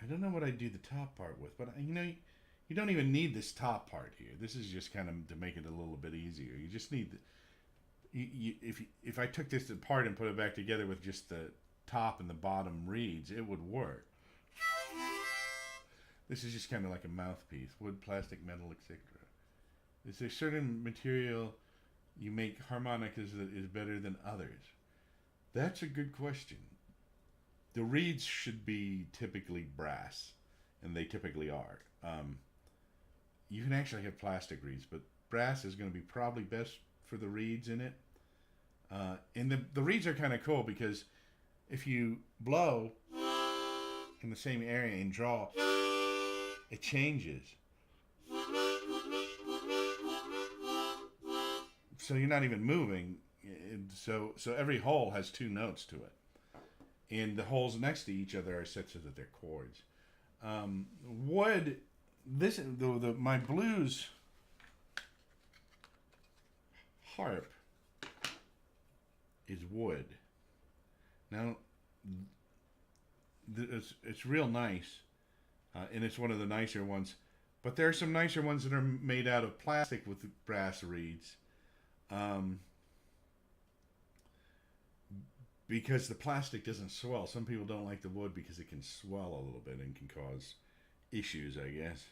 I don't know what I'd do the top part with, but you don't even need this top part here. This is just kind of to make it a little bit easier. You just need if I took this apart and put it back together with just the top and the bottom reeds, it would work. This is just kind of like a mouthpiece: wood, plastic, metal, etc. Is there certain material you make harmonicas that is better than others? That's a good question. The reeds should be typically brass, and they typically are. You can actually have plastic reeds, but brass is going to be probably best for the reeds in it. And the reeds are kind of cool because if you blow in the same area and draw, it changes. So you're not even moving. So every hole has two notes to it, and the holes next to each other are set so that they're chords. Wood. My blues harp is wood. Now, it's real nice, and it's one of the nicer ones. But there are some nicer ones that are made out of plastic with brass reeds, because the plastic doesn't swell. Some people don't like the wood because it can swell a little bit and can cause issues, I guess.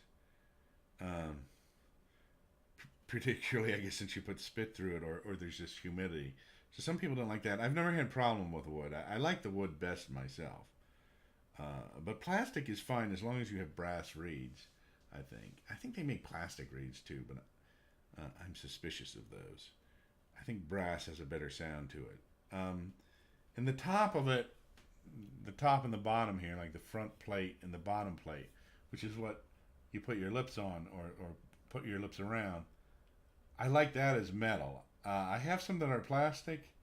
Particularly, I guess, since you put spit through it, or there's just humidity. So some people don't like that. I've never had a problem with wood. I like the wood best myself. But plastic is fine as long as you have brass reeds, I think. I think they make plastic reeds too, but I'm suspicious of those. I think brass has a better sound to it. And the top of it, the top and the bottom here, like the front plate and the bottom plate, which is what you put your lips on or put your lips around, I like that as metal. I have some that are plastic,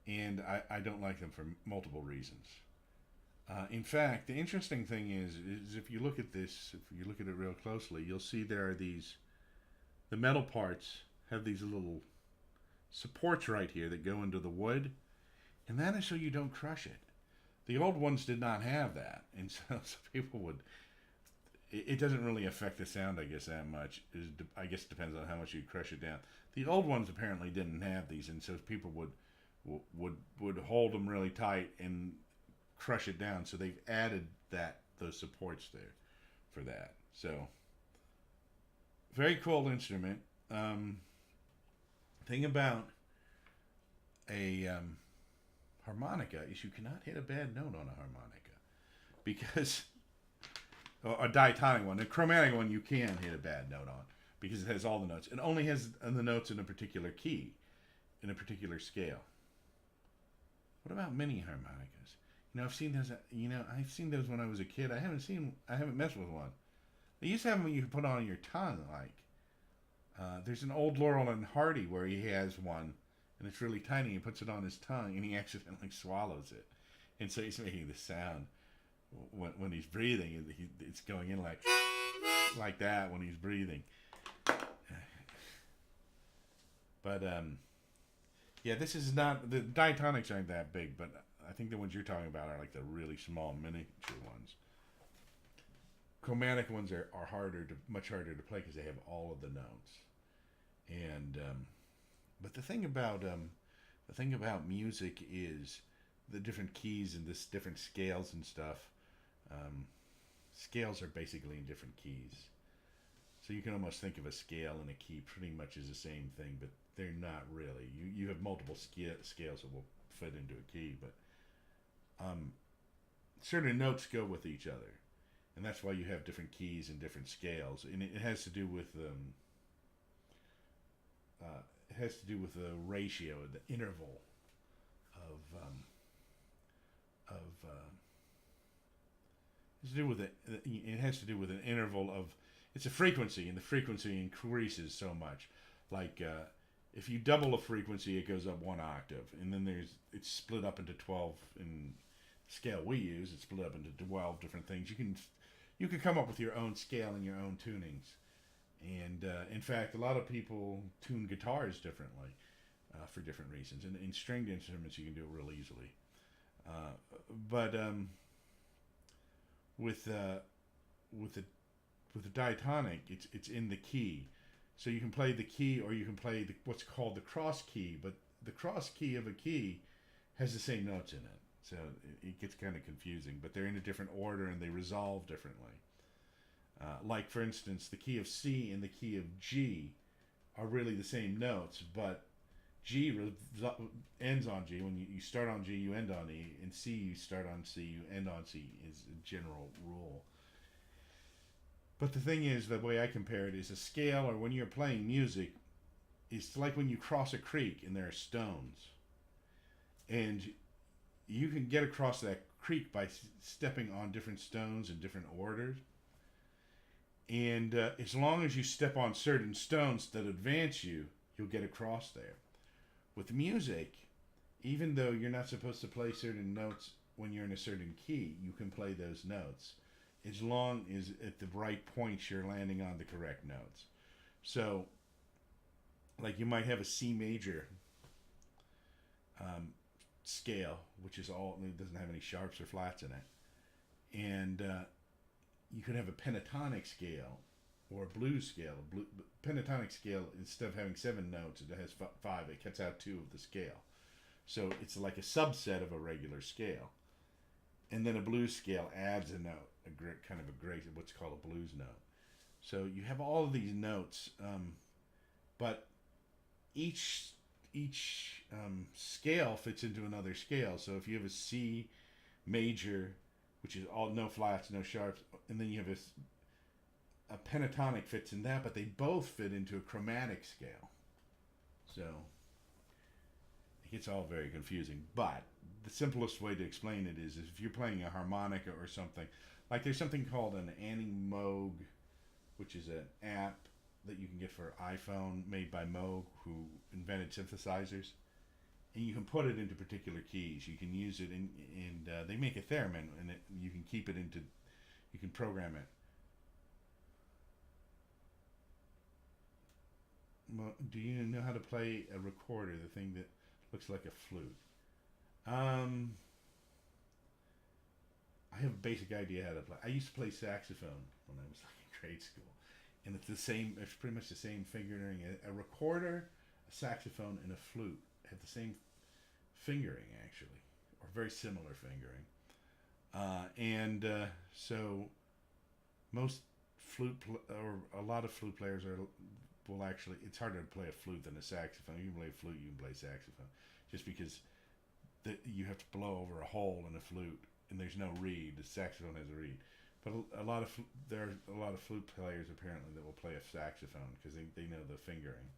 and I don't like them for multiple reasons. In fact, the interesting thing is if you look at this, if you look at it real closely, you'll see there are the metal parts have these little supports right here that go into the wood, and that is so you don't crush it. The old ones did not have that, and so people would. It doesn't really affect the sound, I guess, that much. I guess it depends on how much you crush it down. The old ones apparently didn't have these, and so people would hold them really tight and crush it down. So they've added those supports there for that. So very cool instrument. Thing about a harmonica is you cannot hit a bad note on a harmonica because a diatonic one. A chromatic one you can hit a bad note on because it has all the notes. It only has the notes in a particular key, in a particular scale. What about mini harmonicas? I've seen those. I've seen those when I was a kid. I haven't messed with one. They used to have them you could put on your tongue. There's an old Laurel and Hardy where he has one, and it's really tiny. He puts it on his tongue, and he accidentally swallows it, and so he's making the sound when he's breathing. It's going in like that when he's breathing. But yeah, this is not the diatonics aren't that big, but I think the ones you're talking about are like the really small miniature ones. Chromatic ones are much harder to play because they have all of the notes. And but the thing about music is the different keys and this different scales and stuff. Scales are basically in different keys, so you can almost think of a scale and a key pretty much as the same thing, but they're not really. You have multiple scales that will fit into a key, but certain notes go with each other, and that's why you have different keys and different scales, and it has to do with the ratio, the interval of it has to do with an interval of it's a frequency, and the frequency increases so much. If you double a frequency, it goes up one octave, and then it's split up into 12 in the scale we use. It's split up into 12 different things. You can come up with your own scale and your own tunings, and in fact, a lot of people tune guitars differently. for different reasons. And in stringed instruments, you can do it real easily. But with with the with the diatonic, it's in the key, so you can play the key or you can play what's called the cross key. But the cross key of a key has the same notes in it, so it gets kind of confusing. But they're in a different order and they resolve differently. Like for instance, the key of C and the key of G are really the same notes, but G ends on G. When you start on G, you end on E. In C, you start on C, you end on C, is a general rule. But the thing is, the way I compare it is a scale, or when you're playing music, it's like when you cross a creek and there are stones. And you can get across that creek by stepping on different stones in different orders. And as long as you step on certain stones that advance you, you'll get across there. With music, even though you're not supposed to play certain notes when you're in a certain key, you can play those notes as long as at the right points you're landing on the correct notes. So, like you might have a C major scale, which is all, it doesn't have any sharps or flats in it. And you could have a pentatonic scale or a blues scale. Pentatonic scale, instead of having 7 notes, it has 5. It cuts out 2 of the scale. So it's like a subset of a regular scale. And then a blues scale adds a note, kind of a great, what's called a blues note. So you have all of these notes, but each scale fits into another scale. So if you have a C major, which is all no flats, no sharps, and then you have a pentatonic fits in that, but they both fit into a chromatic scale. So it gets all very confusing. But the simplest way to explain it is if you're playing a harmonica or something, like there's something called an Moog, which is an app that you can get for iPhone, made by Moog, who invented synthesizers. And you can put it into particular keys. You can use it and they make a theremin, and you can keep it into, you can program it. Well, do you know how to play a recorder, the thing that looks like a flute? I have a basic idea how to play. I used to play saxophone when I was like in grade school, and it's pretty much the same fingering. A recorder, a saxophone, and a flute have the same fingering, actually, or very similar fingering. So most or a lot of flute players will actually, it's harder to play a flute than a saxophone. You can play a flute, you can play saxophone, just because you have to blow over a hole in a flute, and there's no reed. The saxophone has a reed. But there are a lot of flute players apparently that will play a saxophone because they know the fingering.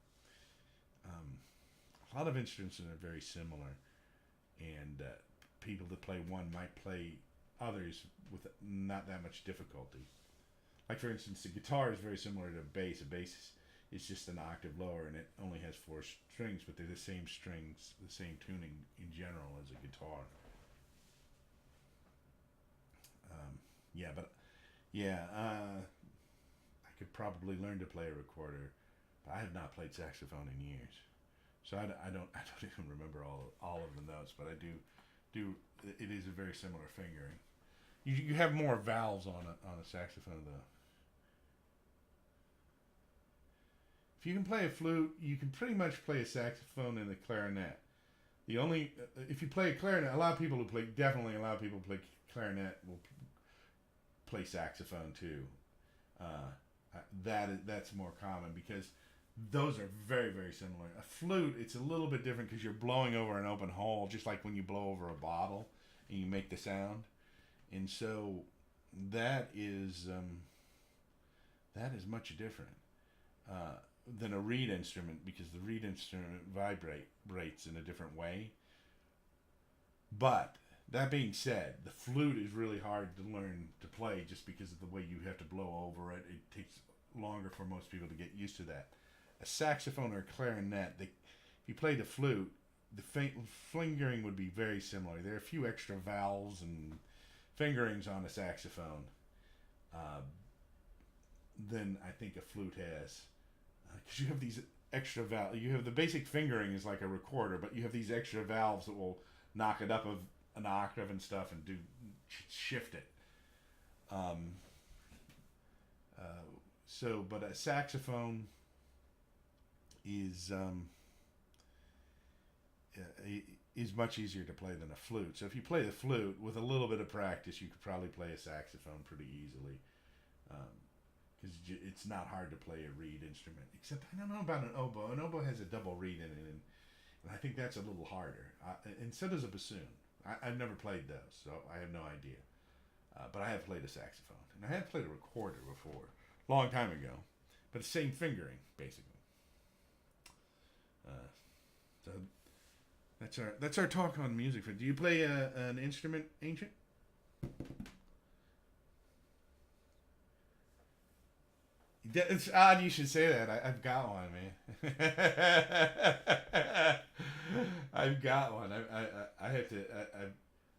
A lot of instruments are very similar, and people that play one might play others with not that much difficulty. Like for instance, the guitar is very similar to a bass. A bass is just an octave lower, and it only has 4 strings, but they're the same strings, the same tuning in general as a guitar. I could probably learn to play a recorder, but I have not played saxophone in years, so I don't even remember all of the notes. But I do. It is a very similar fingering. You have more valves on a saxophone though. If you can play a flute, you can pretty much play a saxophone and a clarinet. The only if you play a clarinet, a lot of people who play clarinet will play saxophone too. That's more common because those are very, very similar. A flute, it's a little bit different because you're blowing over an open hole, just like when you blow over a bottle and you make the sound. And so that is much different than a reed instrument, because the reed instrument vibrates in a different way. But that being said, the flute is really hard to learn to play just because of the way you have to blow over it. It takes longer for most people to get used to that. A saxophone or a clarinet, if you play the flute, the fingering would be very similar. There are a few extra valves and fingerings on a saxophone than I think a flute has. Because you have these extra valve. You have the basic fingering is like a recorder, but you have these extra valves that will knock it up of an octave and stuff and do shift it. Um, uh, but a saxophone is is much easier to play than a flute. So if you play the flute with a little bit of practice, you could probably play a saxophone pretty easily. Because it's not hard to play a reed instrument. Except I don't know about an oboe. An oboe has a double reed in it, and I think that's a little harder. And so does a bassoon. I've never played those, so I have no idea. But I have played a saxophone, and I have played a recorder before, long time ago. But the same fingering, basically. So that's our talk on music. Do you play an instrument, Ancient? It's odd you should say that. I've got one, man. I've got one. I have to.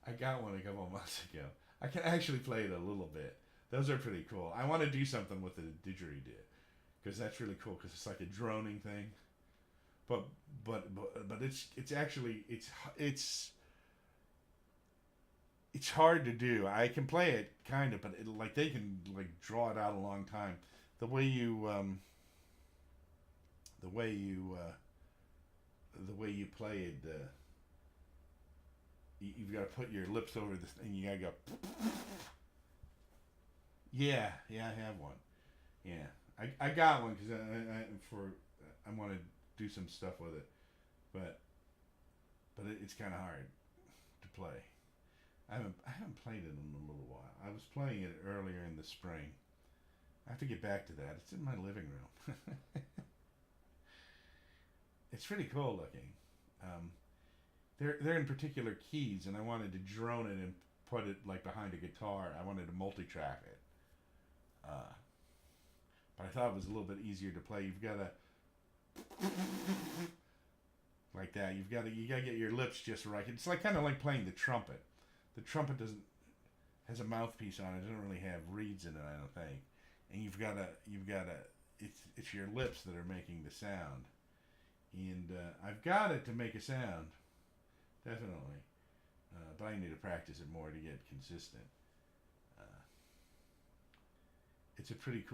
I got one a couple of months ago. I can actually play it a little bit. Those are pretty cool. I want to do something with the didgeridoo because that's really cool because it's like a droning thing. But it's actually it's hard to do. I can play it kind of, but like they can like draw it out a long time. The way you play it, you've got to put your lips over this thing. You gotta go. Yeah, I have one. Yeah, I got one because I want to do some stuff with it, but it's kind of hard to play. I haven't played it in a little while. I was playing it earlier in the spring. I have to get back to that. It's in my living room. It's pretty cool looking. They're in particular keys, and I wanted to drone it and put it like behind a guitar. I wanted to multi-track it. But I thought it was a little bit easier to play. You've got to like that. You got to get your lips just right. It's like kind of like playing the trumpet. The trumpet has a mouthpiece on it. It doesn't really have reeds in it, I don't think. And you've got to it's your lips that are making the sound. And I've got it to make a sound, definitely. But I need to practice it more to get consistent. It's a pretty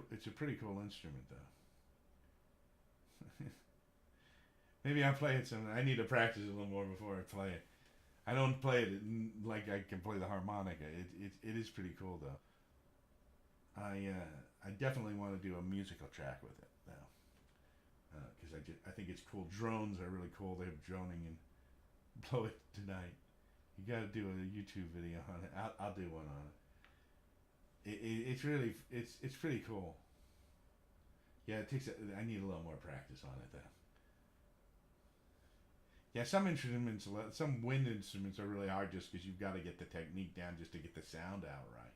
cool instrument, though. Maybe I'll play it some. I need to practice it a little more before I play it. I don't play it like I can play the harmonica. It is pretty cool, though. I definitely want to do a musical track with it now, because I think it's cool. Drones are really cool. They have droning and blow it tonight. You got to do a YouTube video on it. I'll do one on it. It's really it's pretty cool. Yeah, I need a little more practice on it though. Yeah, some wind instruments are really hard just because you've got to get the technique down just to get the sound out right.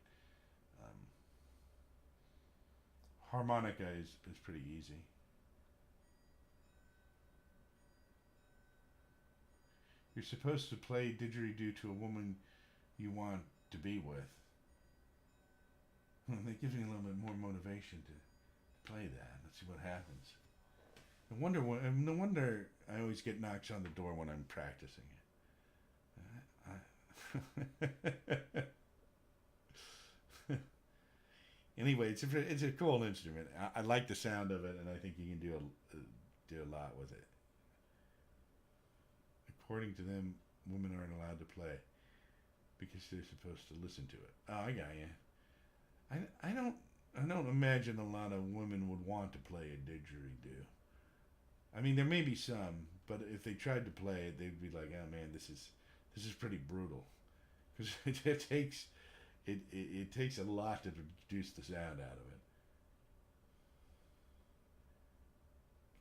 Harmonica is pretty easy. You're supposed to play didgeridoo to a woman you want to be with. That gives me a little bit more motivation to play that. Let's see what happens. No wonder I always get knocks on the door when I'm practicing it. Anyway, it's a cool instrument. I like the sound of it, and I think you can do a lot with it. According to them, women aren't allowed to play because they're supposed to listen to it. Oh, I got you. I don't imagine a lot of women would want to play a didgeridoo. I mean, there may be some, but if they tried to play it, they'd be like, "Oh man, this is pretty brutal," because it takes a lot to produce the sound out of it.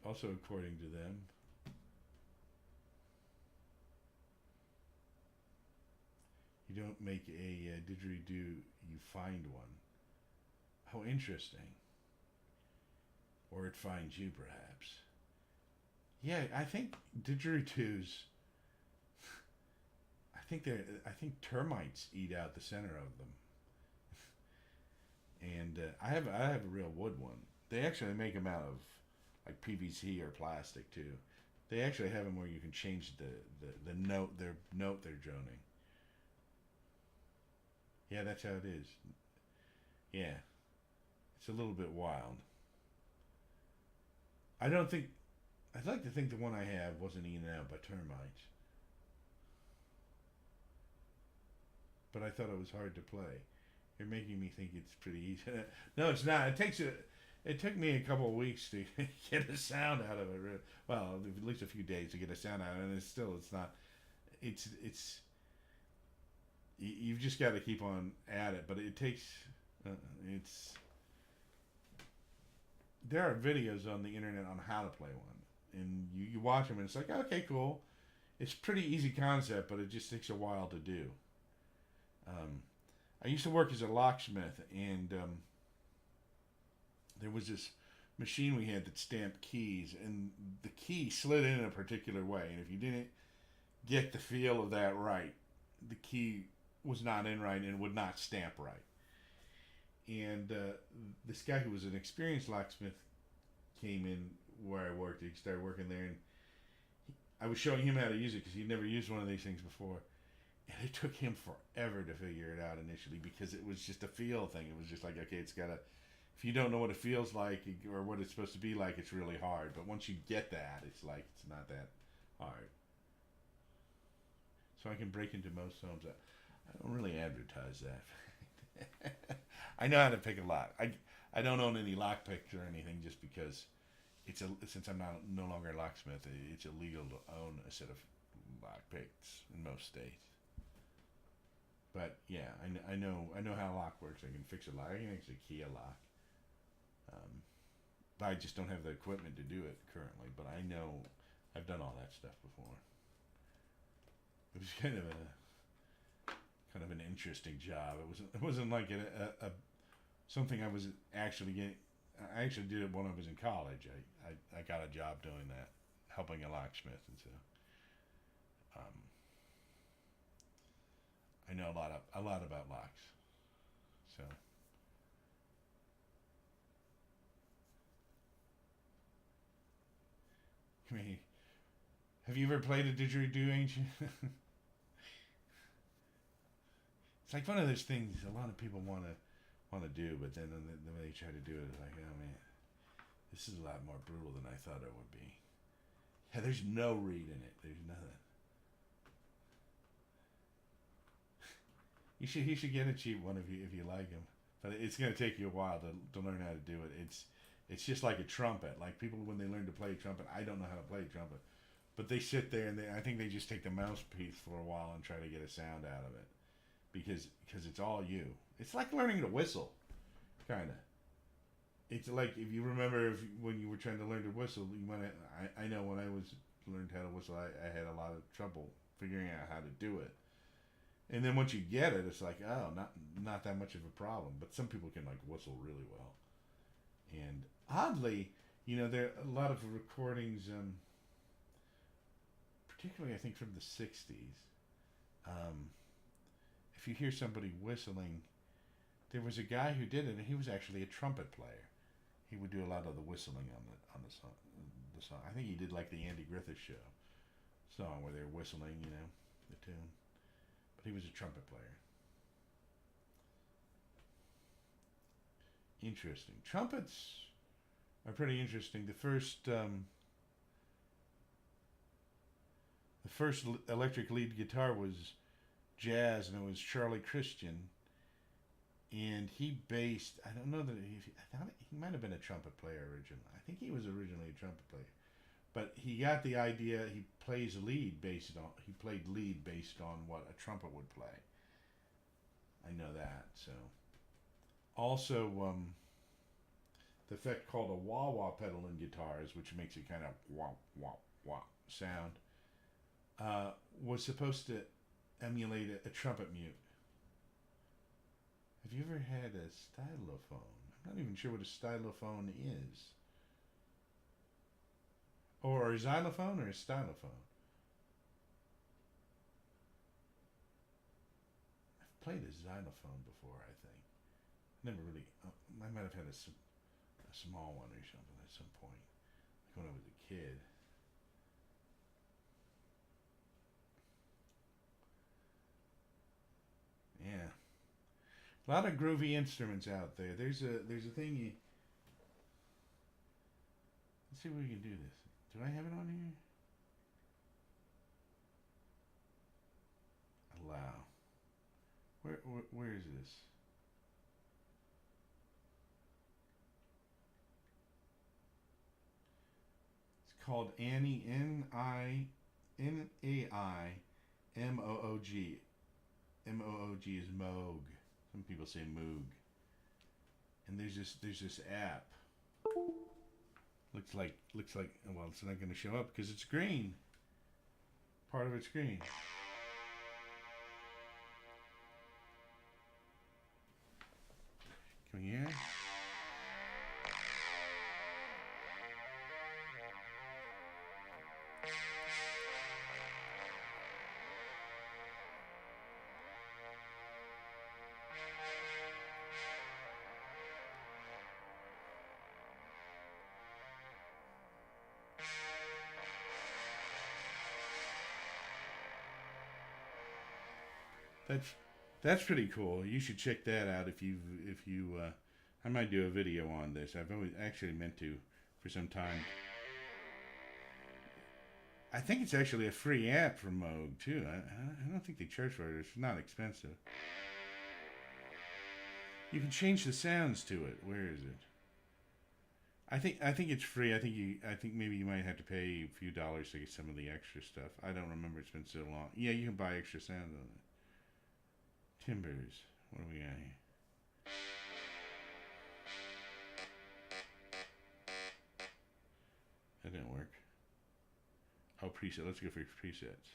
Also, according to them, you don't make a didgeridoo; you find one. How interesting. Or it finds you, perhaps. Yeah, I think didgeridoos. I think termites eat out the center of them. And I have a real wood one. They actually make them out of like PVC or plastic too. They actually have them where you can change the note they're droning. Yeah, that's how it is. Yeah, it's a little bit wild. I don't think I'd like to think the one I have wasn't eaten out by termites, but I thought it was hard to play. You're making me think it's pretty easy. No, it's not. It took me a couple of weeks to get a sound out of it. Well, at least a few days to get a sound out of it, and it's not. It's you've just got to keep on at it, but it takes. Uh, it's There are videos on the internet on how to play one, and you watch them, and it's like, okay, cool. It's pretty easy concept, but it just takes a while to do. Um, I used to work as a locksmith, and there was this machine we had that stamped keys, and the key slid in a particular way, and if you didn't get the feel of that right, the key was not in right and it would not stamp right. And this guy who was an experienced locksmith came in where I worked. He started working there, and I was showing him how to use it because he'd never used one of these things before. And it took him forever to figure it out initially because it was just a feel thing. It was just like, okay, it's got to, if you don't know what it feels like or what it's supposed to be like, it's really hard. But once you get that, it's like, it's not that hard. So I can break into most homes. I don't really advertise that. I know how to pick a lock. I don't own any lock picks or anything just because since I'm no longer a locksmith, it's illegal to own a set of lock picks in most states. But yeah, I know how a lock works. I can fix a lock. I can actually key a lock. But I just don't have the equipment to do it currently. But I know I've done all that stuff before. It was kind of an interesting job. It wasn't like a something I was actually getting. I actually did it when I was in college. I got a job doing that, helping a locksmith, and so I know a lot about locks. So I mean, have you ever played a didgeridoo, ancient? It's like one of those things a lot of people want to do, but then when they try to do it, it's like, oh man, this is a lot more brutal than I thought it would be. Yeah, there's no reed in it. There's nothing. You should get a cheap one if you like them, but it's gonna take you a while to learn how to do it. It's just like a trumpet. Like people when they learn to play trumpet, I don't know how to play trumpet, but they sit there and I think they just take the mouthpiece for a while and try to get a sound out of it because it's all you. It's like learning to whistle, kind of. It's like if you remember when you were trying to learn to whistle, I know when I learned how to whistle, I had a lot of trouble figuring out how to do it. And then once you get it, it's like, oh, not that much of a problem. But some people can like whistle really well. And oddly, there are a lot of recordings, particularly I think from the '60s. If you hear somebody whistling, there was a guy who did it, and he was actually a trumpet player. He would do a lot of the whistling on the song. The song. I think he did like the Andy Griffith Show song where they're whistling, the tune. But he was a trumpet player. Interesting. Trumpets are pretty interesting. The first electric lead guitar was jazz, and it was Charlie Christian. And he based, I don't know that I thought he might have been a trumpet player originally. I think he was originally a trumpet player. But he got the idea, he played lead based on what a trumpet would play. I know that, so. Also, the effect called a wah-wah pedal in guitars, which makes it kind of wah-wah-wah sound, was supposed to emulate a trumpet mute. Have you ever had a stylophone? I'm not even sure what a stylophone is. Or a xylophone or a stylophone? I've played a xylophone before, I think. Never really. I might have had a small one or something at some point. when I was a kid. Yeah. A lot of groovy instruments out there. There's a thing you. Let's see if we can do this. Do I have it on here? Allow. Where is this? It's called Annie, Naimmoog. Moog is Moog. Some people say Moog. And there's this app. Looks like well, it's not going to show up because it's green. Part of it's green. Can we hear? That's pretty cool. You should check that out if you I might do a video on this. I've always actually meant to for some time. I think it's actually a free app from Moog too. I don't think they charge for it. It's not expensive. You can change the sounds to it. Where is it? I think it's free. I think maybe you might have to pay a few dollars to get some of the extra stuff. I don't remember. It's been so long. Yeah, you can buy extra sounds on it. Timbers. What do we got here? That didn't work. Oh, preset. Let's go for presets.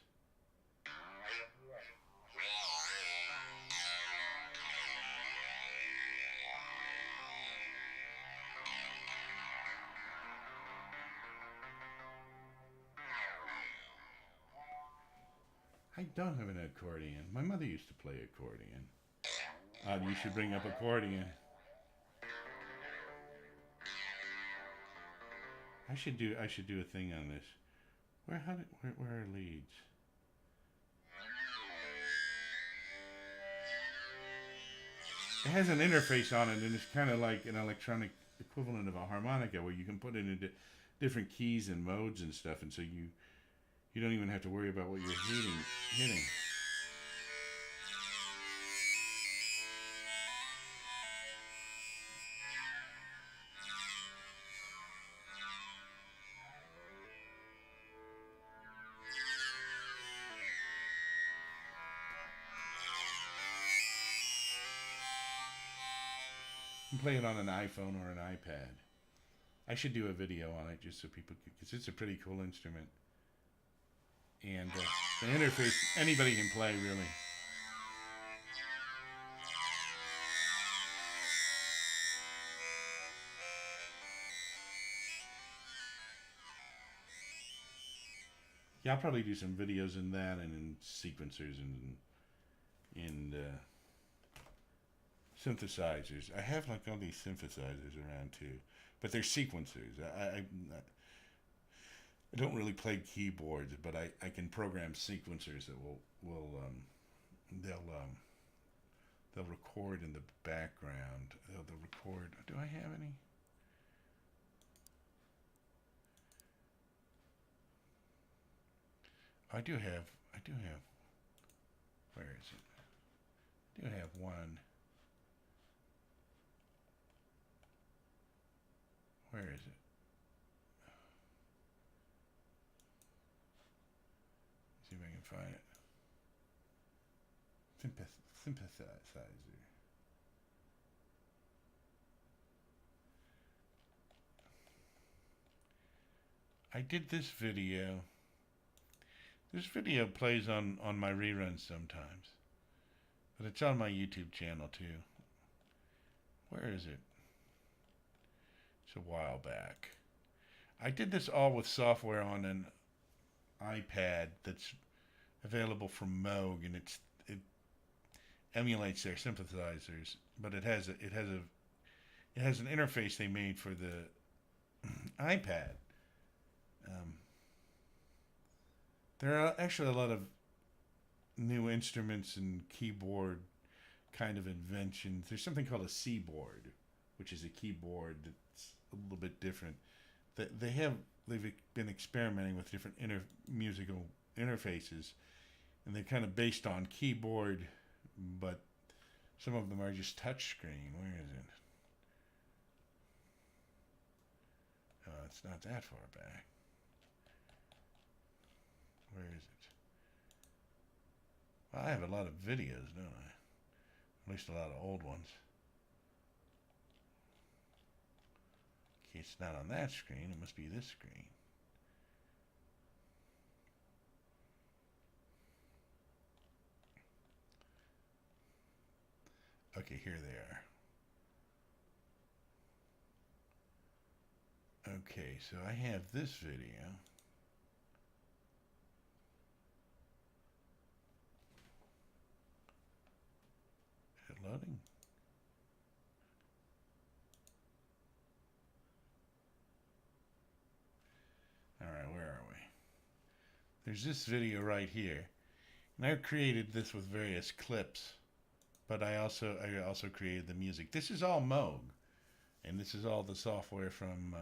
I don't have an accordion. My mother used to play accordion. You should bring up accordion. I should do a thing on this. Where are leads? It has an interface on it, and it's kind of like an electronic equivalent of a harmonica, where you can put it into different keys and modes and stuff, and so you don't even have to worry about what you're hitting. You can play it on an iPhone or an iPad. I should do a video on it just so people could, because it's a pretty cool instrument. And the interface, anybody can play, really. Yeah, I'll probably do some videos in that and in sequencers and in synthesizers. I have like all these synthesizers around too, but they're sequencers. I don't really play keyboards, but I can program sequencers that they'll record in the background. They'll record. Do I have any? I do have. Where is it? I do have one. Where is it? See if I can find it. Synthesizer. I did this video. This video plays on my reruns sometimes. But it's on my YouTube channel too. Where is it? It's a while back. I did this all with software on an iPad that's available from Moog, and it emulates their synthesizers, but it has an interface they made for the iPad, Um, there are actually a lot of new instruments and keyboard kind of inventions. There's something called a C-board, which is a keyboard that's a little bit different. They've been experimenting with different musical interfaces, and they're kind of based on keyboard, but some of them are just touch screen. Where is it? Oh, it's not that far back. Where is it? Well, I have a lot of videos, don't I? At least a lot of old ones. Okay, it's not on that screen. It must be this screen. Okay, here they are. Okay, so I have this video. Is it loading? Alright, where are we? There's this video right here. And I created this with various clips, but I also created the music. This is all Moog, and this is all the software from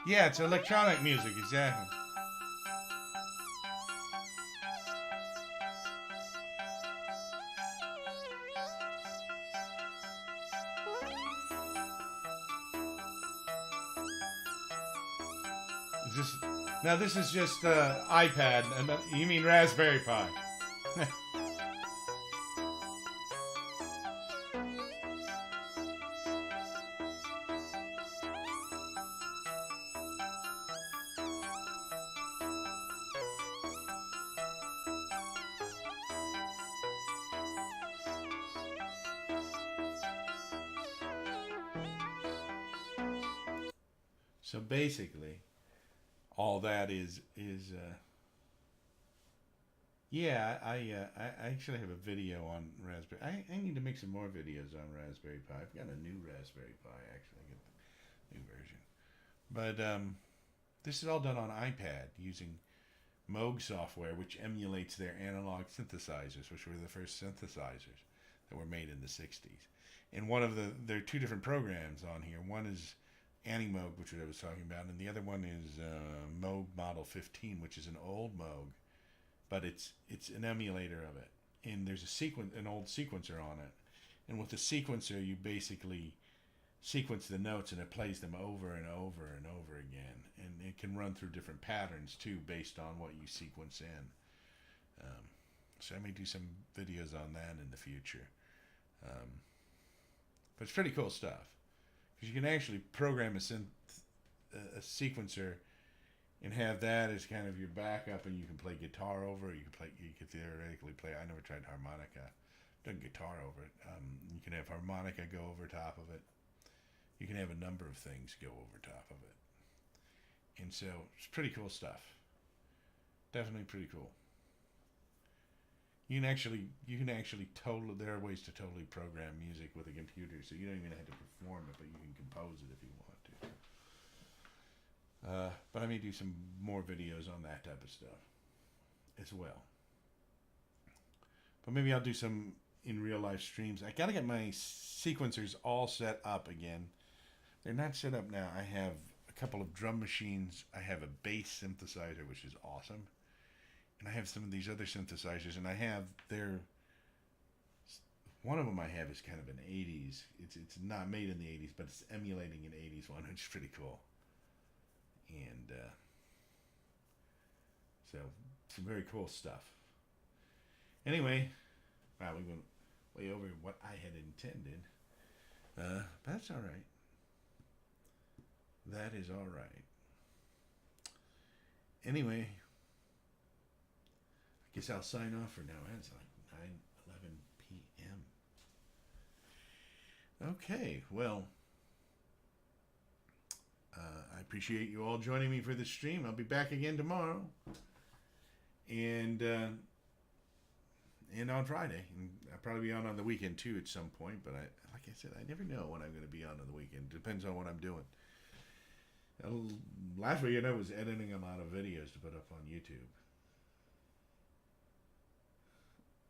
yeah, it's electronic music, exactly. Is this now? This is just iPad. You mean Raspberry Pi? So basically, all that is yeah. I actually have a video on Raspberry. I need to make some more videos on Raspberry Pi. I've got a new Raspberry Pi actually. I get the new version, but this is all done on iPad using Moog software, which emulates their analog synthesizers, which were the first synthesizers that were made in the '60s. And there are two different programs on here. One is Animoog, which I was talking about, and the other one is Moog Model 15, which is an old Moog, but it's an emulator of it. And there's an old sequencer on it. And with the sequencer, you basically sequence the notes, and it plays them over and over and over again. And it can run through different patterns too, based on what you sequence in. So I may do some videos on that in the future. But it's pretty cool stuff. Because you can actually program a sequencer and have that as kind of your backup, and you can play guitar over it. You could theoretically play. I never tried harmonica. Done guitar over it. You can have harmonica go over top of it. You can have a number of things go over top of it. And so it's pretty cool stuff. Definitely pretty cool. You can actually there are ways to totally program music with a computer, so you don't even have to perform it, but you can compose it if you want to. But I may do some more videos on that type of stuff as well. But maybe I'll do some in real life streams. I gotta get my sequencers all set up again. They're not set up now. I have a couple of drum machines. I have a bass synthesizer, which is awesome. And I have some of these other synthesizers, and I have one of them I have is kind of an 80s. It's not made in the 80s, but it's emulating an 80s one, which is pretty cool. And so some very cool stuff. Anyway, wow, we went way over what I had intended. But that's all right. That is all right. Anyway, I guess I'll sign off for now. It's like 9:11 p.m. Okay, well, I appreciate you all joining me for the stream. I'll be back again tomorrow, and on Friday. And I'll probably be on the weekend too at some point. But like I said, I never know when I'm going to be on the weekend. Depends on what I'm doing. Last weekend I was editing a lot of videos to put up on YouTube.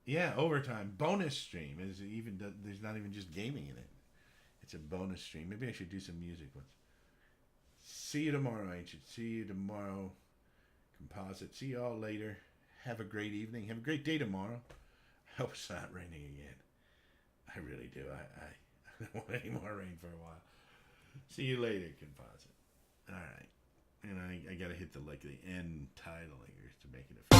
Yeah, overtime bonus stream is even. There's not even just gaming in it. It's a bonus stream. Maybe I should do some music ones. See you tomorrow, Ancient. See you tomorrow, Composite. See you all later. Have a great evening. Have a great day tomorrow. I hope it's not raining again. I really do. I don't want any more rain for a while. See you later, Composite. All right. And I got to hit the end title here to make it official.